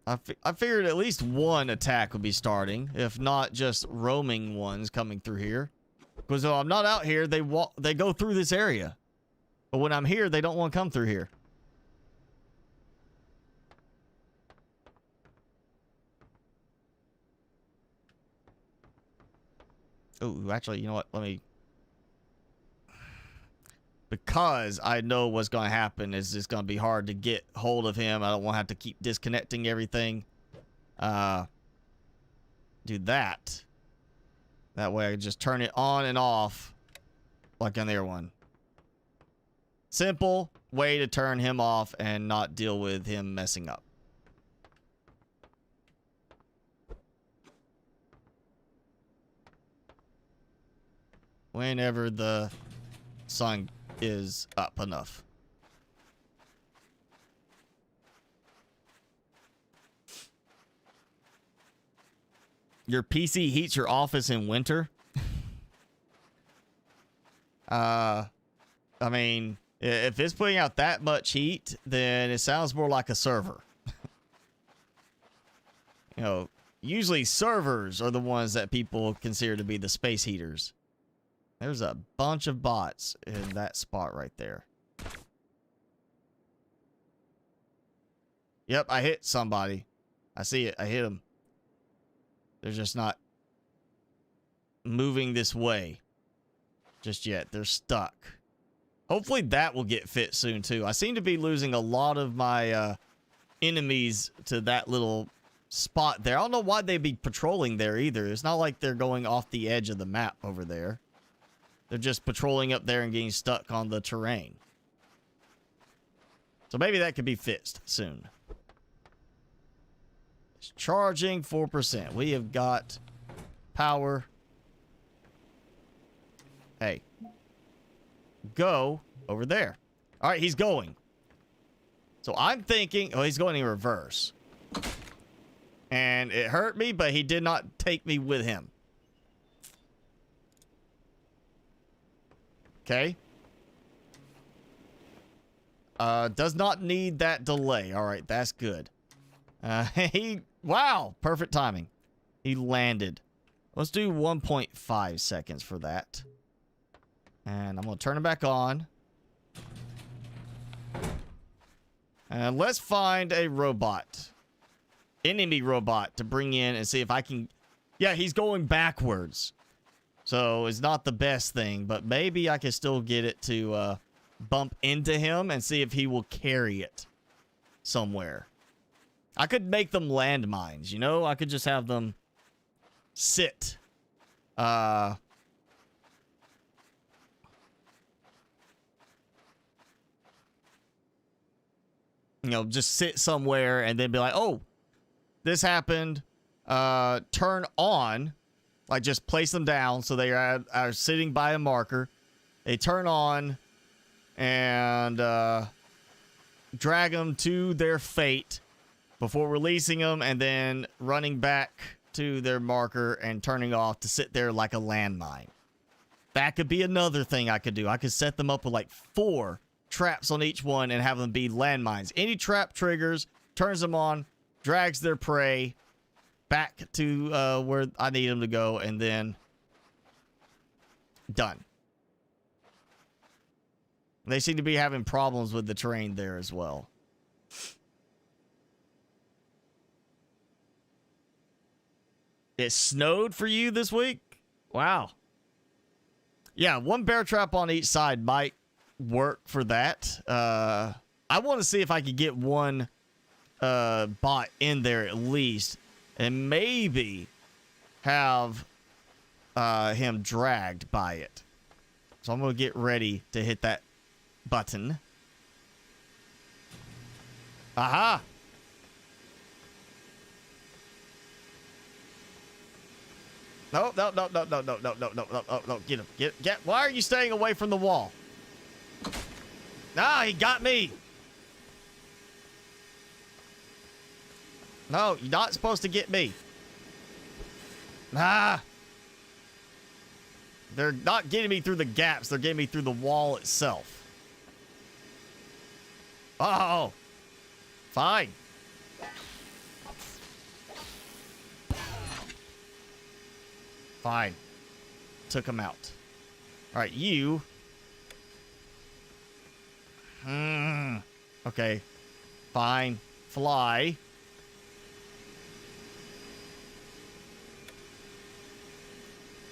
I figured at least one attack would be starting, if not just roaming ones coming through here. Because though I'm not out here, they go through this area. But when I'm here, they don't want to come through here. Oh, actually, you know what? Let me... Because I know what's going to happen is it's going to be hard to get hold of him. I don't want to have to keep disconnecting everything. Do that. That way I can just turn it on and off like on the other one. Simple way to turn him off and not deal with him messing up. Whenever the sun is up enough. Your PC heats your office in winter? I mean, if it's putting out that much heat, then it sounds more like a server. You know, usually servers are the ones that people consider to be the space heaters. There's a bunch of bots in that spot right there. Yep, I hit somebody. I see it. I hit them. They're just not moving this way just yet. They're stuck. Hopefully that will get fit soon, too. I seem to be losing a lot of my enemies to that little spot there. I don't know why they'd be patrolling there either. It's not like they're going off the edge of the map over there. They're just patrolling up there and getting stuck on the terrain. So maybe that could be fixed soon. It's charging 4%. We have got power. Hey. Go over there. All right, he's going. So I'm thinking... Oh, he's going in reverse. And it hurt me, but he did not take me with him. Okay. Does not need that delay. All right, that's good. Wow, perfect timing. He landed. Let's do 1.5 seconds for that. And I'm going to turn it back on. And let's find a robot. Enemy robot to bring in and see if I can... Yeah, he's going backwards. So it's not the best thing, but maybe I can still get it to bump into him and see if he will carry it somewhere. I could make them landmines, you know? I could just have them sit. You know, just sit somewhere and then be like, oh, this happened. Turn on. Like, just place them down so they are sitting by a marker. They turn on and drag them to their fate before releasing them and then running back to their marker and turning off to sit there like a landmine. That could be another thing I could do. I could set them up with like 4 traps on each one and have them be landmines. Any trap triggers, turns them on, drags their prey back to where I need them to go, and then done. They seem to be having problems with the terrain there as well. It snowed for you this week? Wow. Yeah, one bear trap on each side might work for that. I want to see if I could get one bot in there at least, and maybe have him dragged by it. So I'm going to get ready to hit that button. Aha! No, no, no, no, no, no, no, no, no, no, no, get him. Get. Why are you staying away from the wall? Ah, he got me. No, you're not supposed to get me. Ah. They're not getting me through the gaps. They're getting me through the wall itself. Oh. Fine. Fine. Took him out. All right, you. Okay. Fine. Fly.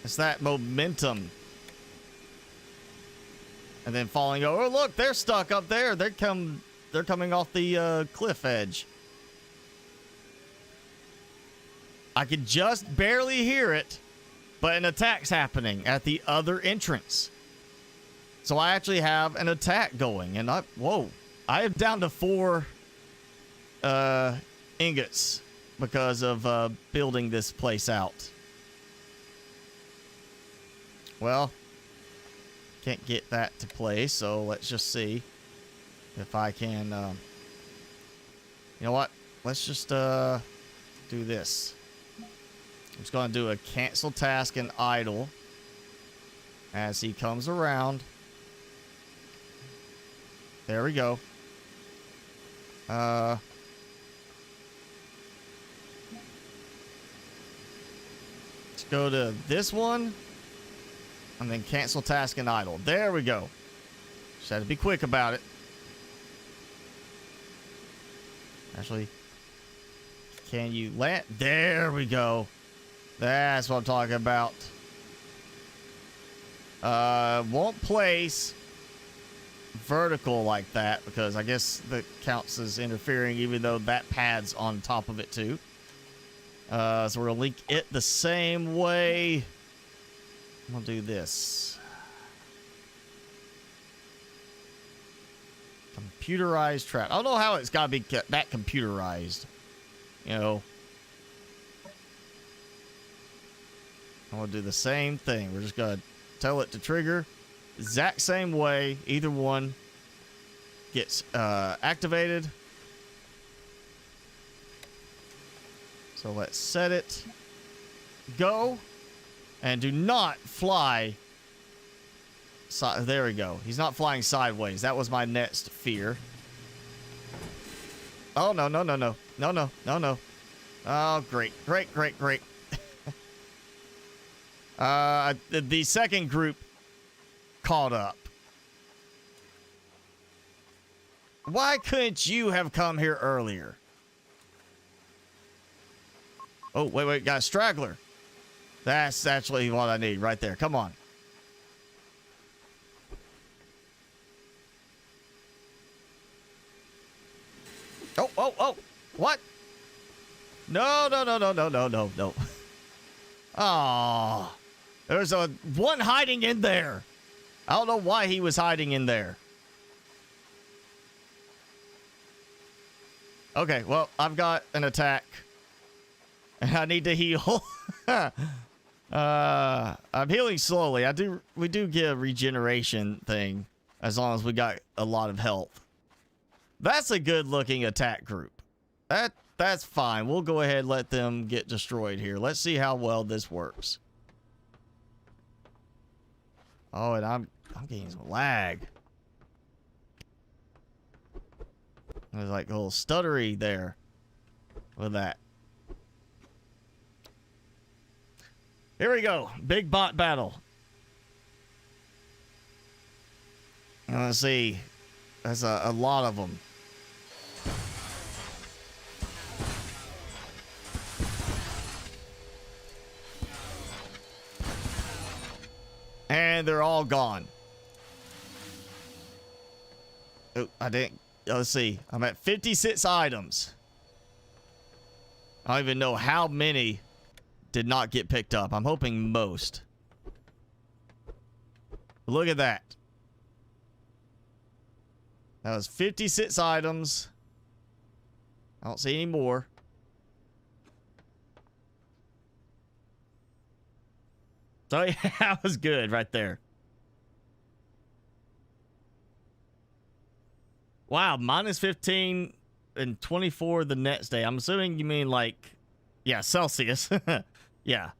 It's that momentum. And then falling over. Oh, look, they're stuck up there. They're coming off the cliff edge. I could just barely hear it, but an attack's happening at the other entrance. So I actually have an attack going, and I am down to 4 ingots because of building this place out. Well, can't get that to play, so let's just see if I can, you know what? Let's just do this. I'm just going to do a cancel task and idle as he comes around. There we go. Let's go to this one. And then cancel task and idle. There we go. Just had to be quick about it. Actually, can you land? There we go. That's what I'm talking about. Won't place vertical like that because I guess that counts as interfering, even though that pad's on top of it too. So we're gonna link it the same way. I'm gonna do this. Computerized trap. I don't know how it's gotta be that computerized. You know. I'm gonna do the same thing. We're just gonna tell it to trigger exact same way. Either one gets activated. So let's set it. Go. And do not fly. There we go. He's not flying sideways. That was my next fear. Oh, no, no, no, no. No, no, no, no. Oh, great. Great, great, great. The second group caught up. Why couldn't you have come here earlier? Oh, wait, got a straggler. That's actually what I need right there. Come on. Oh. What? No. Oh. There's one hiding in there. I don't know why he was hiding in there. Okay, well, I've got an attack. And I need to heal. I'm healing slowly. We do get a regeneration thing as long as we got a lot of health. That's a good looking attack group. That's fine. We'll go ahead and let them get destroyed here. Let's see how well this works. Oh, and I'm getting some lag. There's like a little stuttery there. with that. Here we go. Big bot battle. Let's see. That's a lot of them. And they're all gone. Oh, I didn't. Let's see. I'm at 56 items. I don't even know how many did not get picked up. I'm hoping most. Look at that. That was 56 items. I don't see any more. So yeah, that was good right there. Wow, minus 15 and 24 the next day. I'm assuming you mean like, yeah, Celsius. Yeah.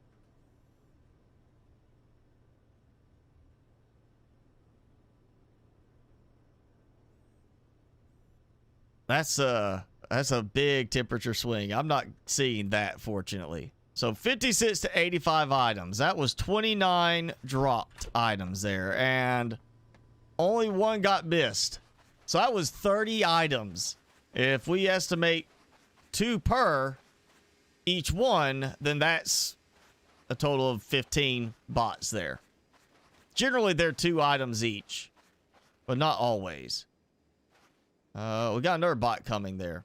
That's a big temperature swing. I'm not seeing that, fortunately. So 56 to 85 items. That was 29 dropped items there, and only one got missed. So that was 30 items. If we estimate 2 per each one, then that's a total of 15 bots there. Generally, they're 2 items each, but not always. We got another bot coming there.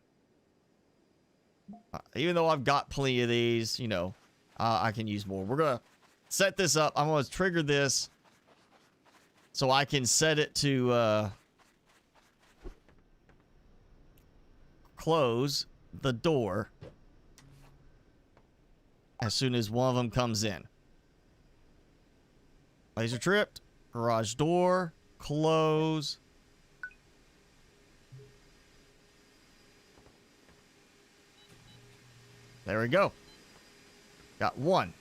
Even though I've got plenty of these, you know, I can use more. We're going to set this up. I'm going to trigger this so I can set it to close the door as soon as one of them comes in. Laser tripped. Garage door. Close. There we go. Got one.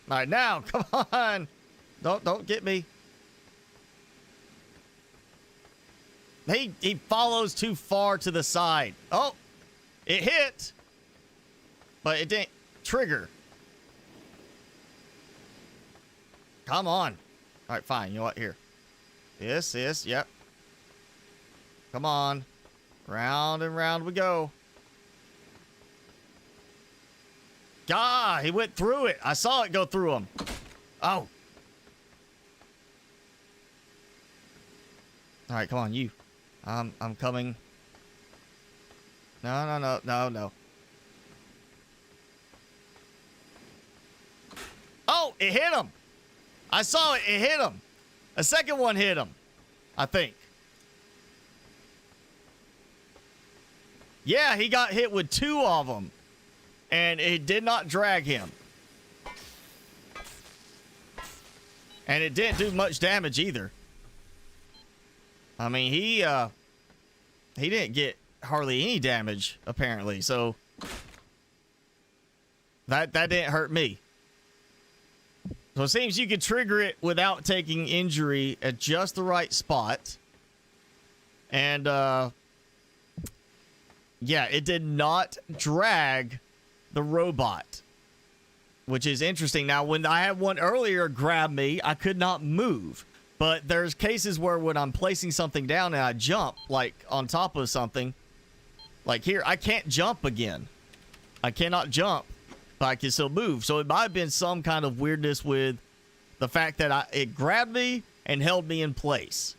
All right, now, come on. Don't get me. He follows too far to the side. Oh, it hit, but it didn't trigger. Come on. All right, fine. You know what? Here. This, yep. Come on. Round and round we go. God, he went through it. I saw it go through him. Oh. All right, come on, you. I'm coming. No. Oh, it hit him. I saw it. It hit him. A second one hit him, I think. Yeah, he got hit with 2 of them, and it did not drag him. And it didn't do much damage either. I mean, he didn't get hardly any damage, apparently, so that didn't hurt me. So it seems you can trigger it without taking injury at just the right spot. And, yeah, it did not drag the robot, which is interesting. Now, when I had one earlier grab me, I could not move. But there's cases where when I'm placing something down and I jump, like on top of something, like here, I can't jump again. I cannot jump, but I can still move. So it might have been some kind of weirdness with the fact that it grabbed me and held me in place.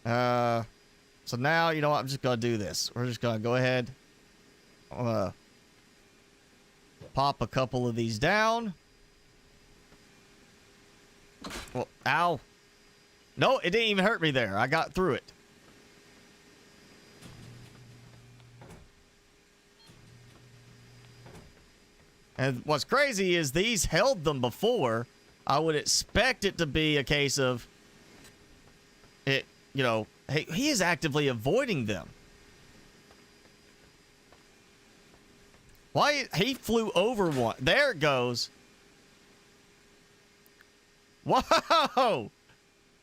So now, you know what? I'm just going to do this. We're just going to go ahead. I'm going to pop a couple of these down. Well, ow. No, it didn't even hurt me there. I got through it. And what's crazy is these held them before. I would expect it to be a case of it, you know, hey, he is actively avoiding them. Why? He flew over one. There it goes. Whoa!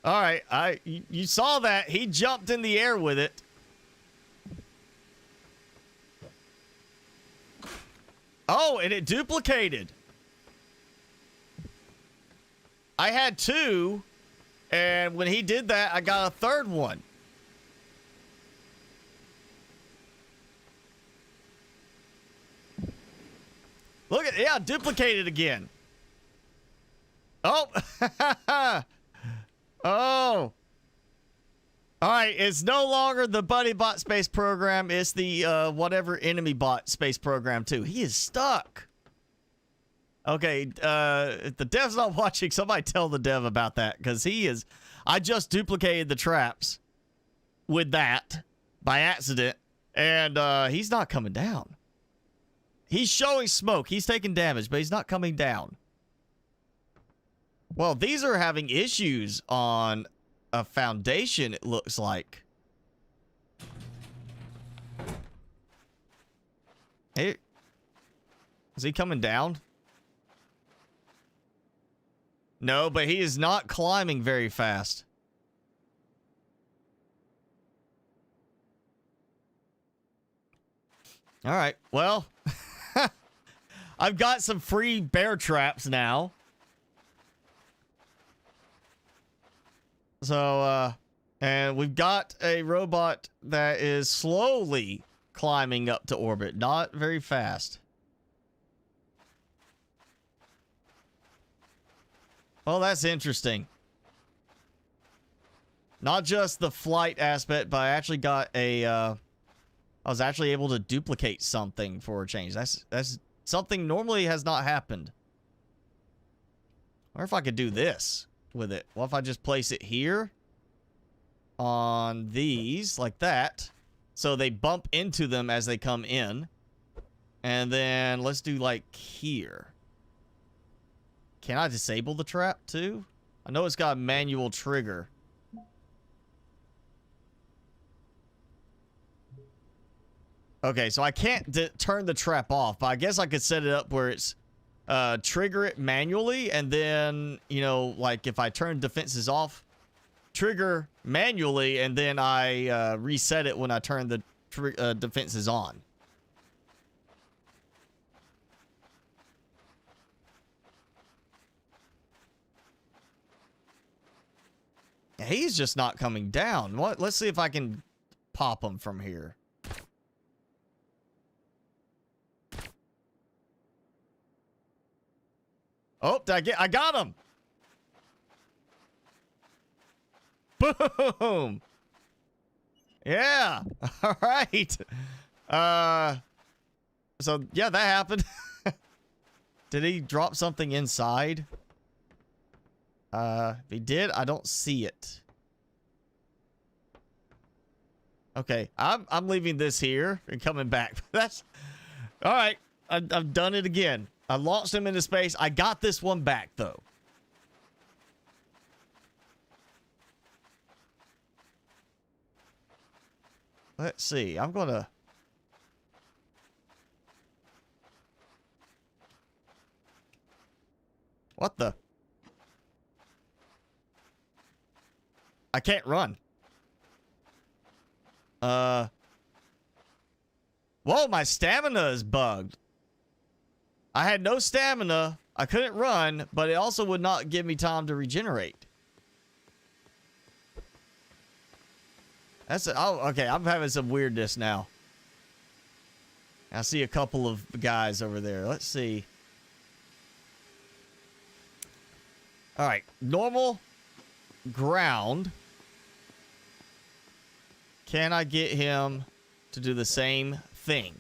All right, you saw that. He jumped in the air with it. Oh, and it duplicated. I had 2, and when he did that, I got a 3rd one. Look at, yeah, duplicated again. Oh. Oh. All right, it's no longer the Buddy Bot space program. It's the whatever enemy bot space program too. He is stuck. Okay, if the dev's not watching, somebody tell the dev about that, because he is. I just duplicated the traps with that by accident, and he's not coming down. He's showing smoke. He's taking damage, but he's not coming down. Well, these are having issues on a foundation, it looks like. Hey, is he coming down? No, but he is not climbing very fast. All right, well, I've got some free bear traps now. So, and we've got a robot that is slowly climbing up to orbit, not very fast. Well, that's interesting. Not just the flight aspect, but I actually got a, I was actually able to duplicate something for a change. That's something normally has not happened. I wonder if I could do this with it. What if I just place it here on these like that, so they bump into them as they come in, and then let's do like here. Can I disable the trap too? I know it's got a manual trigger. Okay, so I can't turn the trap off, but I guess I could set it up where it's trigger it manually, and then, you know, like if I turn defenses off, trigger manually, and then I reset it when I turn the defenses on. He's just not coming down. What? Let's see if I can pop him from here. Oh, I got him. Boom. Yeah. All right. So yeah, that happened. Did he drop something inside? If he did, I don't see it. Okay, I'm leaving this here and coming back. That's all right. I've done it again. I launched him into space. I got this one back though. Let's see. I'm gonna. What the? I can't run. Whoa, my stamina is bugged. I had no stamina. I couldn't run, but it also would not give me time to regenerate. That's oh, okay. I'm having some weirdness now. I see a couple of guys over there. Let's see. All right, normal ground. Can I get him to do the same thing?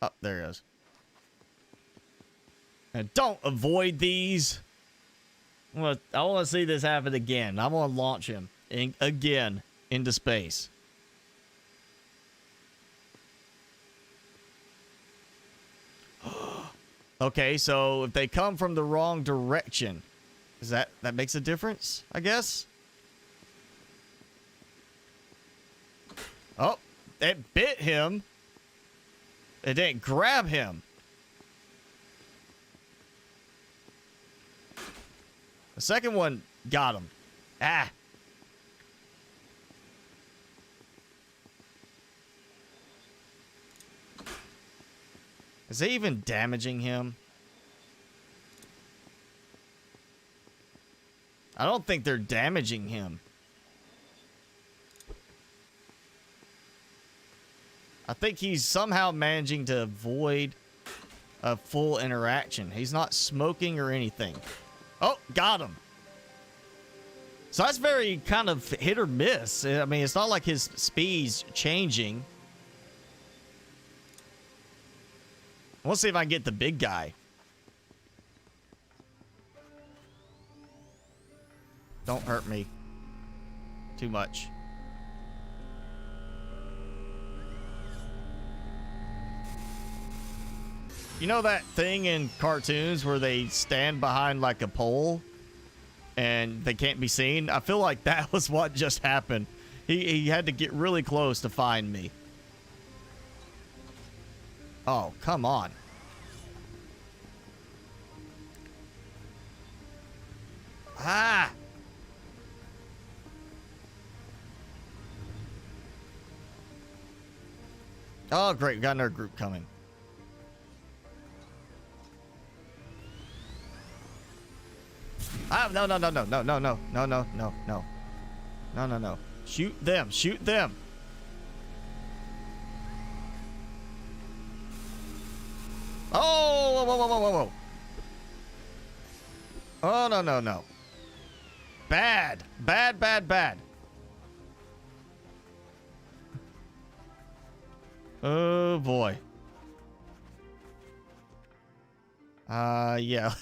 Oh, there he is. And don't avoid these. I want to see this happen again. I'm going to launch him again into space. Okay, so if they come from the wrong direction, is that makes a difference, I guess? Oh, it bit him. It didn't grab him. The second one got him. Ah. Is they even damaging him? I don't think they're damaging him. I think he's somehow managing to avoid a full interaction. He's not smoking or anything. Oh, got him. So that's very kind of hit or miss. I mean, it's not like his speed's changing. Let's see if I can get the big guy. Don't hurt me too much. You know that thing in cartoons where they stand behind like a pole and they can't be seen? I feel like that was what just happened. He had to get really close to find me. Oh, come on. Ah! Oh, great. We got another group coming. Ah, no. No. Shoot them. Shoot them. Oh, whoa. Oh, no. Bad. Oh, boy. Yeah.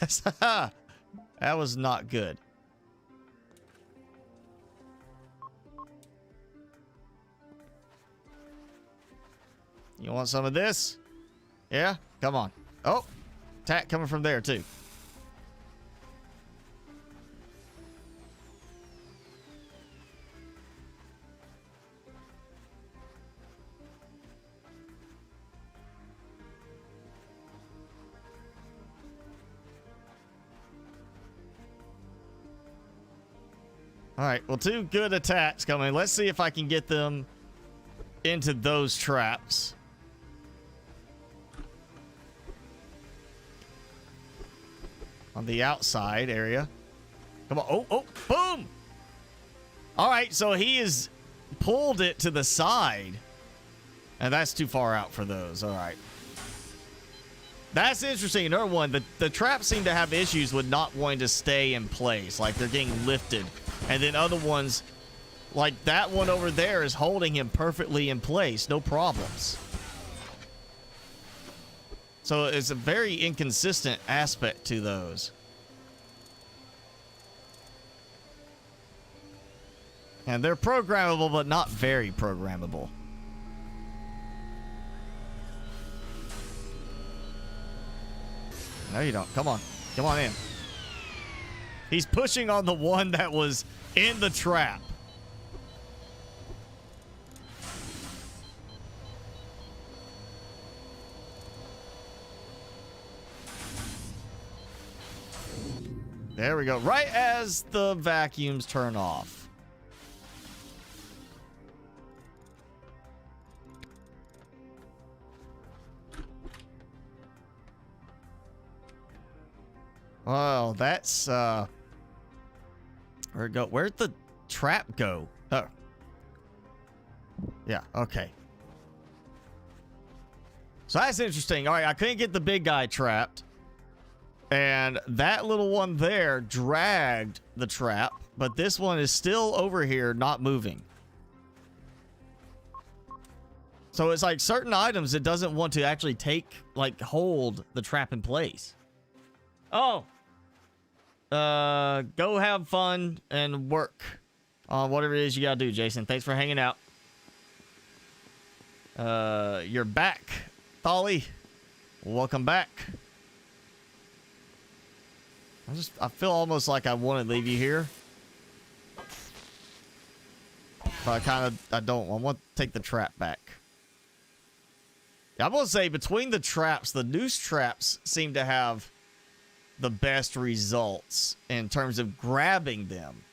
That was not good. You want some of this? Yeah? Come on. Oh! Attack coming from there, too. Alright, well, two good attacks coming. Let's see if I can get them into those traps. On the outside area. Come on. Oh, boom! Alright, so he has pulled it to the side. And that's too far out for those. Alright. That's interesting. Another one, the traps seem to have issues with not wanting to stay in place. Like they're getting lifted. And then other ones, like that one over there, is holding him perfectly in place. No problems. So it's a very inconsistent aspect to those. And they're programmable, but not very programmable. No, you don't. Come on. Come on in. He's pushing on the one that was in the trap. There we go. Right as the vacuums turn off. Well, that's where'd it go? Where'd the trap go? Oh. Yeah, okay. So that's interesting. All right, I couldn't get the big guy trapped. And that little one there dragged the trap, but this one is still over here, not moving. So it's like certain items it doesn't want to actually take, like, hold the trap in place. Oh. Go have fun and work on whatever it is you gotta do, Jason. Thanks for hanging out. You're back, Tholly. Welcome back. I feel almost like I want to leave you here. But I don't. I want to take the trap back. I will say, between the traps, the noose traps seem to have the best results in terms of grabbing them.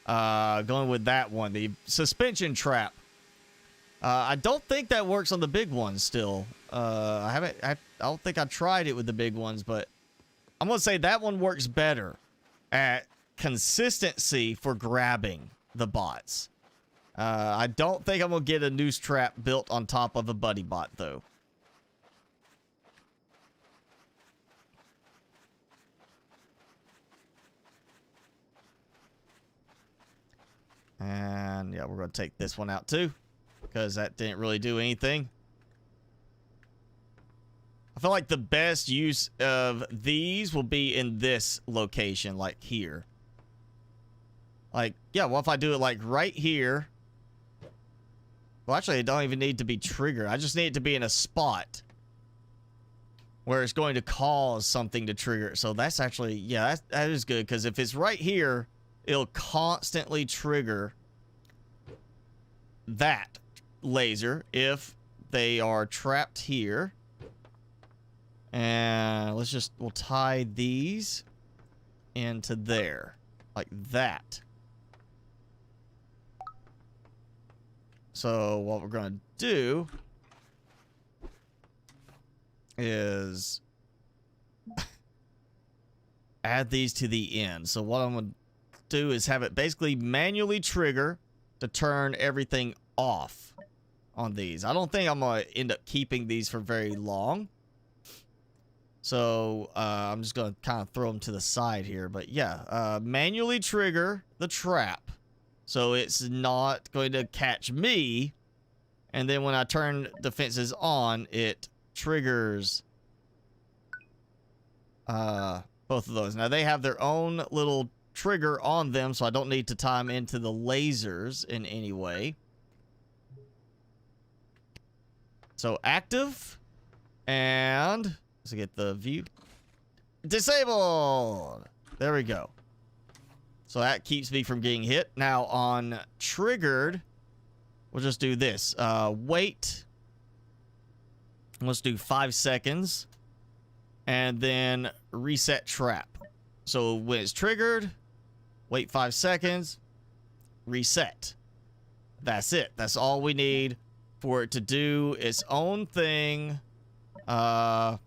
Going with that one. The suspension trap I don't think that works on the big ones still. I don't think I tried it with the big ones, but I'm going to say that one works better at consistency for grabbing the bots. I don't think I'm going to get a noose trap built on top of a buddy bot, though. And yeah, we're going to take this one out too, because that didn't really do anything. I feel like the best use of these will be in this location, like here. Like, yeah, well, if I do it like right here. Well, actually, it don't even need to be triggered. I just need it to be in a spot where it's going to cause something to trigger it. So that's actually, yeah, that is good, because if it's right here, it'll constantly trigger that laser if they are trapped here. And we'll tie these into there, like that. So what we're going to do is add these to the end. So what I'm going to do is have it basically manually trigger to turn everything off on these. I don't think I'm going to end up keeping these for very long. So I'm just going to kind of throw them to the side here. But yeah, manually trigger the trap. So it's not going to catch me. And then when I turn defenses on, it triggers both of those. Now they have their own little trigger on them, so I don't need to tie them into the lasers in any way. So active, and let's get the view. Disabled. There we go. So that keeps me from getting hit. Now on triggered, we'll just do this. Wait. Let's do 5 seconds. And then reset trap. So when it's triggered, wait 5 seconds, reset. That's it. That's all we need for it to do its own thing. So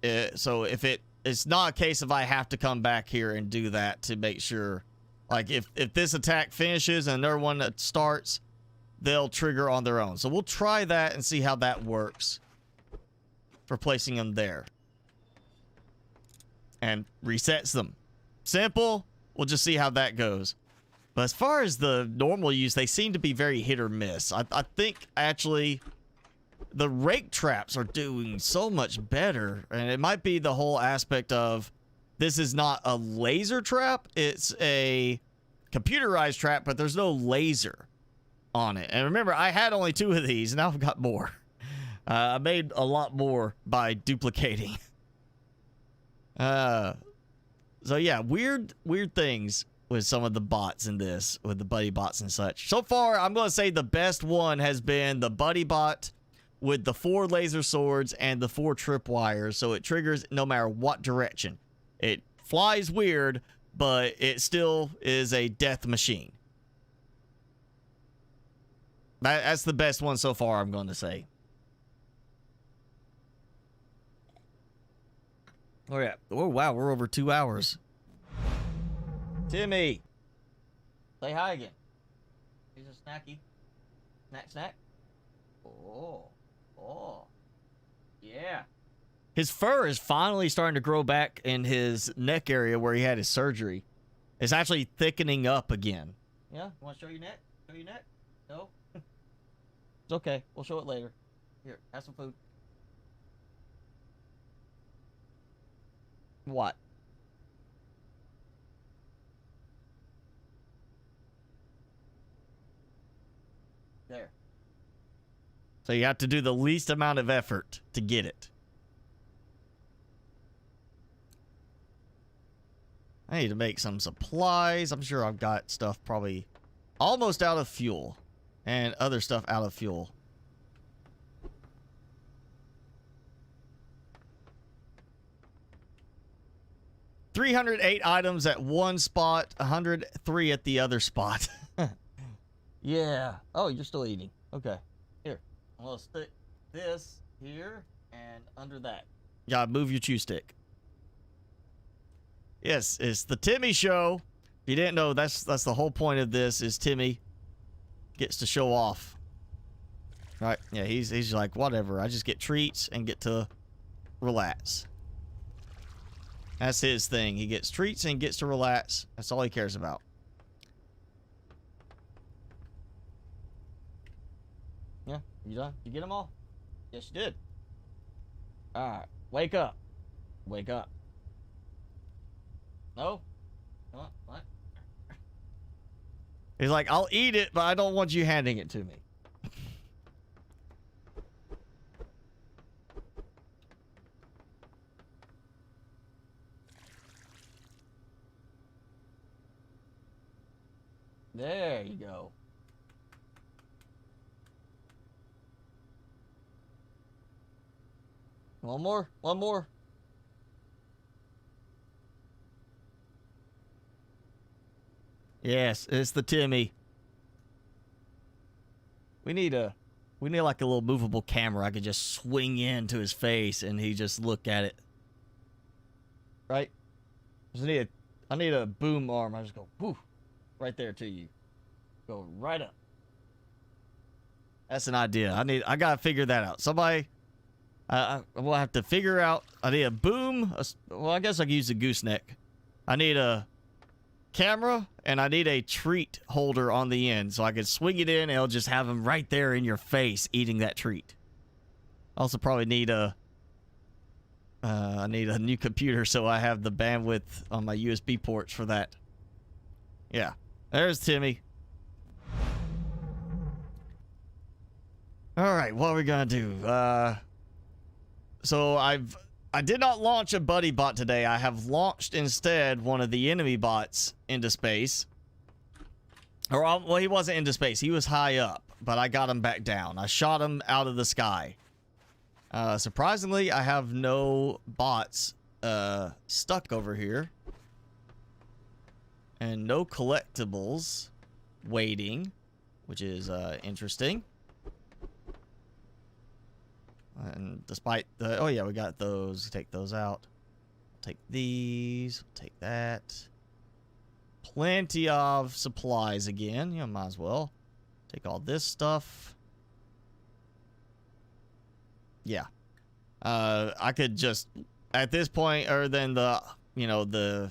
if it's not a case of I have to come back here and do that to make sure, like if this attack finishes and another one that starts, they'll trigger on their own. So we'll try that and see how that works for placing them there. And resets them. Simple. We'll just see how that goes. But as far as the normal use, they seem to be very hit or miss. I think actually the rake traps are doing so much better. And it might be the whole aspect of this is not a laser trap. It's a computerized trap, but there's no laser on it. And remember, I had only 2 of these, and now I've got more. I made a lot more by duplicating. So yeah, weird things with some of the bots in this, with the buddy bots and such. So far, I'm going to say the best one has been the buddy bot with the 4 laser swords and the 4 tripwires, so it triggers no matter what direction. It flies weird, but it still is a death machine. That's the best one so far, I'm going to say. Oh, yeah. Oh, wow. We're over 2 hours. Timmy. Say hi again. Here's a snacky. Snack. Oh. Yeah. His fur is finally starting to grow back in his neck area where he had his surgery. It's actually thickening up again. Yeah? Want to show your neck? Show your neck? No? It's okay. We'll show it later. Here, have some food. What? There. So you have to do the least amount of effort to get it. I need to make some supplies. I'm sure I've got stuff probably almost out of fuel. And other stuff out of fuel. $308 items at one spot, 103 at the other spot. Yeah. Oh, you're still eating. Okay. Here. I'm gonna stick this here and under that. Gotta move your chew stick. Yes, it's the Timmy show. If you didn't know, that's the whole point of this, is Timmy gets to show off. Right? Yeah, he's like, whatever. I just get treats and get to relax. That's his thing. He gets treats and gets to relax. That's all he cares about. Yeah, you done? You get them all? Yes, you did. All right, wake up. Wake up. No? Come on, what? He's like, I'll eat it, but I don't want you handing it to me. There you go. One more. One more. Yes, it's the Timmy. We need like a little movable camera I could just swing into his face and he just look at it. Right? I need a boom arm. I just go whoo right there to you. Go right up. That's an idea. I gotta figure that out. Somebody I will have to figure out. I need a boom. Well, I guess I can use the gooseneck. I need a camera and I need a treat holder on the end so I can swing it in and it'll just have him right there in your face eating that treat. Also probably need I need a new computer so I have the bandwidth on my USB ports for that. Yeah, there's Timmy. All right, what are we gonna do? So I did not launch a buddy bot today. I have launched instead one of the enemy bots into space. Or, well, he wasn't into space. He was high up, but I got him back down. I shot him out of the sky. Surprisingly, I have no bots stuck over here. And no collectibles waiting, which is interesting. And despite the... Oh, yeah, we got those. Take those out. Take these. Take that. Plenty of supplies again. You know, might as well. Take all this stuff. Yeah. I could just... At this point, other than the... You know, the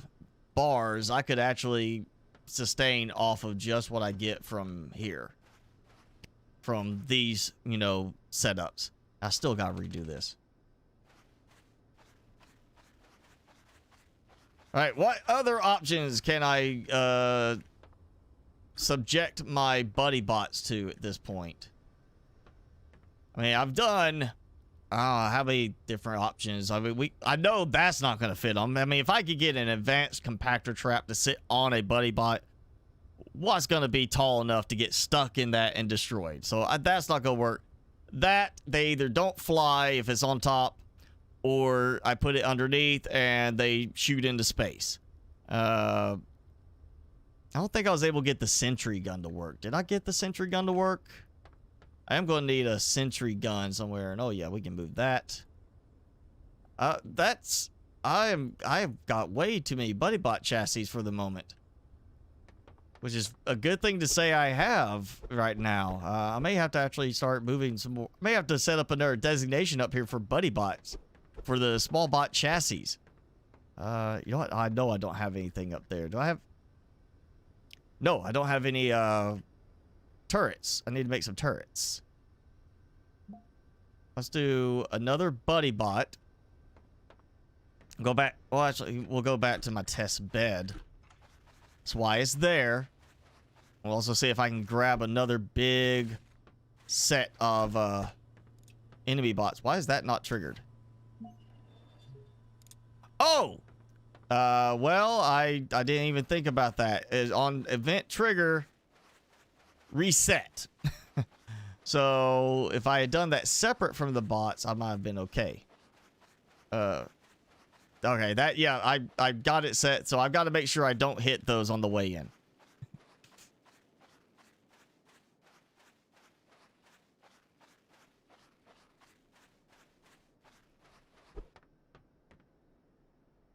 bars, I could actually sustain off of just what I get from here. From these, you know, setups. I still gotta redo this. Alright, what other options can I subject my buddy bots to at this point? I mean, I've done how many different options? I mean, I know that's not gonna fit them. I mean, if I could get an advanced compactor trap to sit on a buddy bot, what's gonna be tall enough to get stuck in that and destroyed? So that's not gonna work. That, they either don't fly if it's on top, or I put it underneath and they shoot into space. I don't think I was able to get the sentry gun to work. Did I get the sentry gun to work? I am going to need a sentry gun somewhere. And oh yeah, we can move that. I have got way too many buddy bot chassis for the moment. Which is a good thing to say I have right now. I may have to actually start moving some more. May have to set up another designation up here for buddy bots. For the small bot chassis. You know what? I know I don't have anything up there. Do I have... No, I don't have any turrets. I need to make some turrets. Let's do another buddy bot. Go back... Well, actually, we'll go back to my test bed. That's why it's there. We'll also see if I can grab another big set of enemy bots. Why is that not triggered? Oh! Well, I didn't even think about that. Is on event trigger, reset. So, if I had done that separate from the bots, I might have been okay. Okay, that, yeah, I got it set, so I've got to make sure I don't hit those on the way in.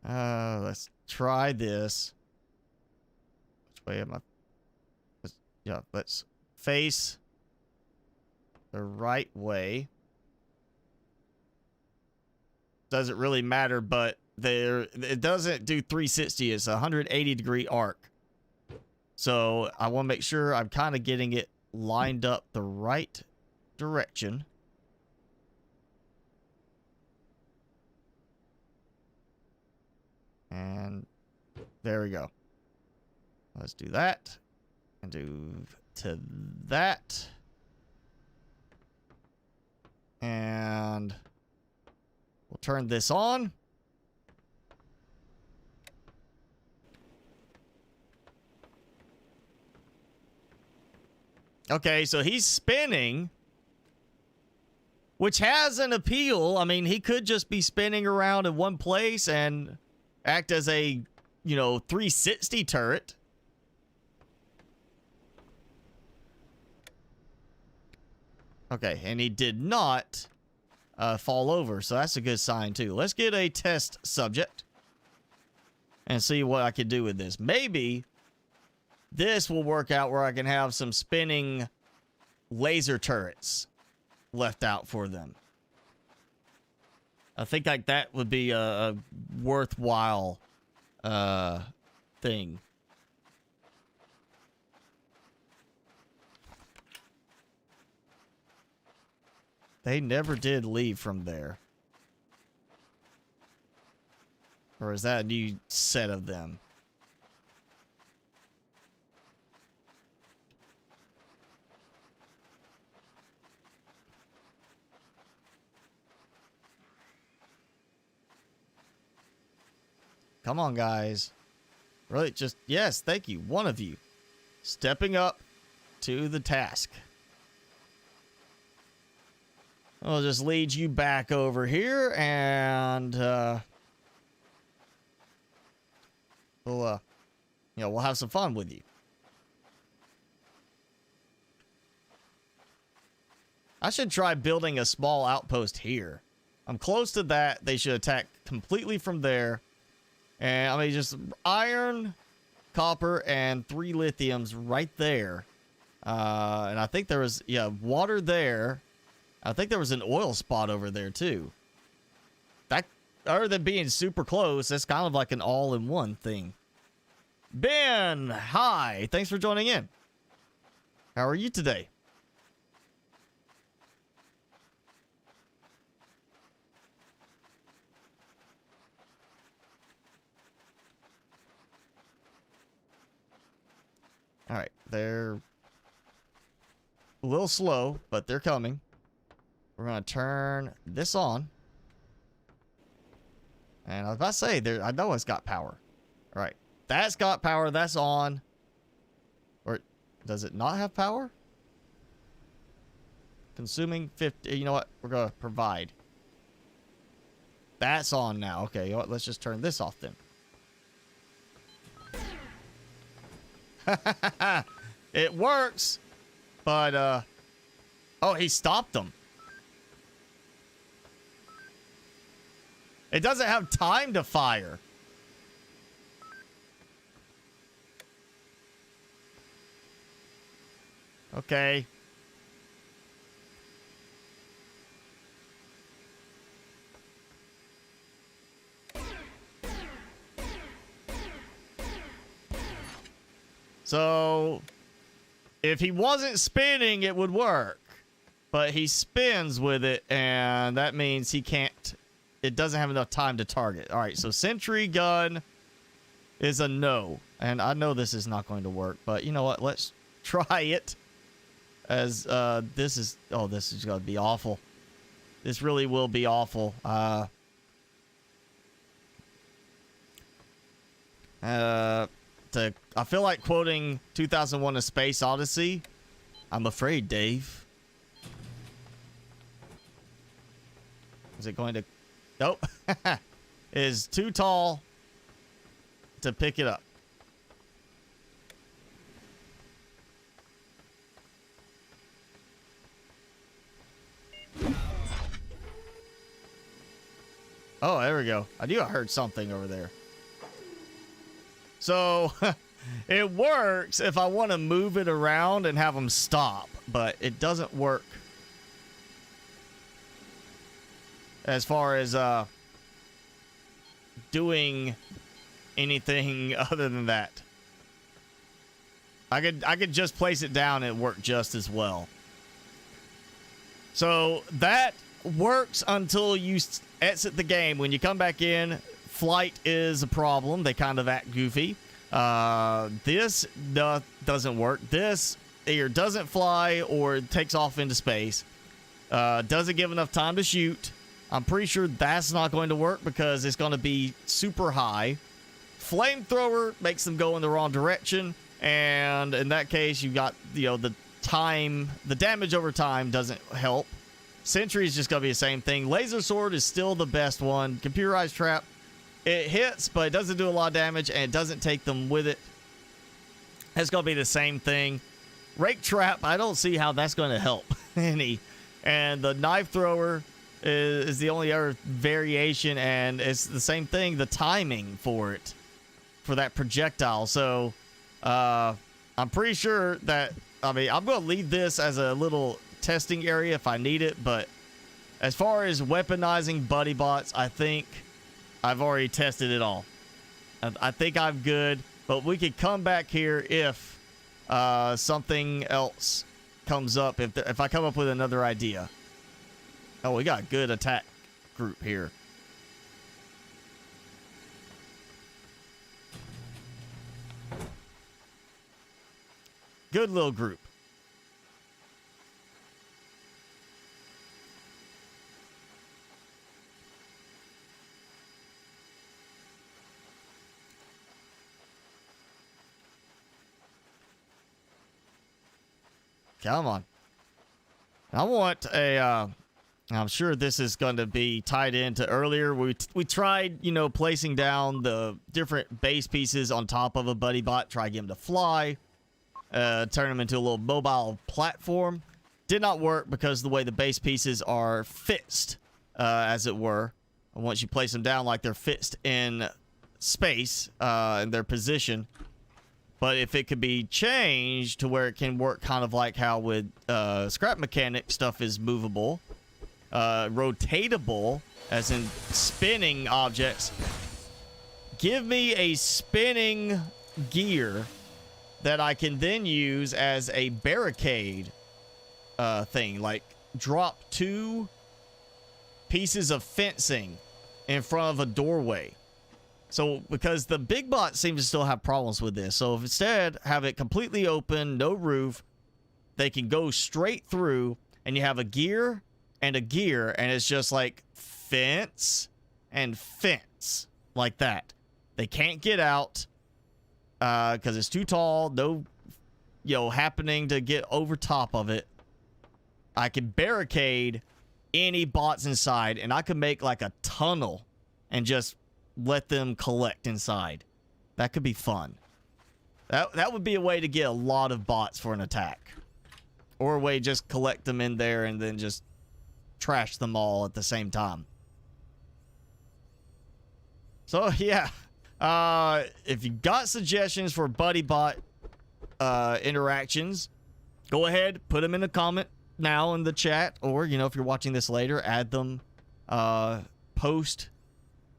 Let's try this. Which way am I? Let's face the right way. Doesn't really matter, but it doesn't do 360. It's a 180-degree arc. So I want to make sure I'm kind of getting it lined up the right direction. And there we go. Let's do that. And do to that. And we'll turn this on. Okay, so he's spinning, which has an appeal. I mean, he could just be spinning around in one place and act as a, 360 turret. Okay, and he did not fall over, so that's a good sign too. Let's get a test subject and see what I can do with this. Maybe this will work out where I can have some spinning laser turrets left out for them. I think like that would be a worthwhile thing. They never did leave from there. Or is that a new set of them? Come on, guys. Really, just, yes, thank you. One of you. Stepping up to the task. I'll just lead you back over here, and we'll have some fun with you. I should try building a small outpost here. I'm close to that. They should attack completely from there. And I mean, just iron, copper, and 3 lithiums right there. And I think there was, water there. I think there was an oil spot over there, too. That, other than being super close, that's kind of like an all-in-one thing. Ben, hi. Thanks for joining in. How are you today? All right, they're a little slow, but they're coming. We're going to turn this on. And I was about to say, I know it's got power. All right, that's got power. That's on. Or does it not have power? Consuming 50. You know what? We're going to provide. That's on now. Okay, you know what? Let's just turn this off then. It works, but oh, he stopped them. It doesn't have time to fire. Okay. So, if he wasn't spinning, it would work. But he spins with it, and that means he can't... It doesn't have enough time to target. All right, so sentry gun is a no. And I know this is not going to work, but you know what? Let's try it. As this is... Oh, this is going to be awful. This really will be awful. I feel like quoting 2001: A Space Odyssey. I'm afraid, Dave. Is it going to... Nope. Is too tall to pick it up. Oh, there we go. I knew I heard something over there. So, it works if I want to move it around and have them stop, but it doesn't work as far as doing anything other than that. I could just place it down and it worked just as well. So that works until you exit the game. When you come back in, flight is a problem. They kind of act goofy. This doesn't work. This either doesn't fly or takes off into space. Doesn't give enough time to shoot. I'm pretty sure that's not going to work because it's going to be super high. Flamethrower makes them go in the wrong direction. And in that case, you've got, the time, the damage over time doesn't help. Sentry is just going to be the same thing. Laser sword is still the best one. Computerized trap, it hits, but it doesn't do a lot of damage, and it doesn't take them with it. It's going to be the same thing. Rake trap, I don't see how that's going to help any. And the knife thrower is the only other variation, and it's the same thing, the timing for it, for that projectile. So, I'm pretty sure that, I'm going to leave this as a little testing area if I need it, but as far as weaponizing buddy bots, I think I've already tested it all. I think I'm good, but we could come back here if something else comes up, if I come up with another idea. Oh, we got a good attack group here. Good little group. Come on. I want a, I'm sure this is going to be tied into earlier. We tried, placing down the different base pieces on top of a buddy bot, try to get him to fly, turn them into a little mobile platform. Did not work because of the way the base pieces are fixed, as it were. And once you place them down like they're fixed in space, in their position. But if it could be changed to where it can work kind of like how with scrap mechanic stuff is movable, rotatable, as in spinning objects. Give me a spinning gear that I can then use as a barricade thing. Like drop 2 pieces of fencing in front of a doorway. So, because the big bot seems to still have problems with this. So, if instead have it completely open, no roof, they can go straight through, and you have a gear, and it's just like fence and fence, like that. They can't get out, because it's too tall, no, happening to get over top of it. I can barricade any bots inside, and I can make like a tunnel, and just let them collect inside. That could be fun. That would be a way to get a lot of bots for an attack. Or a way to just collect them in there and then just trash them all at the same time. So, yeah. If you got suggestions for buddy bot interactions, go ahead, put them in the comment now in the chat. Or, if you're watching this later, add them post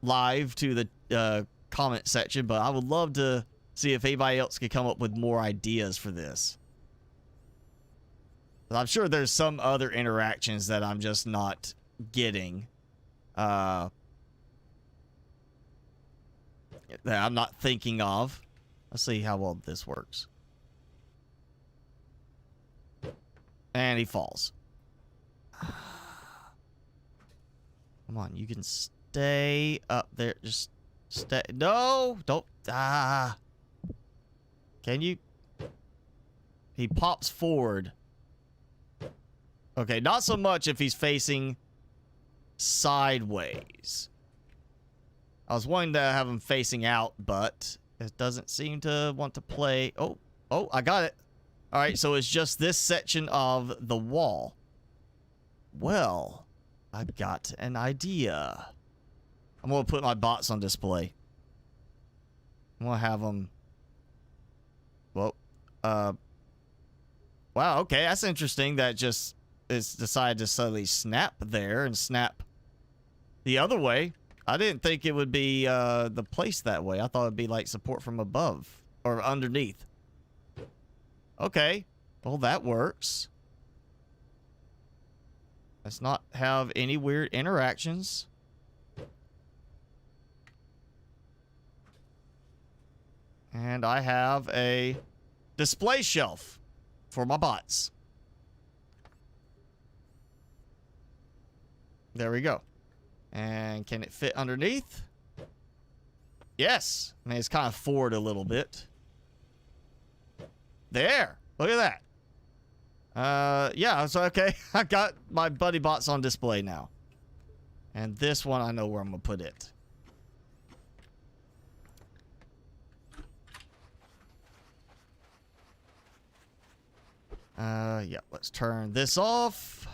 live to the comment section. But I would love to see if anybody else could come up with more ideas for this. I'm sure there's some other interactions that I'm just not getting, that I'm not thinking of. Let's see how well this works. And he falls. Come on, you can stay up there. Just stay. No, don't. Can you? He pops forward. Okay, not so much if he's facing sideways. I was wanting to have him facing out, but it doesn't seem to want to play. Oh, I got it. All right, so it's just this section of the wall. Well, I've got an idea. I'm gonna put my bots on display. I'm gonna have them. Well, wow. Okay, that's interesting. That just is decided to suddenly snap there and snap the other way. I didn't think it would be the place that way. I thought it'd be like support from above or underneath. Okay, well that works. Let's not have any weird interactions. And I have a display shelf for my bots. There we go. And can it fit underneath? Yes. I mean, it's kind of forward a little bit. There. Look at that. Yeah, so okay. I got my buddy bots on display now. And this one, I know where I'm going to put it. Yeah, let's turn this off.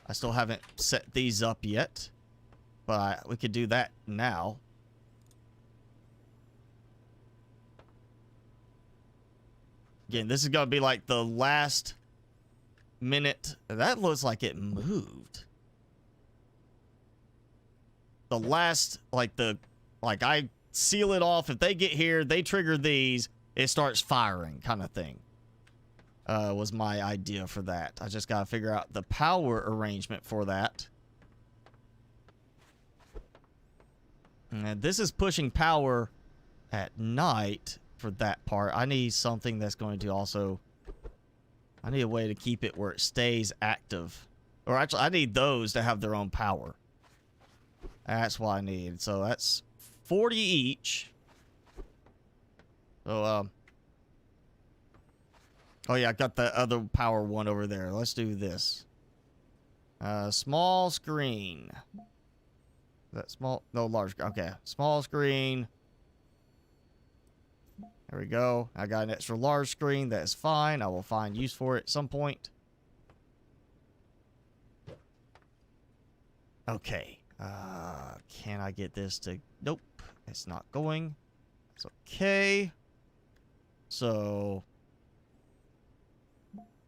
I still haven't set these up yet, but we could do that now. Again, this is going to be like the last minute. That looks like it moved. The last, like I seal it off. If they get here, they trigger these, it starts firing kind of thing. Was my idea for that. I just gotta figure out the power arrangement for that. And this is pushing power at night for that part. I need something that's going to also... I need a way to keep it where it stays active. Or actually, I need those to have their own power. That's what I need. So that's 40 each. So, oh yeah, I got the other power one over there. Let's do this. Small screen. Is that small? No, large. Okay, small screen. There we go. I got an extra large screen. That's fine. I will find use for it at some point. Okay. Can I get this to... Nope. It's not going. It's okay. So...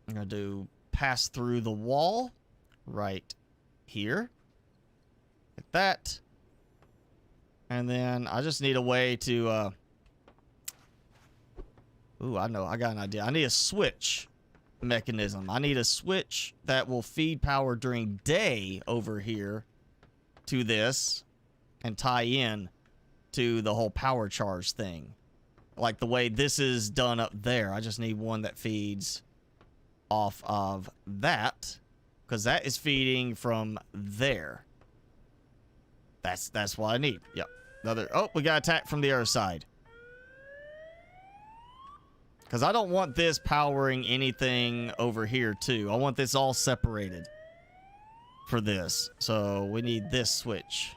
I'm going to do pass through the wall right here. Like that. And then I just need a way to... Ooh, I know. I got an idea. I need a switch mechanism. I need a switch that will feed power during day over here to this and tie in to the whole power charge thing. Like the way this is done up there. I just need one that feeds off of that, because that is feeding from there. That's what I need. Yep. Another... Oh, we got attacked from the other side. Because I don't want this powering anything over here, too. I want this all separated for this. So we need this switch.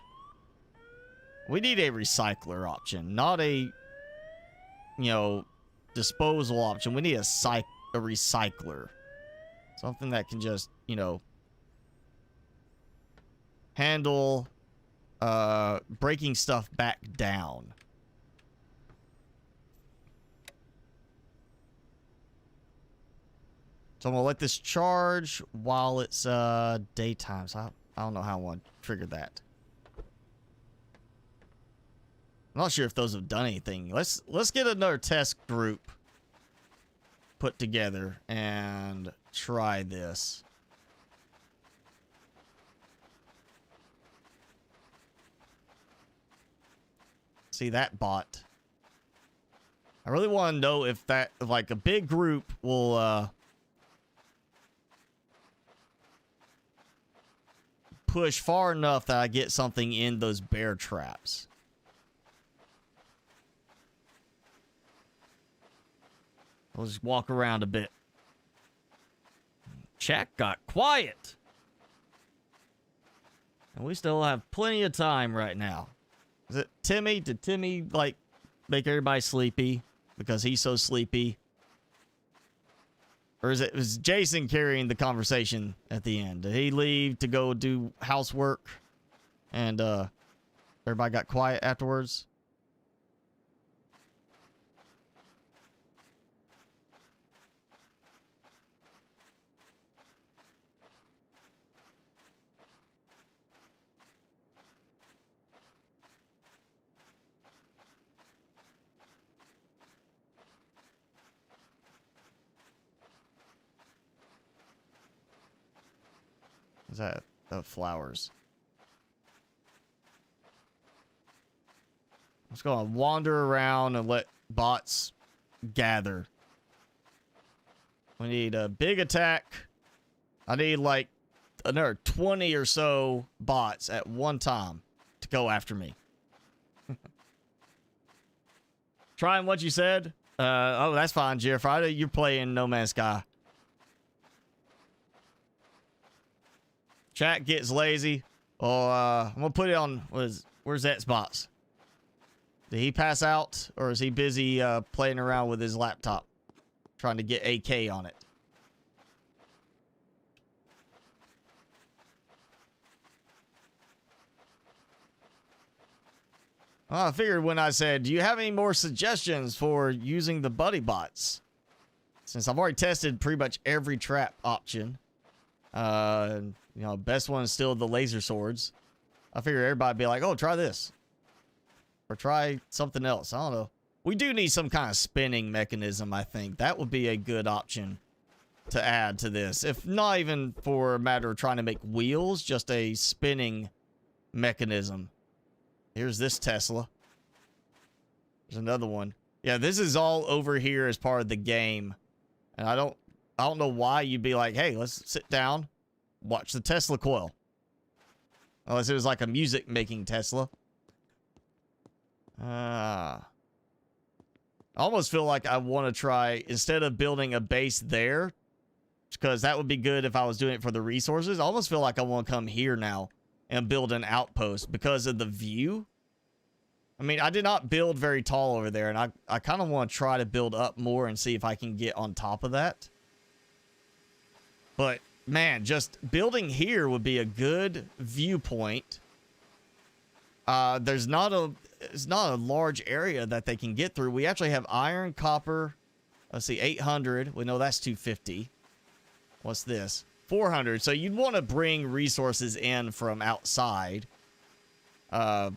We need a recycler option, not a, you know, disposal option. We need a recycler. Something that can just, you know, handle breaking stuff back down. So I'm going to let this charge while it's daytime. So I don't know how I want to trigger that. I'm not sure if those have done anything. Let's get another test group put together and try this. See that bot. I really want to know if that, like, a big group will push far enough that I get something in those bear traps. I'll just walk around a bit. Chat got quiet. And we still have plenty of time right now. Is it Timmy? Did Timmy, like, make everybody sleepy because he's so sleepy? Or was Jason carrying the conversation at the end? Did he leave to go do housework? And, Everybody got quiet afterwards. Is that the flowers? I'm just gonna wander around and let bots gather. We need a big attack. I need like another 20 or so bots at one time to go after me. Trying what you said? Oh, that's fine, Jer. Friday, you're playing No Man's Sky. Chat gets lazy. Oh, I'm gonna put it on. Where's that spots? Did he pass out, or is he busy playing around with his laptop, trying to get AK on it? Well, I figured when I said, "Do you have any more suggestions for using the buddy bots?" Since I've already tested pretty much every trap option. You know, best one is still the laser swords. I figured everybody would be like, oh, try this. Or try something else. I don't know. We do need some kind of spinning mechanism, I think. That would be a good option to add to this. If not even for a matter of trying to make wheels, just a spinning mechanism. Here's this Tesla. There's another one. Yeah, this is all over here as part of the game. And I don't know why you'd be like, hey, let's sit down. Watch the Tesla coil. Unless it was like a music making Tesla. I almost feel like I want to try, instead of building a base there, because that would be good if I was doing it for the resources, I almost feel like I want to come here now and build an outpost because of the view. I mean, I did not build very tall over there, and I kind of want to try to build up more and see if I can get on top of that. But man, just building here would be a good viewpoint. It's not a large area that they can get through. We actually have iron, copper. Let's see, 800. We know that's 250. What's this? 400. So you'd want to bring resources in from outside. You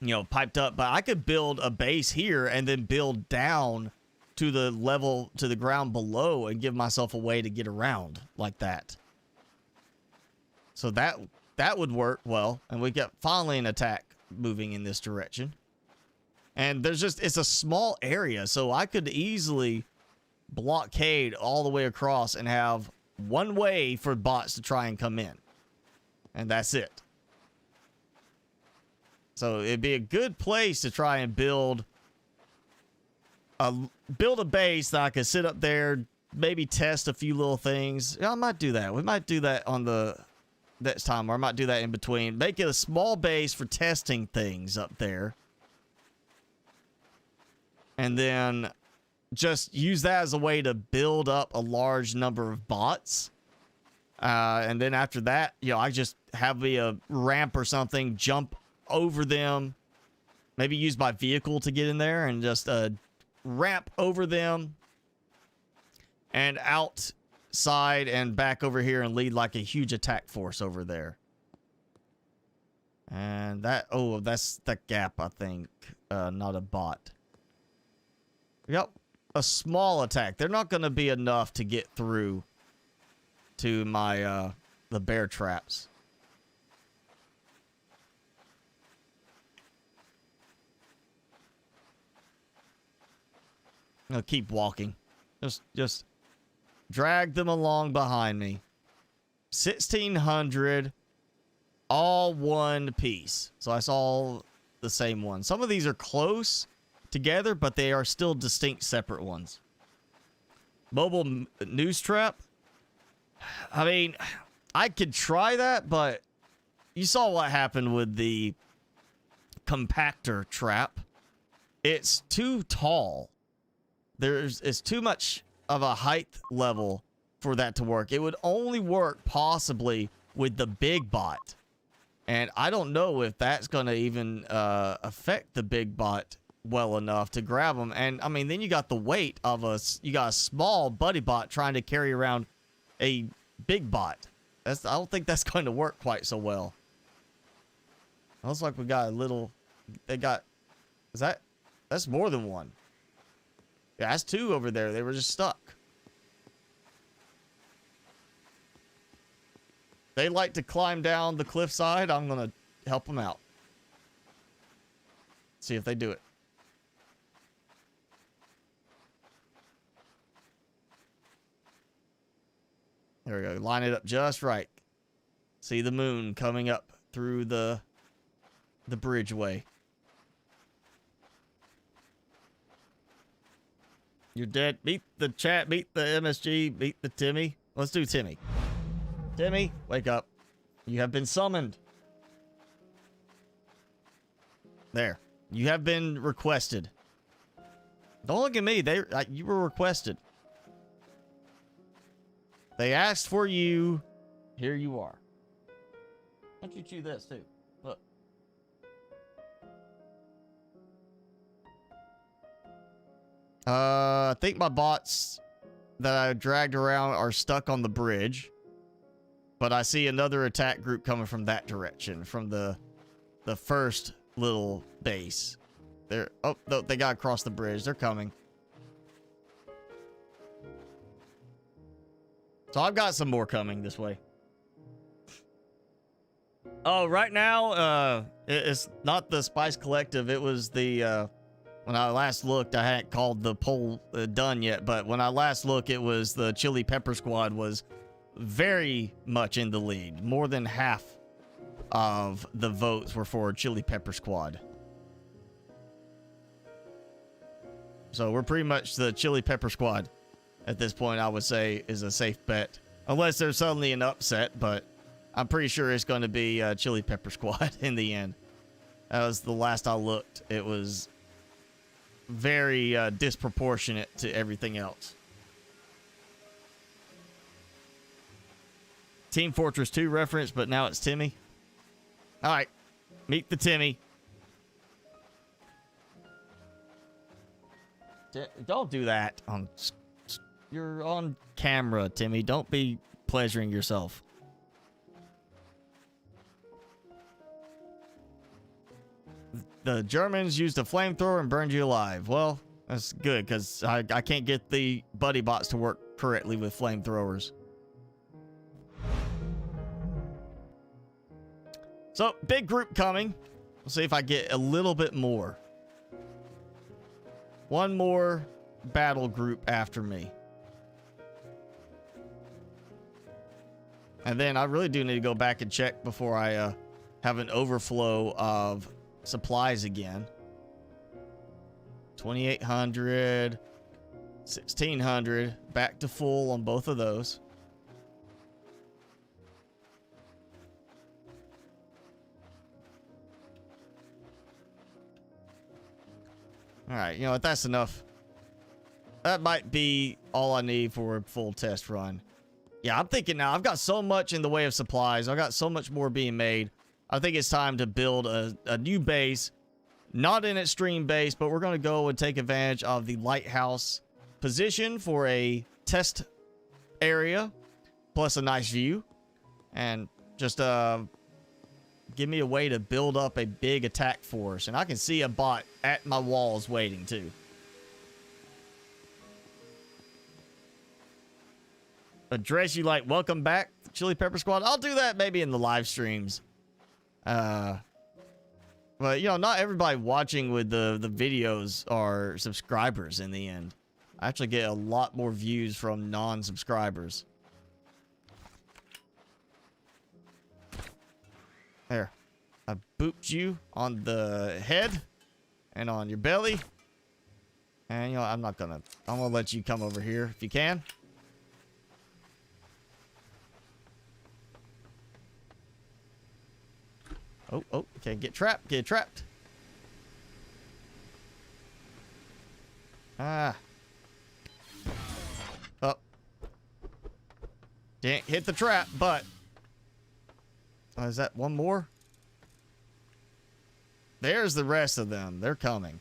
know, piped up. But I could build a base here and then build down to the level, to the ground below, and give myself a way to get around like that. So that would work well. And we get finally an attack moving in this direction. And there's just, it's a small area, so I could easily blockade all the way across and have one way for bots to try and come in. And that's it. So it'd be a good place to try and build a base that I could sit up there, maybe test a few little things. Yeah, I might do that. We might do that on the next time, or I might do that in between. Make it a small base for testing things up there. And then just use that as a way to build up a large number of bots. And then after that, you know, I just have a ramp or something, jump over them. Maybe use my vehicle to get in there and just ramp over them and outside and back over here and lead like a huge attack force over there. And that, oh, that's the gap, I think. Not a bot. Yep, a small attack. They're not going to be enough to get through to my the bear traps. I'll keep walking. Just drag them along behind me. 1,600, all one piece. So I saw the same one. Some of these are close together, but they are still distinct separate ones. Mobile news trap. I mean, I could try that, but you saw what happened with the compactor trap. It's too tall. It's too much of a height level for that to work. It would only work possibly with the big bot. And I don't know if that's going to even affect the big bot well enough to grab them. And, I mean, then you got the weight of you got a small buddy bot trying to carry around a big bot. I don't think that's going to work quite so well. It looks like we got a little... That's more than one. Yeah, that's two over there. They were just stuck. They like to climb down the cliffside. I'm going to help them out. See if they do it. There we go. Line it up just right. See the moon coming up through the bridgeway. You're dead. Beat the chat. Beat the MSG. Beat the Timmy. Let's do Timmy. Timmy, wake up. You have been summoned. There. You have been requested. Don't look at me. You were requested. They asked for you. Here you are. Why don't you chew this too? Look. I think my bots that I dragged around are stuck on the bridge. But I see another attack group coming from that direction, from the first little base. They got across the bridge. They're coming. So I've got some more coming this way. Oh, right now, it's not the Spice Collective. It was the, when I last looked, I hadn't called the poll done yet, but when I last looked, it was the Chili Pepper Squad was very much in the lead. More than half of the votes were for Chili Pepper Squad. So we're pretty much the Chili Pepper Squad at this point. I would say is a safe bet, unless there's suddenly an upset, but I'm pretty sure it's going to be Chili Pepper Squad in the end. That was the last I looked. It was very disproportionate to everything else. Team Fortress 2 reference, but now it's Timmy. All right, meet the Timmy. Don't do that. You're on camera, Timmy. Don't be pleasuring yourself. The Germans used a flamethrower and burned you alive. Well, that's good, because I can't get the buddy bots to work correctly with flamethrowers. So, big group coming. We'll see if I get a little bit more. One more battle group after me. And then I really do need to go back and check before I have an overflow of supplies again. 2,800, 1,600, back to full on both of those. All right, you know what? That's enough. That might be all I need for a full test run. Yeah, I'm thinking now. I've got so much in the way of supplies. I've got so much more being made. I think it's time to build a new base. Not an extreme base, but we're going to go and take advantage of the lighthouse position for a test area. Plus a nice view. And just give me a way to build up a big attack force. And I can see a bot at my walls waiting too. Address you like welcome back, Chili Pepper Squad. I'll do that maybe in the live streams. But you know, not everybody watching with the videos are subscribers in the end. I actually get a lot more views from non-subscribers. There. I booped you on the head and on your belly. And you know, I'm gonna let you come over here if you can. Oh, okay, get trapped, get trapped. Ah. Oh. Didn't hit the trap, but... Oh, is that one more? there's the rest of them. They're coming.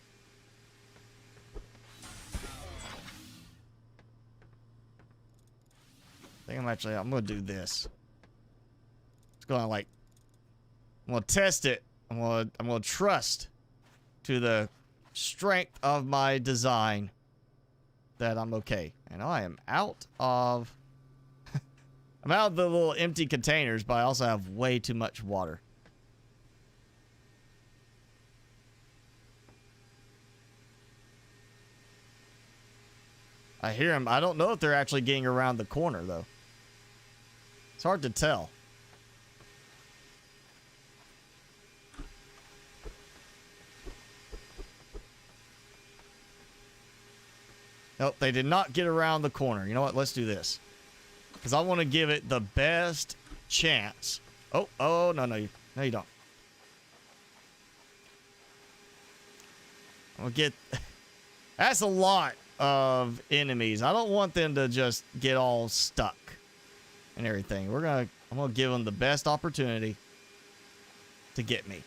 I think I'm gonna do this. It's gonna like, I'm gonna test it. I'm gonna trust to the strength of my design that I'm okay. And I am out of I'm out of the little empty containers, but I also have way too much water. I hear them. I don't know if they're actually getting around the corner, though. It's hard to tell. Nope, they did not get around the corner. You know what? Let's do this. Because I want to give it the best chance. Oh, no, you don't. I'll get... That's a lot of enemies. I don't want them to just get all stuck and everything. I'm gonna give them the best opportunity to get me.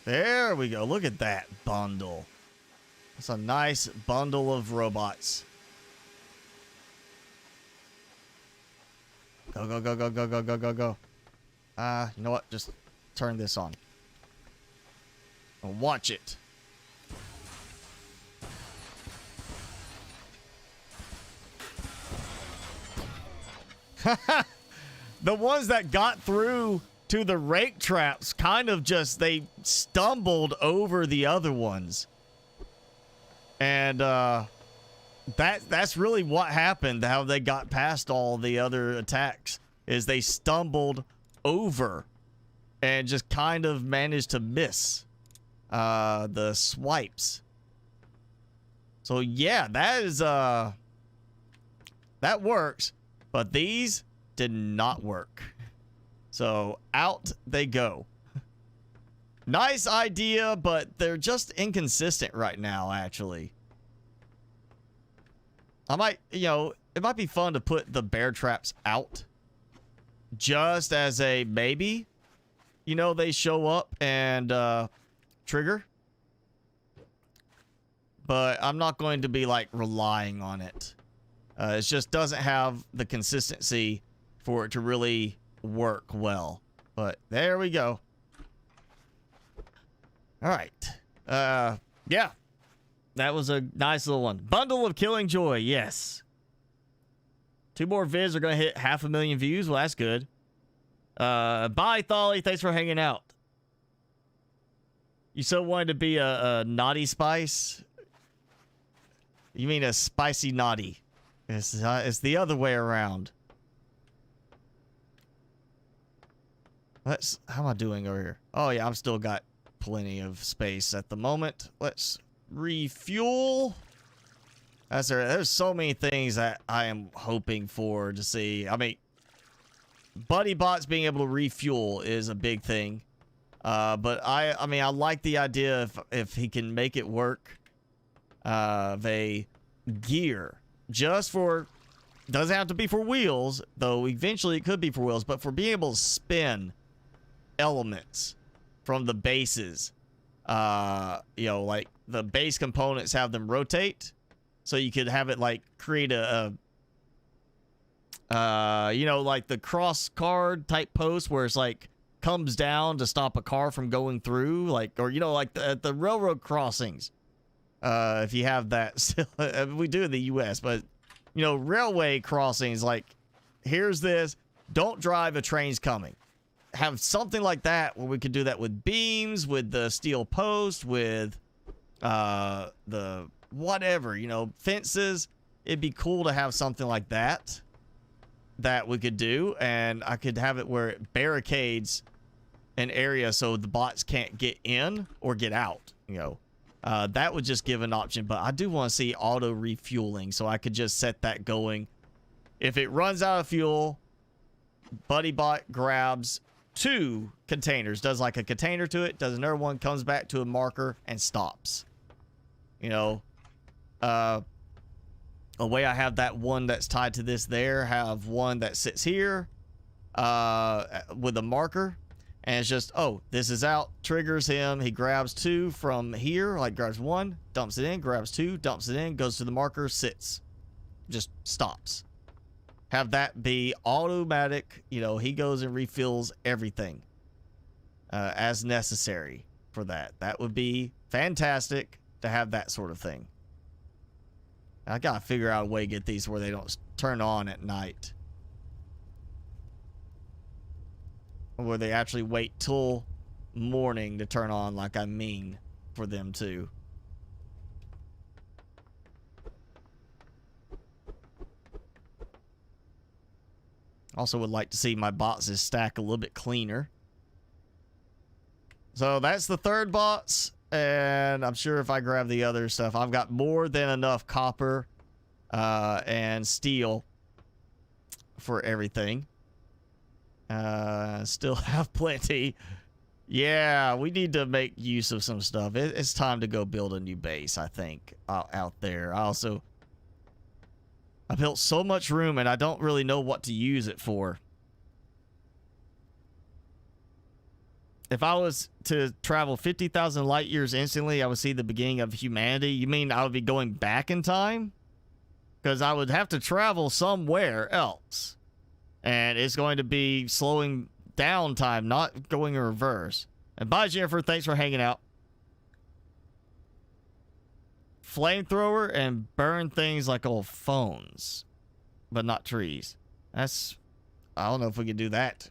There we go. Look at that bundle. That's a nice bundle of robots. Go, go, go, go, go, go, go, go, go. You know what? Just turn this on. And watch it. The ones that got through to the rake traps kind of just, they stumbled over the other ones. And that's really what happened, how they got past all the other attacks, is they stumbled over and just kind of managed to miss the swipes. So yeah, that is that works, but these did not work. So out they go. Nice idea, but they're just inconsistent right now, actually. I might, it might be fun to put the bear traps out just as a maybe. They show up and trigger. But I'm not going to be like relying on it. It just doesn't have the consistency for it to really work well. But there we go. All right. Yeah. That was a nice little one. Bundle of Killing Joy. Yes. 2 more vids are going to hit 500,000 views. Well, that's good. Bye, Tholly. Thanks for hanging out. You so wanted to be a naughty spice? You mean a spicy naughty. It's the other way around. How am I doing over here? Oh, yeah, I've still got plenty of space at the moment. Let's refuel. There's so many things that I am hoping for to see. I mean, Buddy Bots being able to refuel is a big thing. But I mean, I like the idea if he can make it work. Of a gear just for, doesn't have to be for wheels, though eventually it could be for wheels, but for being able to spin elements from the bases. Like the base components, have them rotate, so you could have it like create like the cross card type post where it's like comes down to stop a car from going through, like, or like the railroad crossings. If you have that, we do in the U.S., but railway crossings, like, here's this, don't drive, a train's coming. Have something like that where we could do that with beams, with the steel post, with the whatever, fences. It'd be cool to have something like that we could do, and I could have it where it barricades an area so the bots can't get in or get out. That would just give an option, but I do want to see auto refueling, so I could just set that going. If it runs out of fuel, BuddyBot grabs 2 containers, does like a container to it, does another one, comes back to a marker and stops. The way I have that one that's tied to this there, have one that sits here with a marker. And it's just, oh, this is out, triggers him. He grabs 2 from here, like grabs 1, dumps it in, grabs 2, dumps it in, goes to the marker, sits. Just stops. Have that be automatic. You know, he goes and refills everything as necessary for that. That would be fantastic to have that sort of thing. I gotta figure out a way to get these where they don't turn on at night. Where they actually wait till morning to turn on, like I mean for them to. Also would like to see my boxes stack a little bit cleaner. So that's the third box, and I'm sure if I grab the other stuff, I've got more than enough copper and steel for everything. Still have plenty. Yeah, we need to make use of some stuff. It's time to go build a new base, I think, out there. I built so much room, and I don't really know what to use it for. If I was to travel 50,000 light years instantly, I would see the beginning of humanity. You mean I would be going back in time? Because I would have to travel somewhere else. And it's going to be slowing down time, not going in reverse. And bye, Jennifer. Thanks for hanging out. Flamethrower and burn things like old phones, but not trees. That's... I don't know if we can do that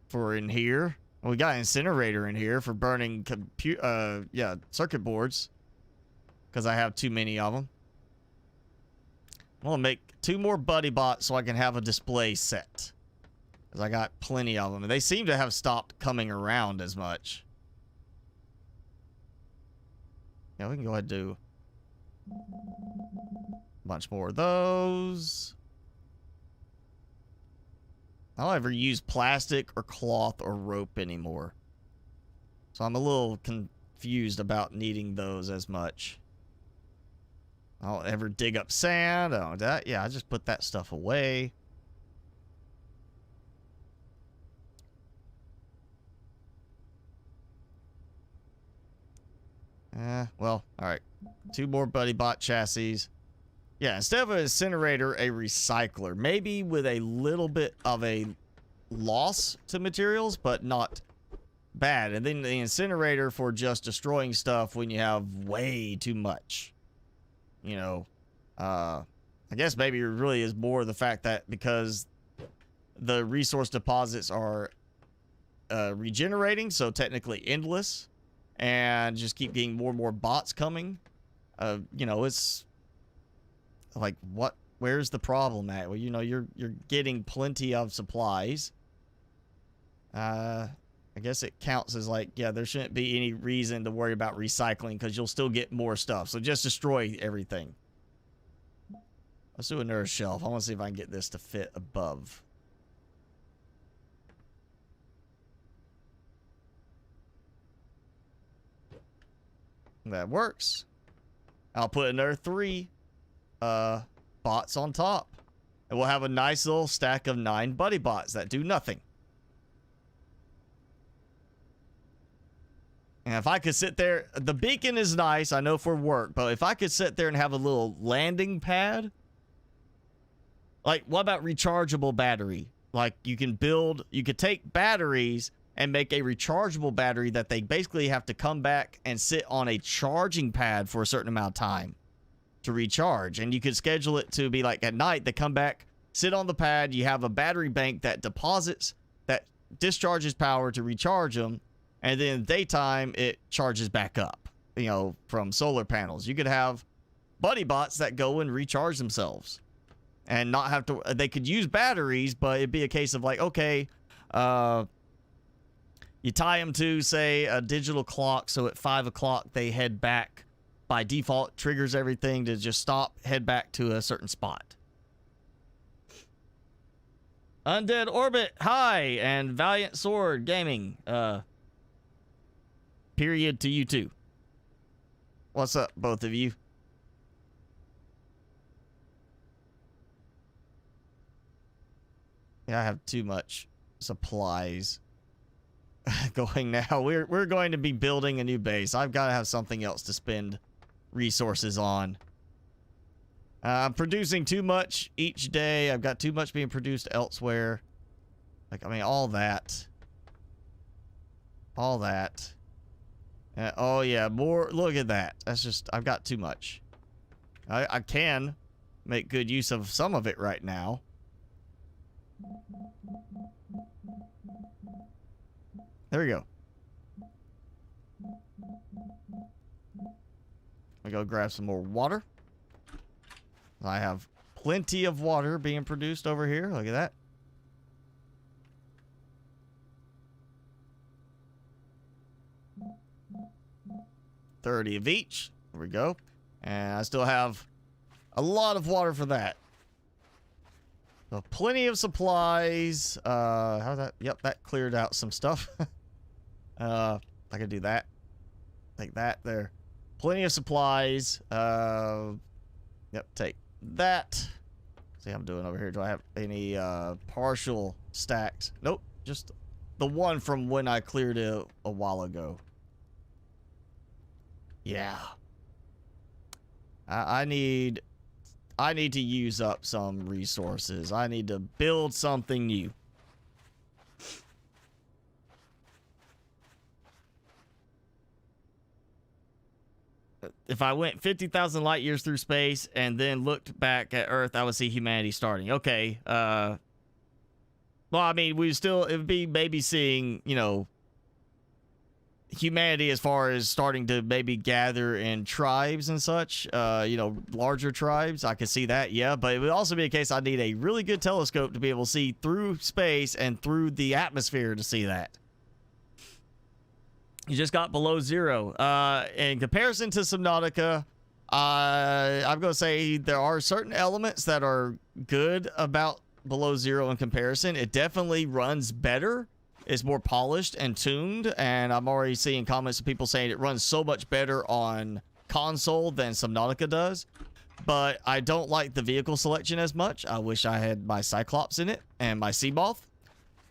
for in here. We got an incinerator in here for burning circuit boards. Because I have too many of them. I'm gonna make 2 more buddy bots so I can have a display set. Because I got plenty of them. And they seem to have stopped coming around as much. Yeah, we can go ahead and do a bunch more of those. I don't ever use plastic or cloth or rope anymore. So I'm a little confused about needing those as much. I don't ever dig up sand. I don't do that. Yeah, I just put that stuff away. Well, alright. 2 more buddy bot chassis. Yeah, instead of an incinerator, a recycler. Maybe with a little bit of a loss to materials, but not bad. And then the incinerator for just destroying stuff when you have way too much. You know, I guess maybe it really is more the fact that because the resource deposits are regenerating, so technically endless, and just keep getting more and more bots coming. You know, it's like, what? Where's the problem at? Well, you know, you're getting plenty of supplies. I guess it counts as like, yeah, there shouldn't be any reason to worry about recycling because you'll still get more stuff. So just destroy everything. Let's do another shelf. I want to see if I can get this to fit above. That works. I'll put another 3 bots on top. And we'll have a nice little stack of 9 buddy bots that do nothing. And if I could sit there, the beacon is nice, I know for work, but if I could sit there and have a little landing pad, like, what about rechargeable battery? Like, you could take batteries and make a rechargeable battery that they basically have to come back and sit on a charging pad for a certain amount of time to recharge. And you could schedule it to be like at night, they come back, sit on the pad, you have a battery bank that deposits, that discharges power to recharge them, and then daytime it charges back up, you know, from solar panels. You could have buddy bots that go and recharge themselves and not have to, they could use batteries, but it'd be a case of like, okay, you tie them to, say, a digital clock, so at 5 o'clock they head back. By default, triggers everything to just stop, head back to a certain spot. Undead Orbit, hi, and Valiant Sword Gaming, period to you too. What's up, both of you? Yeah, I have too much supplies going now. We're going to be building a new base. I've got to have something else to spend resources on. I'm producing too much each day. I've got too much being produced elsewhere. Like, I mean, all that. All that. Oh, yeah, more. Look at that. That's just, I've got too much. I can make good use of some of it right now. There we go. I go grab some more water. I have plenty of water being produced over here. Look at that. $30 of each. There we go. And I still have a lot of water for that. So plenty of supplies. How's that? Yep, that cleared out some stuff. I could do that. Take that there. Plenty of supplies. Yep, take that. See how I'm doing over here. Do I have any partial stacks? Nope, just the one from when I cleared it a while ago. Yeah. I need to use up some resources. I need to build something new. If I went 50,000 light years through space and then looked back at Earth, I would see humanity starting. Okay. Well, I mean, it would be maybe seeing, you know, humanity as far as starting to maybe gather in tribes and such, you know, larger tribes. I could see that, yeah, but it would also be a case I need a really good telescope to be able to see through space and through the atmosphere to see that. You just got below zero. In comparison to Subnautica, I'm going to say there are certain elements that are good about below zero in comparison. It definitely runs better. It's more polished and tuned, and I'm already seeing comments of people saying it runs so much better on console than Subnautica does. But I don't like the vehicle selection as much. I wish I had my Cyclops in it and my Seamoth.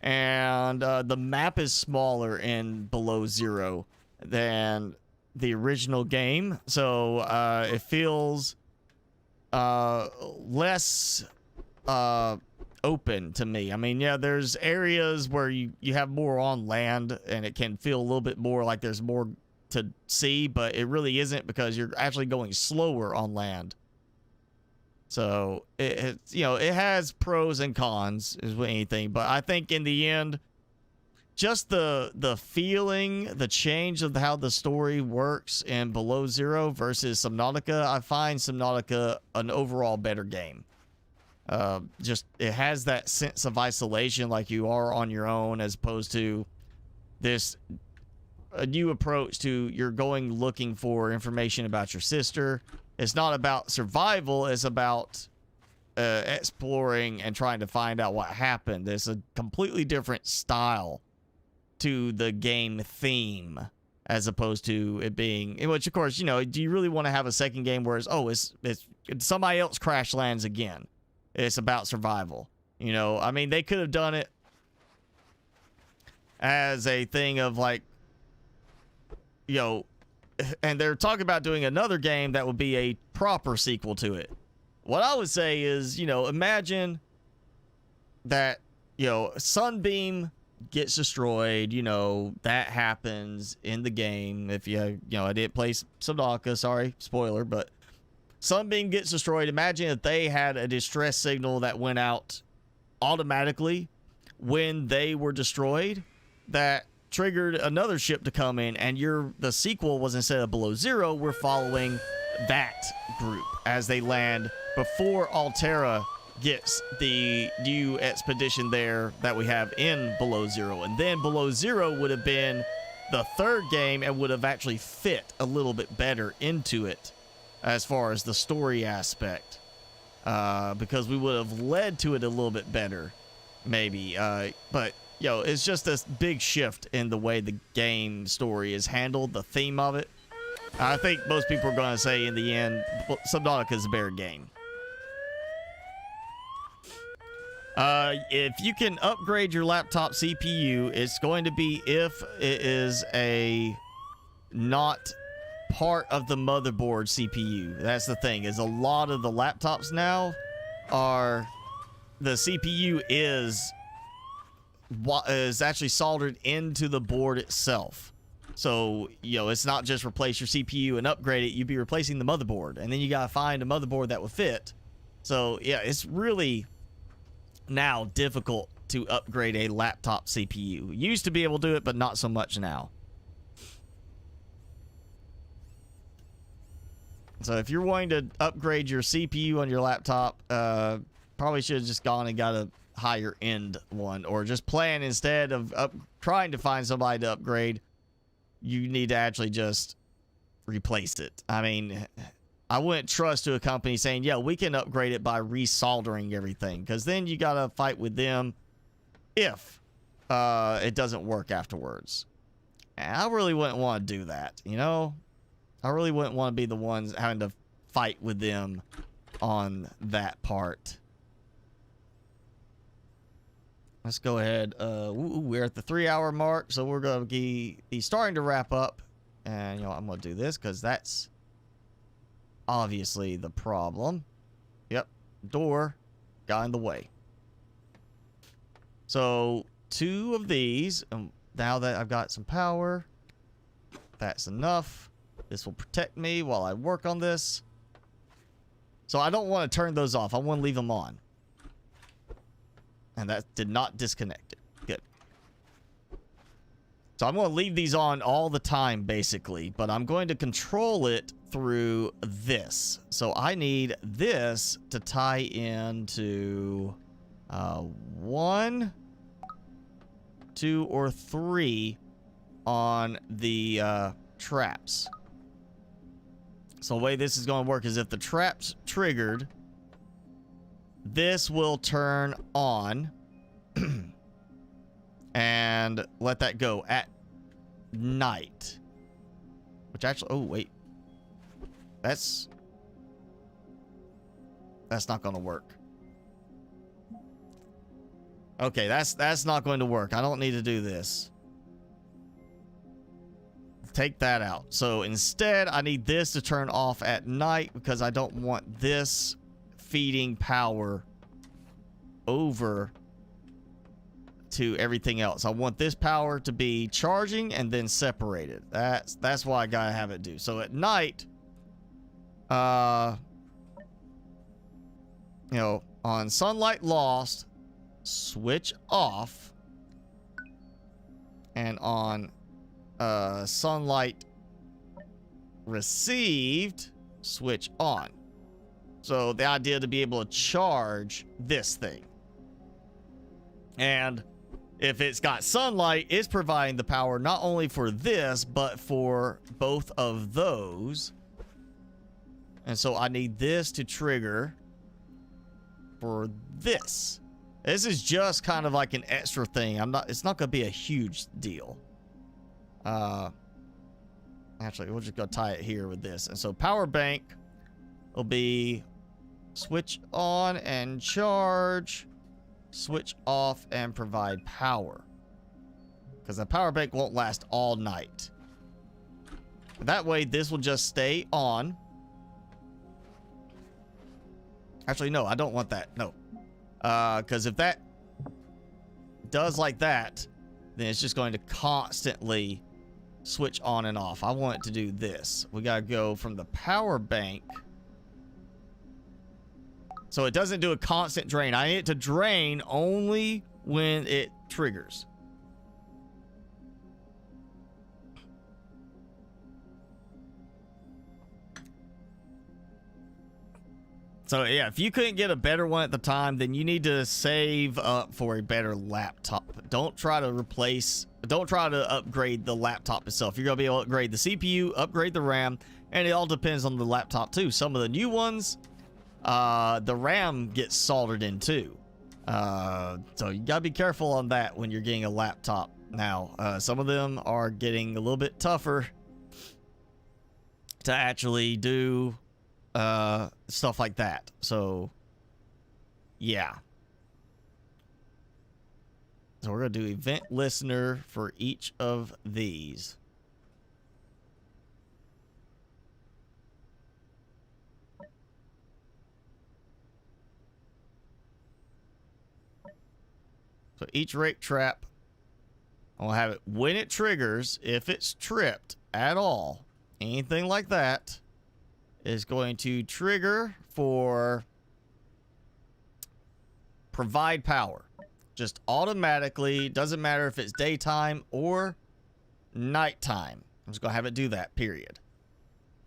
And the map is smaller in below zero than the original game, so it feels less open to me. I mean, yeah, there's areas where you have more on land and it can feel a little bit more like there's more to see, but it really isn't because you're actually going slower on land. So it's, you know, it has pros and cons is with anything, but I think in the end, just the feeling, the change of how the story works in Below Zero versus Subnautica, I find Subnautica an overall better game. Just it has that sense of isolation, like you are on your own, as opposed to a new approach to you're going looking for information about your sister. It's not about survival, it's about exploring and trying to find out what happened. It's a completely different style to the game theme, as opposed to it being, in which, of course, you know, do you really want to have a second game where it's somebody else crash lands again? It's about survival. You know, I mean, they could have done it as a thing of like, you know, and they're talking about doing another game that would be a proper sequel to it. What I would say is, you know, imagine that, you know, Sunbeam gets destroyed, you know, that happens in the game. If you know, I didn't play Subnautica, sorry, spoiler, but Sunbeam gets destroyed. Imagine if they had a distress signal that went out automatically when they were destroyed, that triggered another ship to come in, and the sequel was, instead of Below Zero, we're following that group as they land before Altera gets the new expedition there that we have in Below Zero. And then Below Zero would have been the third game and would have actually fit a little bit better into it as far as the story aspect, because we would have led to it a little bit better, maybe. But you know, it's just this big shift in the way the game story is handled, the theme of it. I think most people are going to say in the end, Subnautica is a better game. If you can upgrade your laptop CPU, it's going to be if it is a not part of the motherboard CPU. That's the thing, is a lot of the laptops now are the CPU is actually soldered into the board itself. So, you know, it's not just replace your CPU and upgrade it, you'd be replacing the motherboard, and then you gotta find a motherboard that will fit. So yeah, it's really now difficult to upgrade a laptop CPU. Used to be able to do it, but not so much now. So if you're wanting to upgrade your CPU on your laptop, probably should have just gone and got a higher end one, or just plan instead of trying to find somebody to upgrade, you need to actually just replace it. I mean, I wouldn't trust to a company saying, yeah, we can upgrade it by resoldering everything, because then you gotta fight with them if it doesn't work afterwards. And I really wouldn't want to do that, you know? I really wouldn't want to be the ones having to fight with them on that part. Let's go ahead. We're at the 3-hour mark, so we're going to be starting to wrap up. And, you know, I'm going to do this because that's obviously the problem. Yep, door got in the way. So, 2 of these. Now that I've got some power, that's enough. This will protect me while I work on this. So I don't want to turn those off. I want to leave them on. And that did not disconnect it. Good. So I'm going to leave these on all the time, basically. But I'm going to control it through this. So I need this to tie into 1, 2, or 3 on the traps. So the way this is going to work is if the trap's triggered, this will turn on and let that go at night. Which actually, oh wait, that's not going to work. Okay, that's not going to work. I don't need to do this. Take that out. So instead, I need this to turn off at night because I don't want this feeding power over to everything else. I want this power to be charging and then separated. That's why I gotta have it do. So at night, you know, on sunlight lost, switch off, and on sunlight received, switch on. So the idea to be able to charge this thing. And if it's got sunlight, it's providing the power not only for this, but for both of those. And so I need this to trigger for this. This is just kind of like an extra thing. It's not going to be a huge deal. Actually, we'll just go tie it here with this. And so power bank will be switch on and charge, switch off and provide power. Because the power bank won't last all night. That way, this will just stay on. Actually, no, I don't want that. No. Because if that does like that, then it's just going to constantly switch on and off. I want it to do this. We gotta go from the power bank. So it doesn't do a constant drain. I need it to drain only when it triggers. So yeah, if you couldn't get a better one at the time, then you need to save up for a better laptop. Don't try to upgrade the laptop itself. You're gonna be able to upgrade the CPU, upgrade the RAM, and it all depends on the laptop too. Some of the new ones, the RAM gets soldered in too. So you gotta be careful on that when you're getting a laptop now. Some of them are getting a little bit tougher to actually do stuff like that. So yeah, So we're going to do event listener for each of these. So each rake trap, I'll have it when it triggers, if it's tripped at all, anything like that, is going to trigger for provide power. Just automatically, doesn't matter if it's daytime or nighttime. I'm just going to have it do that, period.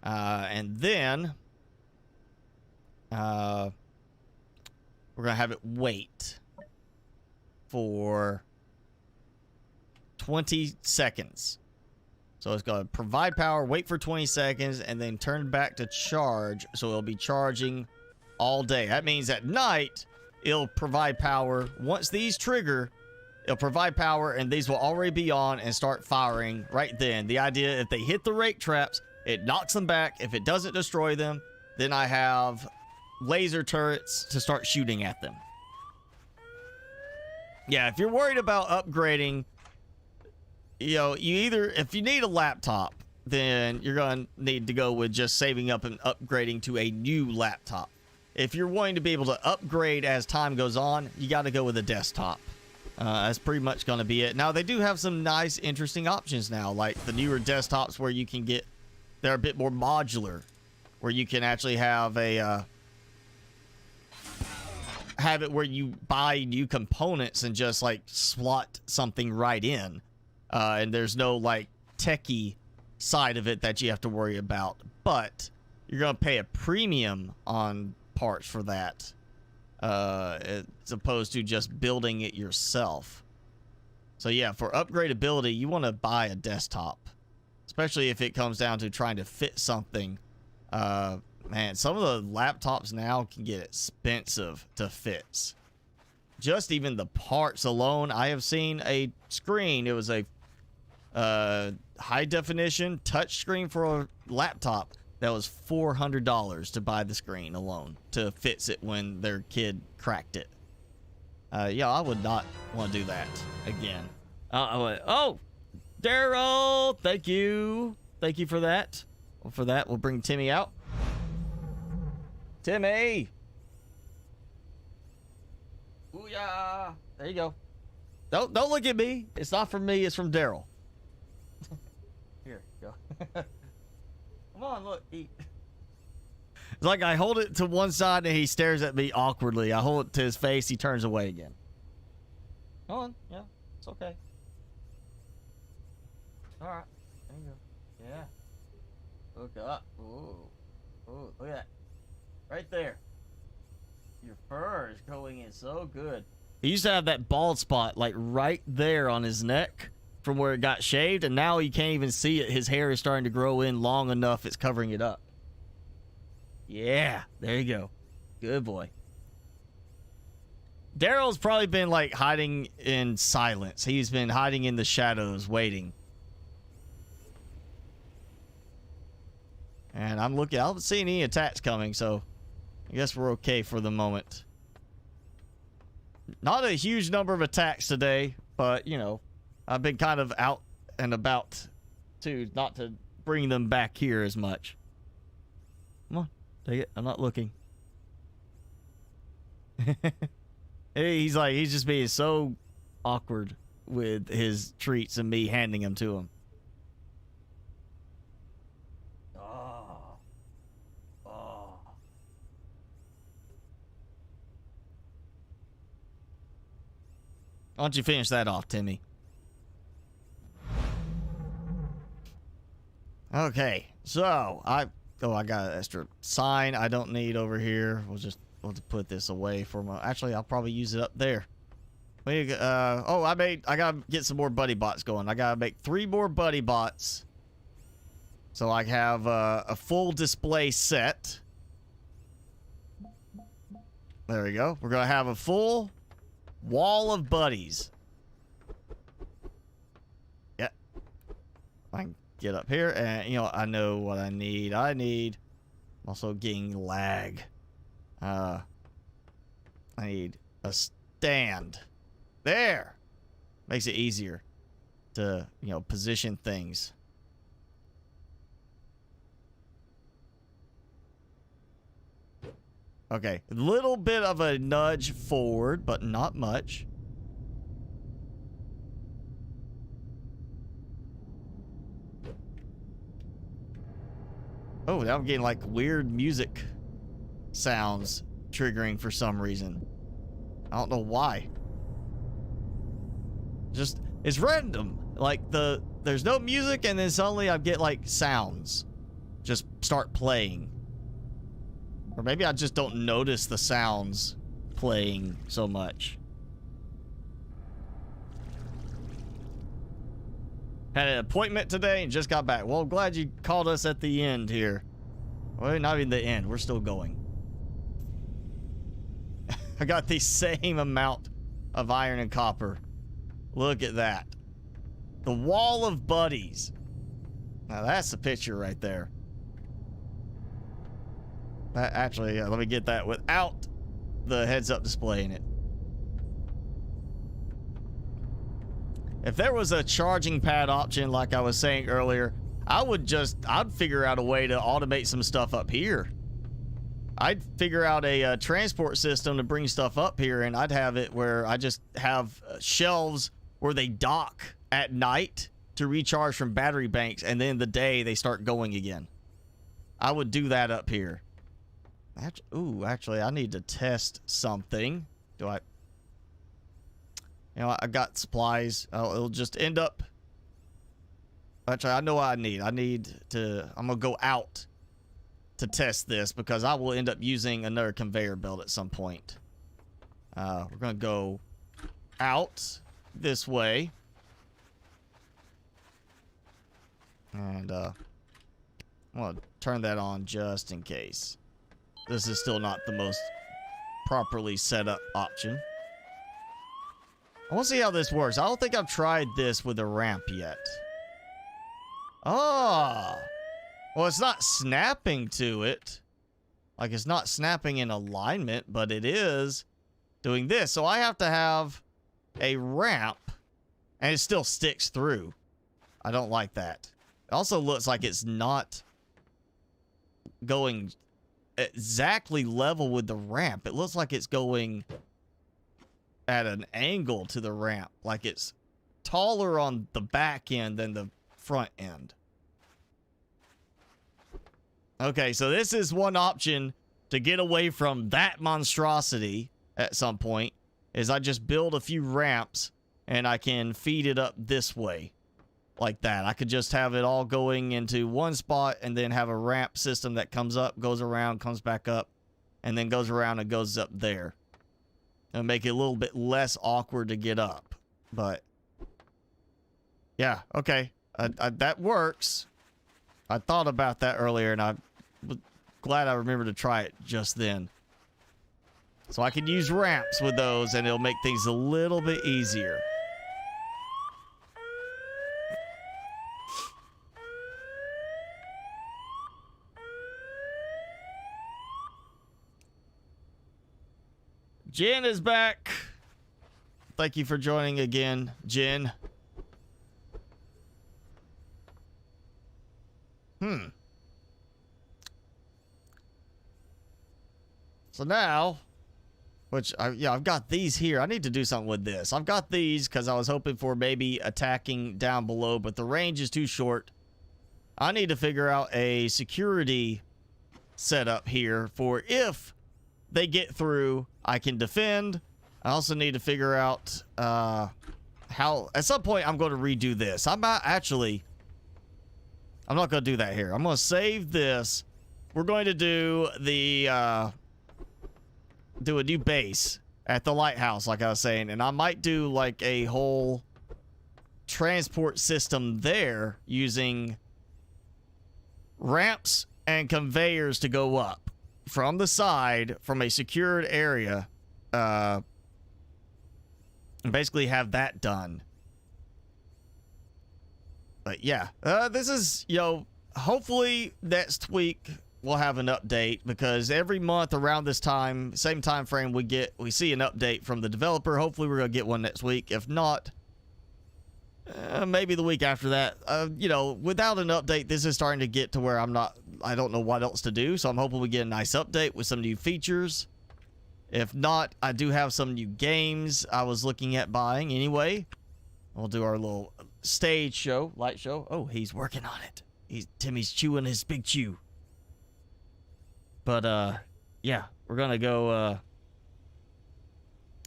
And then we're going to have it wait for 20 seconds. So it's going to provide power, wait for 20 seconds, and then turn back to charge. So it'll be charging all day. That means at night, it'll provide power. Once these trigger, it'll provide power, and these will already be on and start firing right then. The idea, if they hit the rake traps, it knocks them back. If it doesn't destroy them, then I have laser turrets to start shooting at them. Yeah, if you're worried about upgrading, you know, if you need a laptop, then you're going to need to go with just saving up and upgrading to a new laptop. If you're wanting to be able to upgrade as time goes on, you got to go with a desktop. That's pretty much going to be it. Now, they do have some nice, interesting options now, like the newer desktops where you can get, they're a bit more modular, where you can actually have a, have it where you buy new components and just like slot something right in. And there's no like techie side of it that you have to worry about, but you're going to pay a premium on parts for that, as opposed to just building it yourself. So yeah, for upgradability, you want to buy a desktop, especially if it comes down to trying to fit something. Man, some of the laptops now can get expensive to fix. Just even the parts alone. I have seen a screen. It was a high definition touch screen for a laptop that was $400 to buy the screen alone to fix it when their kid cracked it. Yeah, I would not want to do that again. Oh, Daryl, thank you for that. Well, for that, we'll bring Timmy out. Timmy! Booyah! There you go. Don't look at me. It's not from me. It's from Daryl. Here, go. Come on, look, eat. It's like I hold it to one side and he stares at me awkwardly. I hold it to his face. He turns away again. Come on. Yeah, it's okay. All right. There you go. Yeah. Look up. Ooh. Ooh, look at that. Right there. Your fur is growing in so good. He used to have that bald spot like right there on his neck from where it got shaved, and now you can't even see it. His hair is starting to grow in long enough it's covering it up. Yeah, there you go. Good boy. Daryl's probably been like hiding in silence. He's been hiding in the shadows waiting. And I'm looking, I don't see any attacks coming, so I guess we're okay for the moment. Not a huge number of attacks today, but, you know, I've been kind of out and about to not to bring them back here as much. Come on, take it. I'm not looking. He's just being so awkward with his treats and me handing them to him. Why don't you finish that off, Timmy? Okay, so I got an extra sign I don't need over here. We'll just put this away for my. Actually, I'll probably use it up there. I gotta get some more buddy bots going. I gotta make 3 more buddy bots, so I have a full display set. There we go. We're gonna have a full wall of buddies. Yeah. I can get up here and, you know, I know what I need. I'm also getting lag. I need a stand. There. Makes it easier to, you know, position things. Okay, a little bit of a nudge forward, but not much. Oh, now I'm getting like weird music sounds triggering for some reason. I don't know why. Just, it's random. Like there's no music and then suddenly I get like sounds just start playing. Or maybe I just don't notice the sounds playing so much. Had an appointment today and just got back. Well, glad you called us at the end here. Well, not even the end. We're still going. I got the same amount of iron and copper. Look at that. The wall of buddies. Now that's the picture right there. Actually, let me get that without the heads-up display in it. If there was a charging pad option, like I was saying earlier, I'd figure out a way to automate some stuff up here. I'd figure out a transport system to bring stuff up here, and I'd have it where I just have shelves where they dock at night to recharge from battery banks, and then the day they start going again. I would do that up here. Ooh, actually, I need to test something. Do I? You know, I got supplies. It'll just end up. Actually, I know what I need. I'm going to go out to test this because I will end up using another conveyor belt at some point. We're going to go out this way. And I'm going to turn that on just in case. This is still not the most properly set up option. I want to see how this works. I don't think I've tried this with a ramp yet. Oh. Well, it's not snapping to it. Like, it's not snapping in alignment, but it is doing this. So I have to have a ramp, and it still sticks through. I don't like that. It also looks like it's not going exactly level with the ramp. It looks like it's going at an angle to the ramp, like it's taller on the back end than the front end. Okay, so this is one option to get away from that monstrosity at some point, is I just build a few ramps and I can feed it up this way. Like that. I could just have it all going into one spot and then have a ramp system that comes up, goes around, comes back up, and then goes around and goes up there. And make it a little bit less awkward to get up. But, yeah, okay. That works. I thought about that earlier, and I'm glad I remembered to try it just then. So I can use ramps with those, and it'll make things a little bit easier. Jen is back. Thank you for joining again, Jen. So now, I've got these here. I need to do something with this. I've got these because I was hoping for maybe attacking down below, but the range is too short. I need to figure out a security setup here for if they get through, I can defend. I also need to figure out how, at some point, I'm going to redo this. I'm not going to do that here. I'm going to save this. We're going to do the, do a new base at the lighthouse, like I was saying. And I might do, like, a whole transport system there using ramps and conveyors to go up from the side, from a secured area, and basically have that done. But yeah, this is, hopefully next week we'll have an update, because every month around this time, same time frame, we see an update from the developer. Hopefully we're gonna get one next week. If not, maybe the week after that. You know, without an update, this is starting to get to where I don't know what else to do. So I'm hoping we get a nice update with some new features. If not, I do have some new games I was looking at buying anyway. We'll do our little stage show, light show. Oh, he's working on it. Timmy's chewing his big chew. But, yeah, we're gonna go,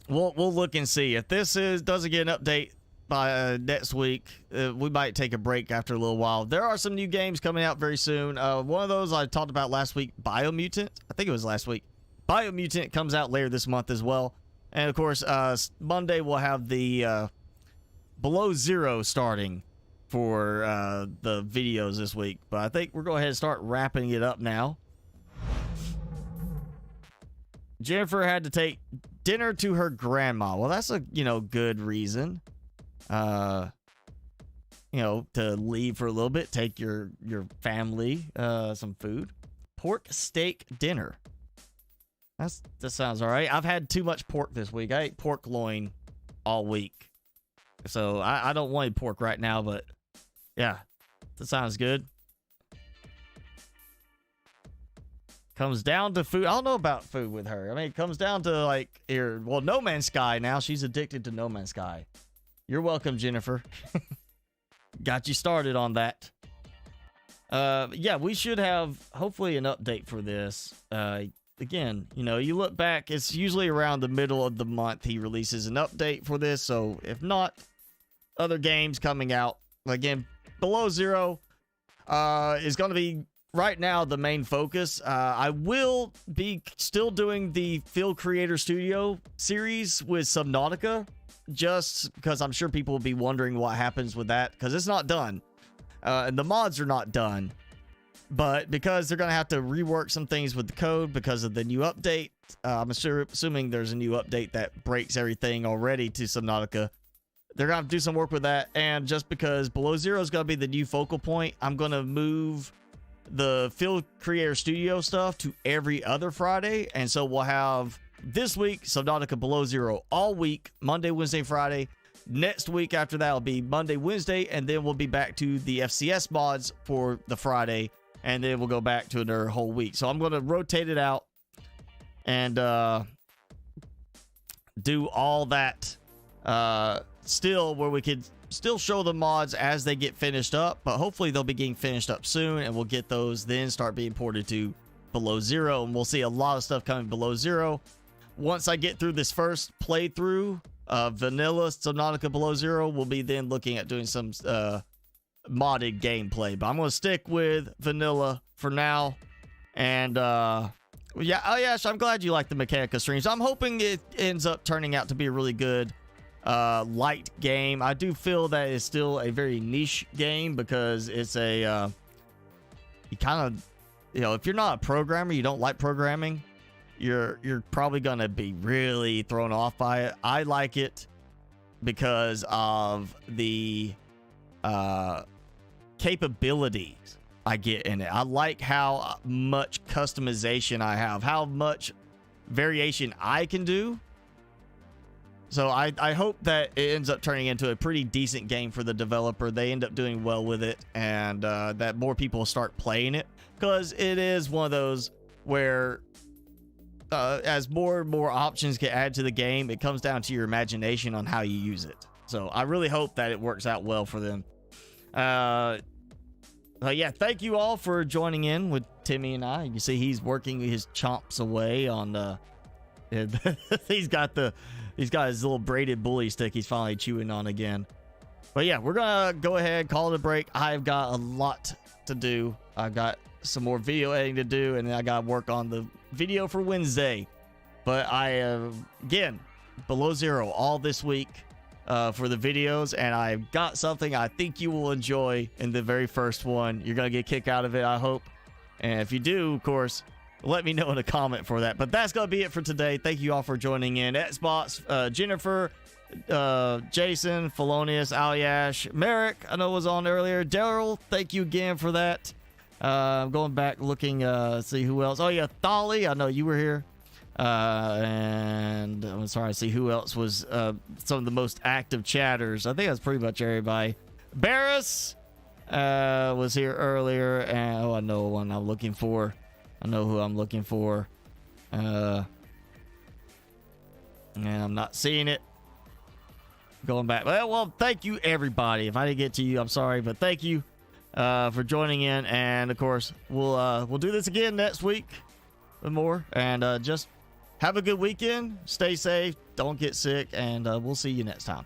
we'll look and see. If this doesn't get an update by next week, we might take a break after a little while. There are some new games coming out very soon. One of those I talked about last week, Biomutant. I think it was last week. Biomutant comes out later this month as well. And, of course, Monday we'll have the Below Zero starting for the videos this week. But I think we're going to go ahead and start wrapping it up now. Jennifer had to take dinner to her grandma. Well, that's a, good reason. To leave for a little bit, take your family some food. Pork steak dinner. That sounds all right. I've had too much pork this week. I ate pork loin all week. So I don't want pork right now, but yeah, that sounds good. Comes down to food. I don't know about food with her. I mean, it comes down to No Man's Sky now. She's addicted to No Man's Sky. You're welcome, Jennifer. Got you started on that. Yeah, we should have hopefully an update for this. Again, you look back, it's usually around the middle of the month he releases an update for this. So if not, other games coming out. Again, Below Zero is going to be right now the main focus. I will be still doing the Field Creator Studio series with Subnautica, just because I'm sure people will be wondering what happens with that, because it's not done. And the mods are not done. But because they're going to have to rework some things with the code because of the new update, I'm assuming there's a new update that breaks everything already to Subnautica. They're going to have to do some work with that. And just because Below Zero is going to be the new focal point, I'm going to move the Field Creator Studio stuff to every other Friday. And so we'll have this week Subnautica Below Zero all week, Monday, Wednesday, Friday. Next week after that will be Monday, Wednesday, and then we'll be back to the FCS mods for the Friday. And then we'll go back to another whole week. So I'm going to rotate it out and do all that still, where we could still show the mods as they get finished up. But hopefully they'll be getting finished up soon, and we'll get those then start being ported to Below Zero. And we'll see a lot of stuff coming Below Zero. Once I get through this first playthrough of Vanilla Subnautica Below Zero, we'll be then looking at doing some modded gameplay, but I'm going to stick with vanilla for now. And yeah, oh yeah, I'm glad you like the Mechanica streams. I'm hoping it ends up turning out to be a really good light game. I do feel that it's still a very niche game because it's a you kind of, if you're not a programmer, you don't like programming, you're probably going to be really thrown off by it. I like it because of the capabilities I get in it. I like how much customization I have, how much variation I can do. So I hope that it ends up turning into a pretty decent game for the developer. They end up doing well with it, and that more people start playing it, because it is one of those where as more and more options get added to the game, it comes down to your imagination on how you use it. So I really hope that it works out well for them. Yeah, thank you all for joining in with Timmy and I. You can see he's working his chomps away on he's got his little braided bully stick he's finally chewing on again. But yeah, we're gonna go ahead, call it a break. I've got a lot to do. I've got some more video editing to do, and then I gotta work on the video for Wednesday. But again, Below Zero all this week for the videos, and I've got something I think you will enjoy in the very first one. You're gonna get a kick out of it, I hope. And if you do, of course, let me know in a comment for that. But that's gonna be it for today. Thank you all for joining in. Xbox, Jennifer, Jason, Felonius, Alyash, Merrick, I know was on earlier. Daryl, thank you again for that. I'm going back looking, see who else. Oh yeah, Thali, I know you were here. And I'm sorry, I see who else was some of the most active chatters. I think that's pretty much everybody. Barris was here earlier, and oh, I know one I'm looking for. I know who I'm looking for. And I'm not seeing it. Going back. Well, thank you everybody. If I didn't get to you, I'm sorry, but thank you for joining in. And of course, we'll do this again next week with more. And just have a good weekend. Stay safe. Don't get sick. And we'll see you next time.